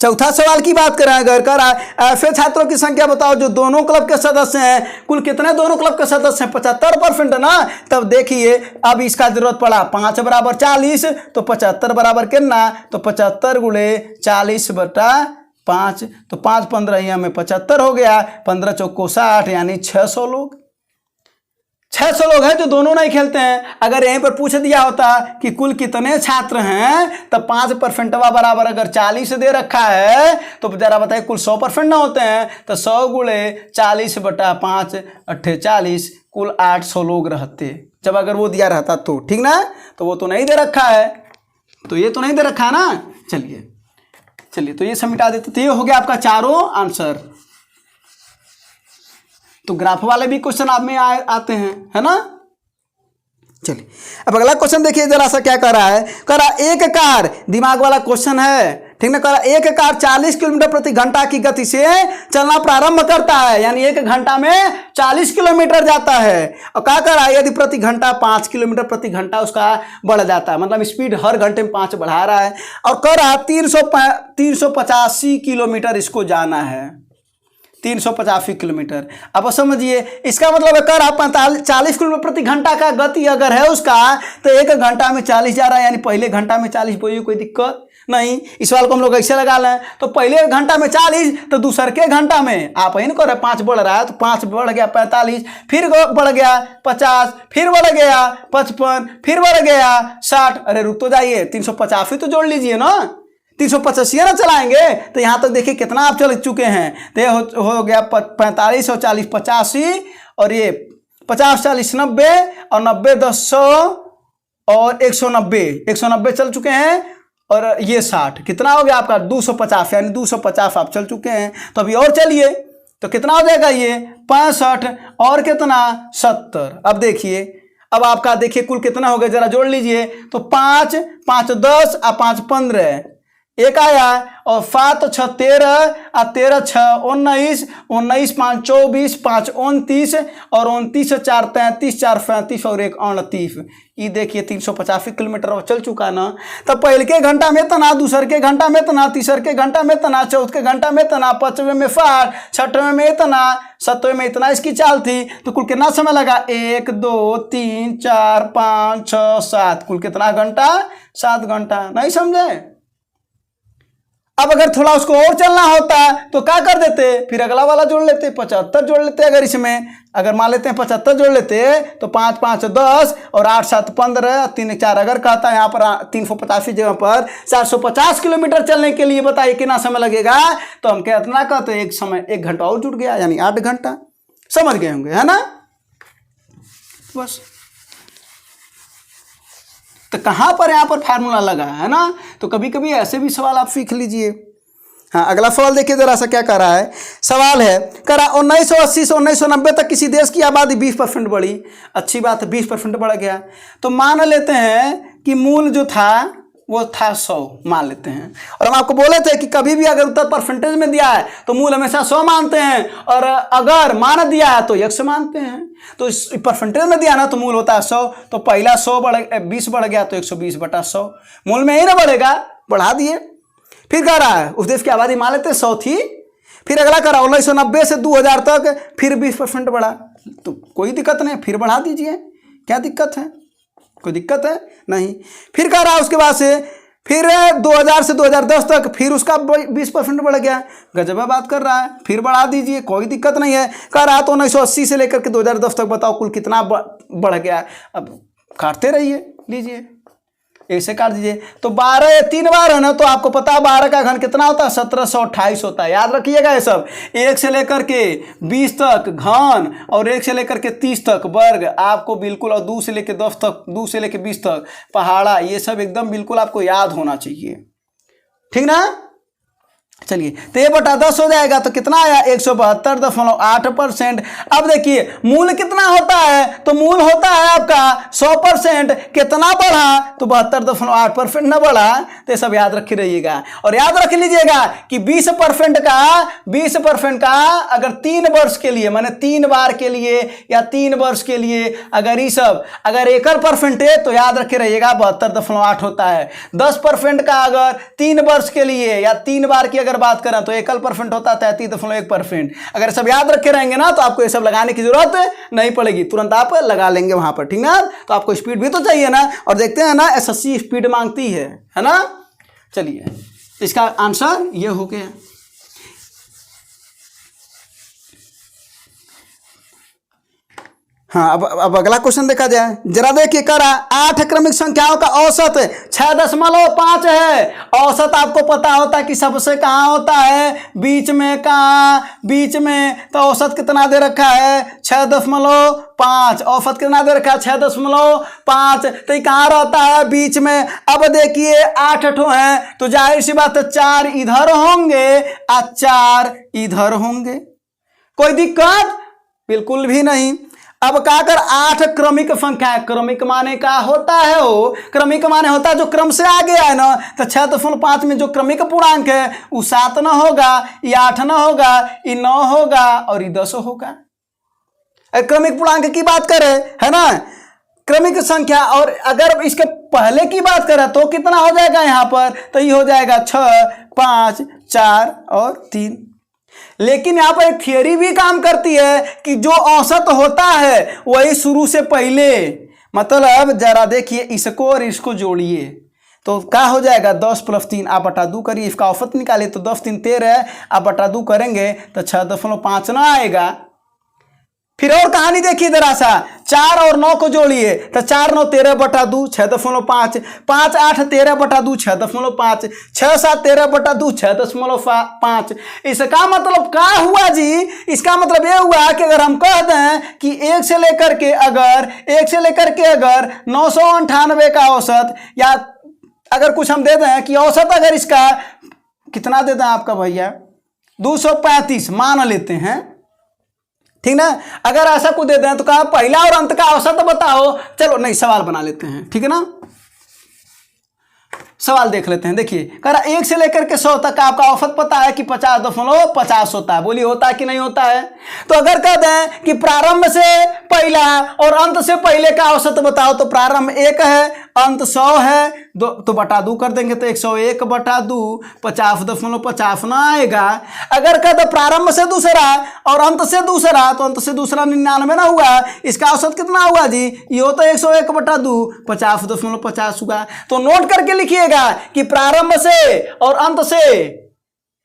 चौथा सवाल की बात करें अगर, कर रहा है ऐसे छात्रों की संख्या बताओ जो दोनों क्लब के सदस्य हैं। कुल कितने दोनों क्लब के सदस्य हैं, 75% ना। तब देखिए अब इसका जरूरत पड़ा 5 = 40, तो 75 बराबर कितना, तो 75 × 40/5, तो 5 15 में 75 हो गया, 15 चौको 60 यानी 600 लोग। 600 लोग हैं जो दोनों नहीं खेलते हैं। अगर यहीं पर पूछ दिया होता कि कुल कितने छात्र हैं, तब 5% बराबर अगर 40 दे रखा है, तो जरा बताइए कुल 100% ना होते हैं, तो 100 × 40/5 = 40, कुल 800 लोग रहते जब अगर वो दिया रहता तो, ठीक ना। तो वो तो नहीं दे रखा है, तो ये तो नहीं दे रखा है ना। चलिए तो ये सब मिटा देते। तो ये हो गया आपका चारों आंसर। तो ग्राफ वाले भी क्वेश्चन आप में आते हैं, है ना। चलिए अब अगला क्वेश्चन देखिए जरा सा क्या कर रहा है, कह रहा एक कार, दिमाग वाला क्वेश्चन है, ठीक ना। कह रहा एक कार 40 किलोमीटर प्रति घंटा की गति से चलना प्रारंभ करता है, यानी 1 घंटा में 40 किलोमीटर जाता है। और क्या कर रहा है, यदि प्रति घंटा 5 किलोमीटर प्रति घंटा उसका बढ़ जाता है, मतलब स्पीड हर घंटे में 5 बढ़ा रहा है। और कह रहा 385 किलोमीटर इसको जाना है, 385 किलोमीटर। अब समझिए इसका मतलब कर आप 40 किलोमीटर प्रति घंटा का गति अगर है उसका, तो 1 घंटा में 40 जा रहा है, यानी पहले घंटा में 40 बोलिए, कोई दिक्कत नहीं। इस सवाल को हम लोग ऐसे लगा लें, तो पहले घंटा में 40, तो दूसर के घंटा में आप ही ना कर 5 बढ़ रहा है, तो 5 बढ़ गया 45, फिर बढ़ गया 50, फिर बढ़ गया 55, फिर बढ़ गया 60। अरे रुक तो जाइए, 385 तो जोड़ लीजिए ना, 385 ना चलाएंगे। तो यहाँ तक देखिए कितना आप चल चुके हैं। तो ये हो गया 45 और 40 85, और ये 50 40 90, और 90 10 100 और 190 चल चुके हैं। और ये 60 कितना हो गया आपका 250, यानी 250 आप चल चुके हैं। तो अभी और चलिए, तो कितना हो जाएगा ये 65 और कितना 70। अब देखिए, अब आपका देखिए कुल कितना हो गया, जरा जोड़ लीजिए। तो 5 5 10 और 5 15 एक आया, और 7 6 13 और 13 6 19, 19 5 24, 5 29, और 29 4 33, 4 35 और 1 29। ये देखिए 385 किलोमीटर चल चुका ना। तब पहले के घंटा में तना, दूसर के घंटा में तना, तीसर के घंटा में तना, चौथ के घंटा में तना, 5वें में 60, 6वें में इतना, 7वें में इतना इसकी चाल थी। तो कुल कितना समय लगा, 1 2 3 4 5 6 7, कुल कितना घंटा, 7 घंटा। नहीं समझे। अब अगर थोड़ा उसको और चलना होता तो क्या कर देते, फिर अगला वाला जोड़ लेते, 75 जोड़ लेते। अगर इसमें अगर मान लेते हैं 75 जोड़ लेते, तो 5 5 10 और 8 7 15, 3 4 अगर कहता है यहाँ पर 385 जगह पर 450 किलोमीटर चलने के लिए बताइए कितना समय लगेगा। तो हम कितना कहते, एक समय 1 घंटा और जुट गया, यानी 8 घंटा। समझ गए होंगे, है ना। बस तो कहाँ पर यहाँ पर फार्मूला लगा है ना। तो कभी कभी ऐसे भी सवाल आप सीख लीजिए। हाँ अगला सवाल देखिए जरा सा क्या कर रहा है। सवाल है, कह रहा 1980 से 1990 तक किसी देश की आबादी 20% बढ़ी। अच्छी बात है, 20% बढ़ गया। तो मान लेते हैं कि मूल जो था वो था 100, मान लेते हैं। और हम आपको बोले थे कि कभी भी अगर उत्तर परसेंटेज में दिया है तो मूल हमेशा 100 मानते हैं, और अगर मान दिया है तो 100 मानते हैं। तो इस परसेंटेज में दिया ना तो मूल होता है 100। तो पहला 20 बढ़ गया, तो 120/100 मूल में ही ना बढ़ेगा, बढ़ा दिए। फिर कह रहा है उस देश की आबादी मान लेते 100 थी, फिर अगला कह रहा 1990 से 2000 तक फिर 20% बढ़ा। तो कोई दिक्कत नहीं, फिर बढ़ा दीजिए, क्या दिक्कत है, कोई दिक्कत है नहीं। फिर कह रहा है उसके बाद से फिर 2000 से 2010 तक फिर उसका 20% बढ़ गया। गजब बात कर रहा है, फिर बढ़ा दीजिए, कोई दिक्कत नहीं है। कह रहा तो 1980 से लेकर के 2010 तक बताओ कुल कितना बढ़ गया। अब काटते रहिए, लीजिए 1 से काट दीजिए तो 12 ये 3 बार है ना, तो आपको पता है 12 का घन कितना होता है, 1728 होता है। याद रखिएगा ये सब, 1 से लेकर के 20 तक घन और 1 से लेकर के 30 तक वर्ग आपको बिल्कुल, और 2 से लेकर 10 तक, 2 से लेकर 20 तक पहाड़ा, ये सब एकदम बिल्कुल आपको याद होना चाहिए, ठीक ना। चलिए तो ये बटा 10 हो जाएगा तो कितना आया 172.8%। अब देखिए मूल कितना होता है, तो मूल होता है आपका 100%, कितना बढ़ा तो 72.8% न बढ़ा, तो ये सब याद रखे रहिएगा। और याद रख लीजिएगा कि 20% का अगर 3 वर्ष के लिए, माने 3 बार के लिए या 3 वर्ष के लिए अगर ये सब अगर एकल परसेंट है तो याद रखे रहिएगा 72.8 होता है। 10% का अगर 3 वर्ष के लिए या 3 बार की अगर बात करें तो एकल परसेंट होता है 33.1%। अगर सब याद रखे रहेंगे ना तो आपको ये सब लगाने की जरूरत नहीं पड़ेगी, तुरंत आप लगा लेंगे वहां पर, ठीक ना। तो आपको स्पीड भी तो चाहिए ना, और देखते हैं ना एसएससी स्पीड मांगती है ना। चलिए इसका आंसर ये हो गया। हाँ अब अगला क्वेश्चन देखा जाए, जरा देखिए करा 8 क्रमिक संख्याओं का औसत 6.5 है। औसत आपको पता होता है कि सबसे कहाँ होता है, बीच में, कहाँ बीच में, तो औसत कितना दे रखा है 6.5। औसत कितना दे रखा है 6.5, तो ये कहाँ रहता है बीच में। अब देखिए 8 है तो जाहिर सी बात है 4 इधर होंगे और 4 इधर होंगे, कोई दिक्कत बिल्कुल भी नहीं। अब क्या कर 8 क्रमिक संख्या है, क्रमिक माने का होता है वो, क्रमिक माने होता है जो क्रम से आगे है ना, तो 6.5 में जो क्रमिक पूर्णांक है वो 7 न होगा, ये 8 न होगा, ये 9 होगा और ये 10 होगा। क्रमिक पूर्णांक की बात करें है ना, क्रमिक संख्या, और अगर इसके पहले की बात करें तो कितना हो जाएगा यहाँ पर, तो ये हो जाएगा 6, 5, 4 और 3। लेकिन यहाँ पर एक थियरी भी काम करती है कि जो औसत होता है वही शुरू से पहले, मतलब जरा देखिए इसको और इसको जोड़िए तो क्या हो जाएगा 10 + 3 आप बटा 2 करिए, इसका औसत निकालिए तो 10 × 3 = 13 आप बटा 2 करेंगे तो 6.5 ना आएगा। फिर और कहानी देखिए जरा सा, 4 और 9 को जोड़िए तो 4 × 9 = 13 बटा 2 6.5, 5 × 8 = 13 बटा 2 6.5, 6 × 7 = 13 बटा 2 6.5। इसका मतलब क्या हुआ जी, इसका मतलब ये हुआ कि अगर हम कह दें कि 1 से लेकर के अगर 998 का औसत, या अगर कुछ हम दे दें कि औसत अगर इसका कितना दे दें आपका भैया 235 मान लेते हैं, ठीक ना। अगर ऐसा कुछ दे दें तो कहा पहला और अंत का औसत बताओ, चलो नहीं सवाल बना लेते हैं, ठीक है ना। सवाल देख लेते हैं, देखिए कह रहा 1 से लेकर के 100 तक का आपका औसत पता है कि 50.50 होता है, बोलिए होता है कि नहीं होता है। तो अगर कह दें कि प्रारंभ से पहला और अंत से पहले का औसत बताओ, तो प्रारंभ 1 है, अंत 100 है, तो बटा 2 कर देंगे तो 101 बटा 2 50.50 ना आएगा। अगर कह दो प्रारंभ से दूसरा और अंत से दूसरा, तो अंत से दूसरा 99 ना हुआ, इसका औसत कितना हुआ जी, ये हो तो 101 बटा 2 50.50 हुआ। तो नोट करके लिखिएगा कि प्रारंभ से और अंत से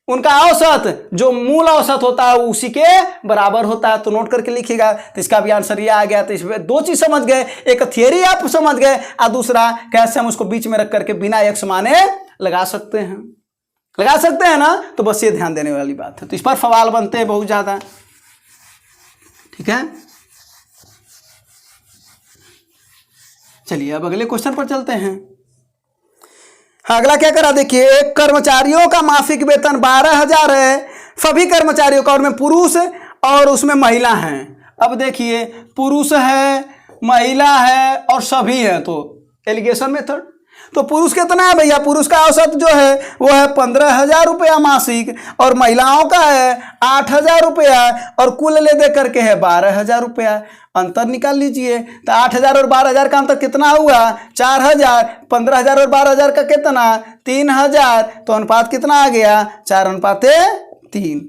उनका औसत जो मूल औसत होता है उसी के बराबर होता है, तो नोट करके लिखिएगा। तो इसका भी आंसर ये आ गया। तो इसमें 2 चीज समझ गए, एक थियरी आप समझ गए और दूसरा कैसे हम उसको बीच में रख करके बिना x माने लगा सकते हैं ना। तो बस ये ध्यान देने वाली बात है। तो इस पर सवाल बनते हैं बहुत ज्यादा, ठीक है। चलिए अब अगले क्वेश्चन पर चलते हैं। अगला क्या करा देखिए, एक कर्मचारियों का मासिक वेतन 12,000 है, सभी कर्मचारियों का, और में पुरुष और उसमें महिला हैं। अब देखिए पुरुष है, महिला है और सभी हैं, तो एलिगेशन मेथड। तो पुरुष कितना है भैया, पुरुष का औसत जो है वो है 15,000 रुपया मासिक, और महिलाओं का है 8,000 रुपया, और कुल ले दे करके है 12,000 रुपया। अंतर निकाल लीजिए, तो 8,000 और 12,000 का अंतर कितना हुआ 4,000, 15,000 और 12,000 का कितना 3,000, तो अनुपात कितना आ गया 4:3,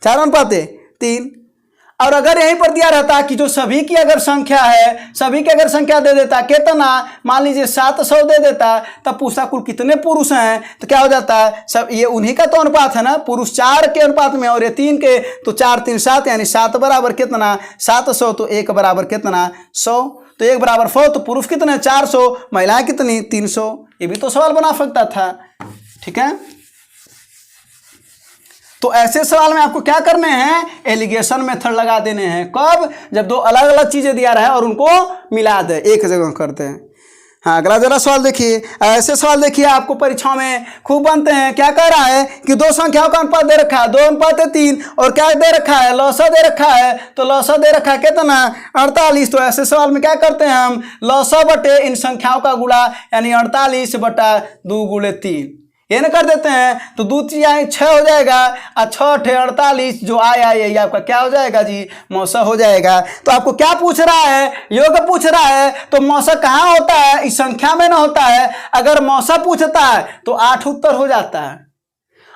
4:3। और अगर यहीं पर दिया रहता कि जो सभी की अगर संख्या है, सभी की अगर संख्या दे देता कितना, मान लीजिए 700 दे देता, तब पूछता कुल कितने पुरुष हैं, तो क्या हो जाता है सब ये उन्हीं का तो अनुपात है ना, पुरुष 4 के अनुपात में और ये 3 के, तो 4 3 7 यानी 7 बराबर कितना 700, तो 1 बराबर कितना 100। तो 1 बराबर 4, तो पुरुष कितने 400, महिलाएं कितनी 300। ये भी तो सवाल बना सकता था। ठीक है, तो ऐसे सवाल में आपको क्या करने हैं, एलिगेशन मेथड लगा देने हैं। कब, जब दो अलग अलग चीजें दिया रहा है और उनको मिला दे, एक जगह करते हैं। हाँ, अगला जरा सवाल देखिए। ऐसे सवाल देखिए आपको परीक्षा में खूब बनते हैं। क्या कह रहा है कि दो संख्याओं का अनुपात दे रखा है 2:3, और क्या दे रखा है, लौसा दे रखा है। तो लौसा दे रखा है कितना 48। तो ऐसे सवाल में क्या करते हैं हम, लौसा बटे इन संख्याओं का गुणा, यानी 48/2 × 3 ये न कर देते हैं। तो 2 × 3 = 6 हो जाएगा, और 6 × 48 जो आया यही आपका क्या हो जाएगा जी, मौसा हो जाएगा। तो आपको क्या पूछ रहा है, योग पूछ रहा है। तो मौसा कहाँ होता है, इस संख्या में ना होता है। अगर मौसा पूछता है तो 8 उत्तर हो जाता है,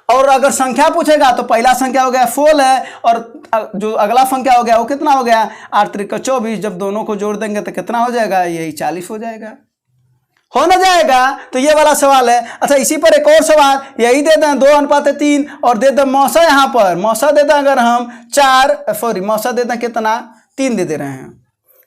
और अगर संख्या पूछेगा तो पहला संख्या हो गया 4 है, और जो अगला संख्या हो गया वो कितना हो गया 8 × 3 = 24। जब दोनों को जोड़ देंगे तो कितना हो जाएगा, यही 40 हो जाएगा, हो ना जाएगा। तो ये वाला सवाल है। अच्छा, इसी पर एक और सवाल यही दे दें 2:3, और दे दें मौसा, यहाँ पर मौसा दे दें अगर हम मौसा दे दें कितना 3 दे रहे हैं।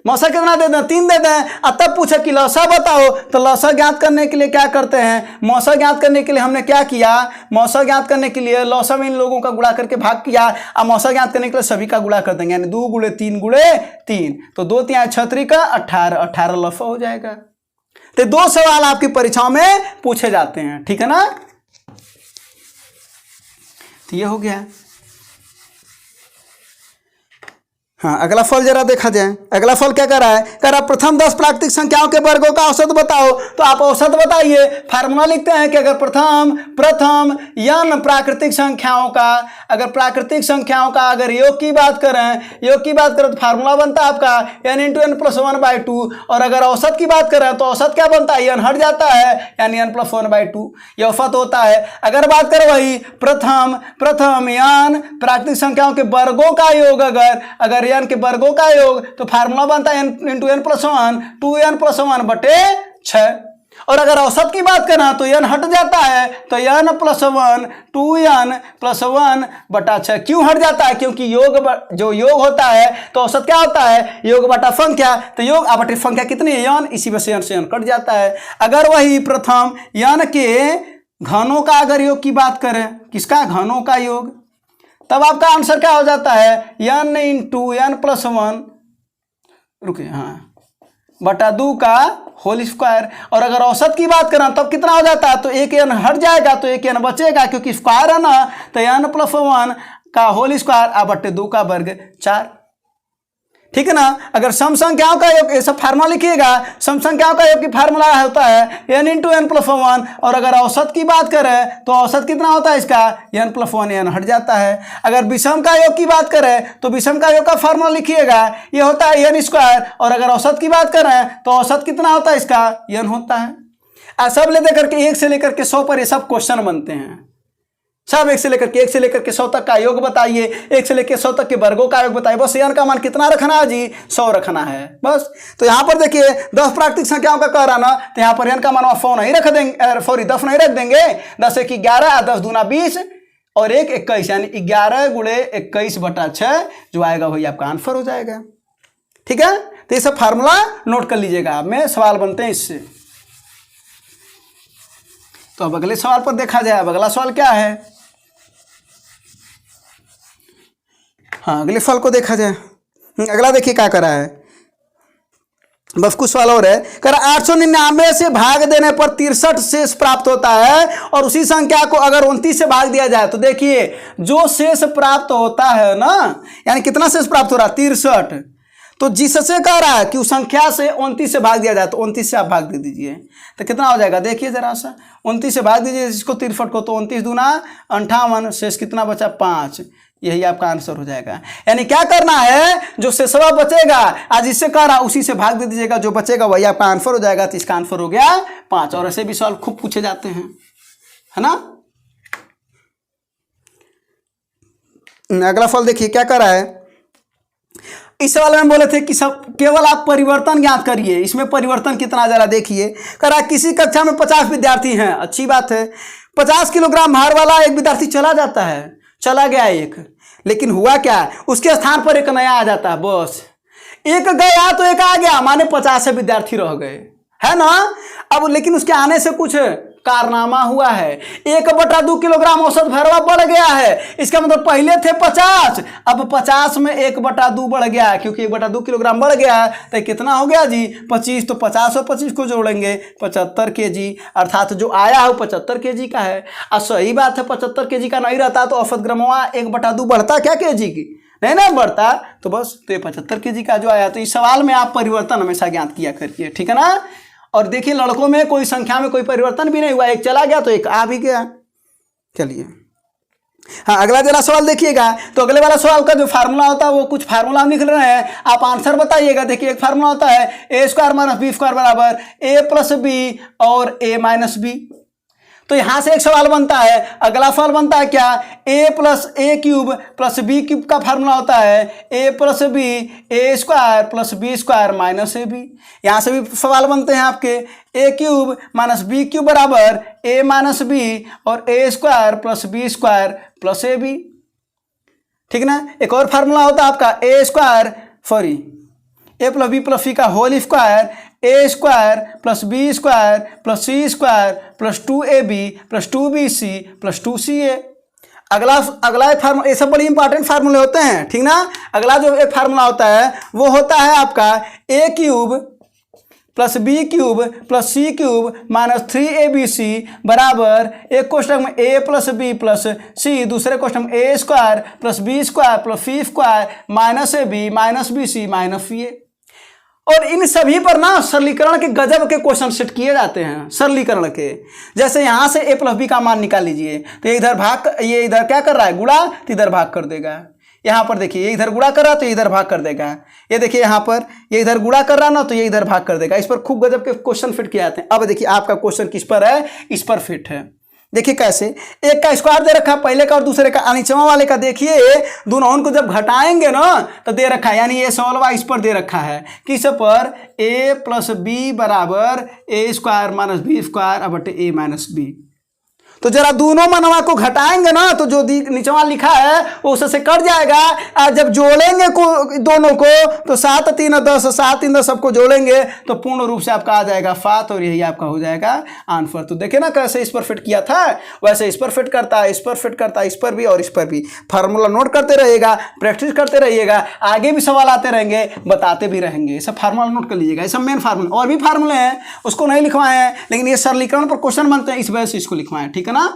मौसा कितना दे दें, 3 दे दें। अब तब पूछे कि लौसा बताओ, तो लौसा ज्ञात करने के लिए क्या करते हैं, मौसा ज्ञात करने के लिए हमने क्या किया, मौसा ज्ञात करने के लिए लौसा में इन लोगों का गुणा करके भाग किया। अब मौसा ज्ञात करने के लिए सभी का गुणा कर देंगे, यानी 2 × 3 × 3। तो 2 × 3 = 6 × 3 = 18 लौसा हो जाएगा। तो 2 सवाल आपकी परीक्षाओं में पूछे जाते हैं। ठीक है ना, तो ये हो गया। हाँ, अगला फल जरा देखा जाए। अगला फल क्या कर रहा है, कह रहा प्रथम 10 प्राकृतिक संख्याओं के वर्गों का औसत बताओ। तो आप औसत बताइए। फार्मूला लिखते हैं कि अगर प्रथम n प्राकृतिक संख्याओं का, अगर प्राकृतिक संख्याओं का अगर योग की बात करें तो फार्मूला बनता है आपका n × n + 1/2। और अगर औसत की बात करें तो औसत क्या बनता है, n हट जाता है, यानी n + 1/2 ये औसत होता है। अगर बात करें वही प्रथम n प्राकृतिक संख्याओं के वर्गों का योग, अगर n के वर्गों का योग, तो फार्मूला बनता है n × n + 1 2n + 1/6। और अगर औसत की बात करें तो n हट जाता है, तो n + 1 2n + 1/6। क्यों हट जाता है, क्योंकि जो योग होता है तो औसत क्या होता है, योग बटा संख्या। तो योग बटे संख्या कितनी है, n, इसी में से n कट जाता है। अगर वही प्रथम n के घनों का अगर योग की बात करें, किसका, घनों का योग, तब आपका आंसर क्या हो जाता है, n × n + 1 रुकिए हाँ बटा 2 का होल स्क्वायर। और अगर औसत की बात करें तब कितना हो जाता है, तो एक n हट जाएगा तो एक n बचेगा, क्योंकि स्क्वायर है ना, तो n + 1 का होल स्क्वायर बटे 2 का वर्ग 4। ठीक है ना। अगर सम संख्याओं का योग, ये सब फार्मूला लिखिएगा, सम संख्याओं का योग की फार्मूला होता है n × n + 1। और अगर औसत की बात करें तो औसत कितना होता है इसका, n + 1, n हट जाता है। अगर विषम का योग की बात करें तो विषम का योग का फार्मूला लिखिएगा, ये होता है n²। और अगर औसत की बात करें तो औसत कितना होता है इसका, n होता है। सब लेकर के 1 से लेकर के 100 पर ये सब क्वेश्चन बनते हैं। सब 1 से लेकर के 100 तक का योग बताइए, 1 से लेकर 100 तक के वर्गों का योग बताइए। बस n का मान कितना रखना है जी, 100 रखना है बस। तो यहाँ पर देखिए 10 प्राकृतिक संख्याओं का कह रहा ना, तो यहाँ पर n का मान 100 नहीं रख देंगे, 10 नहीं रख देंगे। 10 × 1 = 11, 10 दूना 20 और 1 21, यानी 11 × 21/6 जो आएगा वही आपका आंसर हो जाएगा। ठीक है, तो ये सब फार्मूला नोट कर लीजिएगा, में सवाल बनते हैं इससे। तो अब अगले सवाल पर देखा जाए। अब अगला सवाल क्या है, हाँ अगले फल को देखा जाए। अगला देखिए क्या करा है, बस कुछ सवाल और है। कह रहा 899 से भाग देने पर 63 शेष प्राप्त होता है, और उसी संख्या को अगर 29 से भाग दिया जाए तो देखिए जो शेष प्राप्त होता है ना, यानी कितना शेष प्राप्त हो रहा है 63। तो जिससे कह रहा है कि उस संख्या से 29 से भाग दिया जाए, तो 29 से आप भाग दे दीजिए तो कितना हो जाएगा, देखिए जरा सा 29 से भाग दीजिए इसको 63 को, तो 29 दूना 58, शेष कितना बचा 5, यही आपका आंसर हो जाएगा। यानी क्या करना है, जो शेषवा बचेगा आज इससे कह रहा उसी से भाग दे दीजिएगा, जो बचेगा वही आपका आंसर हो जाएगा। तो इसका आंसर हो गया 5। और ऐसे भी सवाल खूब पूछे जाते हैं, है ना। अगला फल देखिए क्या कर रहा है। इस सवाल में बोले थे कि सब केवल आप परिवर्तन ज्ञात करिए, इसमें परिवर्तन कितना जरा देखिए। कह रहा किसी कक्षा में 50 विद्यार्थी हैं, अच्छी बात है। 50 किलोग्राम भार वाला एक विद्यार्थी चला जाता है, चला गया एक, लेकिन हुआ क्या, उसके स्थान पर एक नया आ जाता है। बस एक गया तो एक आ गया, माने 50 विद्यार्थी रह गए, है ना। अब लेकिन उसके आने से कुछ कारनामा हुआ है, 1/2 किलोग्राम औसत भरवा बढ़ गया है। इसका मतलब पहले थे 50, अब 50 में 1/2 बढ़ गया, क्योंकि 1/2 किलोग्राम बढ़ गया है तो कितना हो गया जी 25। तो 50 और 25 को जोड़ेंगे 75 kg, अर्थात जो आया है वो 75 kg का है। और सही बात है, 75 kg का नहीं रहता तो औसत ग्रामवा 1/2 बढ़ता क्या kg की, नहीं ना बढ़ता। तो बस तो ये 75 kg का जो आया। तो इस सवाल में आप परिवर्तन हमेशा ज्ञात किया करिए, ठीक है ना। और देखिए लड़कों में कोई संख्या में कोई परिवर्तन भी नहीं हुआ, एक चला गया तो एक आ भी गया। चलिए हाँ, अगला जरा सवाल देखिएगा। तो अगले वाला सवाल का जो फार्मूला होता है वो कुछ फार्मूला हम लिख रहे हैं, आप आंसर बताइएगा। देखिए एक फार्मूला होता है a² - b² बराबर a + b और a - b। तो यहां से एक सवाल बनता है, अगला सवाल बनता है क्या, a + a³ + b³ का फार्मूला होता है a + b a² + b² - ab। यहां से भी सवाल बनते हैं आपके a³ - b³ बराबर a - b और a² + b² + ab, ठीक ना। एक और फार्मूला होता है आपका a + b + c का whole square a² + b² + c² + 2ab + 2bc + 2ca। अगला एक फार्मूला, ये सब बड़ी इंपॉर्टेंट फार्मूले होते हैं, ठीक ना। अगला जो एक फार्मूला होता है वो होता है आपका a³ + b³ + c³ - 3abc बराबर एक क्वेश्चन में a + b + c, दूसरे क्वेश्चन में a² + b² + c² - ab - bc - ca। और इन सभी पर ना सरलीकरण के गजब के क्वेश्चन सेट किए जाते हैं, सरलीकरण के। जैसे यहां से a + b का मान निकाल लीजिए, तो ये इधर क्या कर रहा है, गुणा, तो इधर भाग कर देगा। यहाँ पर देखिए ये इधर गुणा कर रहा है तो ये इधर भाग कर देगा। ये देखिए यहाँ पर ये इधर गुणा कर रहा ना तो ये इधर भाग कर देगा। इस पर खूब गजब के क्वेश्चन फिट किए जाते हैं। अब देखिए आपका क्वेश्चन किस पर है, इस पर फिट है। देखिए कैसे, एक का स्क्वायर दे रखा पहले का और दूसरे का, नीचवा वाले का देखिए दोनों को जब घटाएंगे ना तो दे रखा है, यानी ये सवाल इस पर दे रखा है, किस पर, a + b बराबर a² - b² a - b। तो जरा दोनों मनवा को घटाएंगे ना तो जो नीचवा लिखा है वो उससे कट जाएगा। और जब जोड़ेंगे दोनों को तो 7 3 10, 7 3 10 सबको जोड़ेंगे तो पूर्ण रूप से आपका आ जाएगा 7 और यही आपका हो जाएगा आंसर। तो देखे ना कैसे इस पर फिट किया था, वैसे इस पर फिट करता है, इस पर फिट करता है, इस पर भी और इस पर भी। फार्मूला नोट करते रहिएगा, प्रैक्टिस करते रहिएगा, आगे भी सवाल आते रहेंगे, बताते भी रहेंगे। सब फार्मूला नोट कर लीजिएगा, ये सब मेन फार्मूला। और भी फार्मूले हैं उसको नहीं लिखवाए हैं, लेकिन ये सरलीकरण पर क्वेश्चन बनते हैं, इस वजह से इसको लिखवाएं, ठीक है ना।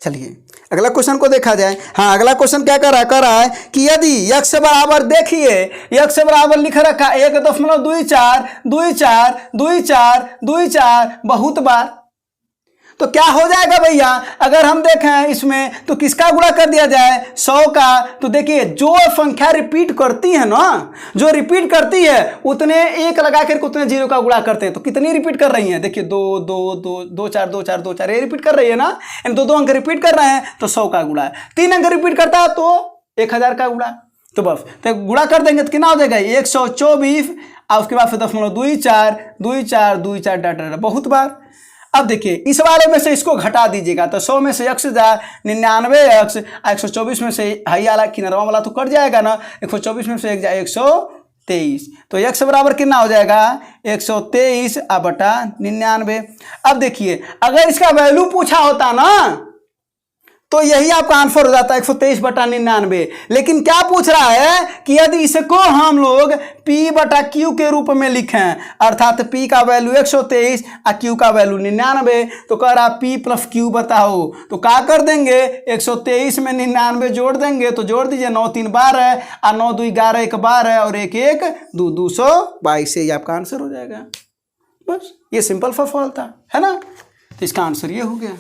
चलिए अगला क्वेश्चन को देखा जाए। हाँ, अगला क्वेश्चन क्या कर रहा है कि यदि x बराबर, देखिए x बराबर लिख रखा 1.24 24 24 24 बहुत बार, तो क्या हो जाएगा भैया, अगर हम देखें इसमें तो किसका गुणा कर दिया जाए, 100 का। तो देखिए जो संख्या रिपीट करती है ना, जो रिपीट करती है उतने एक लगा कर उतने 0 का गुणा करते हैं। तो कितनी रिपीट कर रही हैं, देखिए 2 2 2 2 4 2 4 2 4 ये रिपीट कर रही है ना, इन 2 अंक रिपीट कर रहे हैं तो 100 का गुणा है। 3 अंक रिपीट करता है तो 1000 का गुणा। तो बस तो गुणा कर देंगे तो कितना हो जाएगा 124, और उसके बाद फिर 0.24 24 24 डाटा बहुत बार। अब देखिए इस वाले में से इसको घटा दीजिएगा तो 100 में से x जा 99x, 124 में से हाई वाला किनारा वाला तो कट जाएगा ना, 124 में से 1 जाए 123, तो x बराबर कितना हो जाएगा 123 बटा 99। अब देखिए अगर इसका वैल्यू पूछा होता ना तो यही आपका आंसर हो जाता है 123 बटा 99। लेकिन क्या पूछ रहा है कि यदि इसको हम लोग P बटा Q के रूप में लिखें, अर्थात P का वैल्यू 123 और Q का वैल्यू 99, तो कह रहा P + Q बताओ। तो क्या कर देंगे 123 में 99 जोड़ देंगे, तो जोड़ दीजिए 9 3 12 और 9 2 11 1 12 और 1 1 2 222 से ही आपका आंसर हो जाएगा। बस ये सिंपल फॉल था, है ना। तो इसका आंसर ये हो गया।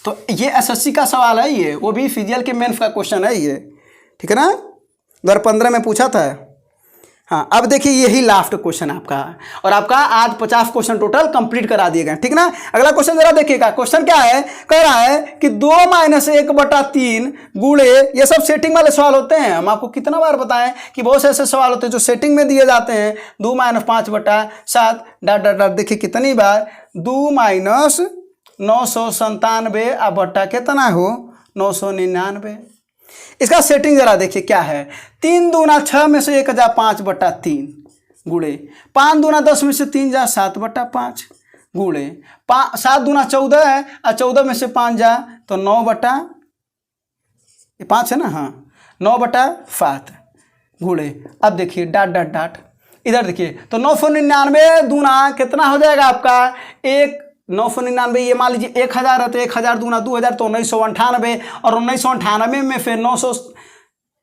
तो ये एसएससी का सवाल है, ये वो भी फिजिकल के मेंस का क्वेश्चन है ये, ठीक है ना, 2015 में पूछा था। हाँ, अब देखिए यही लास्ट क्वेश्चन आपका, और आपका आज 50 क्वेश्चन टोटल कंप्लीट करा दिए गए, ठीक ना। अगला क्वेश्चन जरा देखिएगा। क्वेश्चन क्या है, कह रहा है कि 2 - 1/3 गुणे, ये सब सेटिंग वाले सवाल होते हैं। हम आपको कितना बार बताएं कि बहुत से ऐसे सवाल होते हैं जो सेटिंग में दिए जाते हैं। 2 - 5/7 डॉट डॉट डॉट, देखिए कितनी बार 2 - 997 बटा कितना हो 999। इसका सेटिंग जरा देखिए क्या है। 3 दूना 6 में से 1 जा 5/3 गुणे 5 दूना 10 में से 3 जा 7/5 गुणे 7 दूना 14 है और 14 में से 5 जा तो 9/5 है ना, हाँ 9/7 गुणे। अब देखिए डाट डाट डाट इधर देखिए तो 999 दूना कितना हो जाएगा आपका 999, ये मान लीजिए 1000 है तो 1000 दूना 2000 तो 1998 और 1998 में फिर 900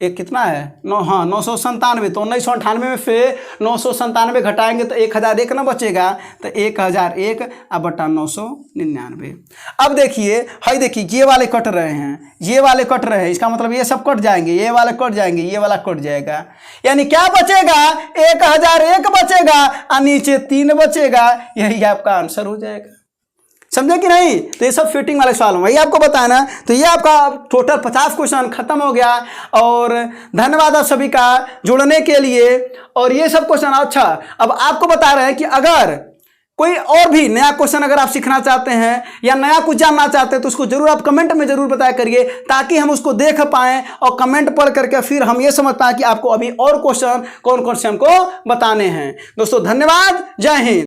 एक कितना है 997 तो 1998 में फिर 997 घटाएंगे तो 1001 ना बचेगा तो 1001 अब बटा 999। अब देखिए हाई देखिए ये वाले कट रहे हैं, ये वाले कट रहे हैं, इसका मतलब ये सब कट जाएंगे, ये वाले कट जाएंगे, ये वाला कट जाएगा, यानी क्या बचेगा 1001 बचेगा और नीचे 3 बचेगा। यही आपका आंसर हो जाएगा। समझे कि नहीं? तो ये सब फिटिंग वाले सवाल वही आपको बताना। तो ये आपका टोटल 50 क्वेश्चन खत्म हो गया और धन्यवाद आप सभी का जुड़ने के लिए। और ये सब क्वेश्चन अच्छा अब आपको बता रहे हैं कि अगर कोई और भी नया क्वेश्चन अगर आप सीखना चाहते हैं या नया कुछ जानना चाहते हैं तो उसको जरूर आप कमेंट में जरूर बताया करिए ताकि हम उसको देख पाएं और कमेंट पढ़ करके फिर हम ये समझ पाएं कि आपको अभी और क्वेश्चन कौन कौन से हमको बताने हैं। दोस्तों धन्यवाद, जय हिंद।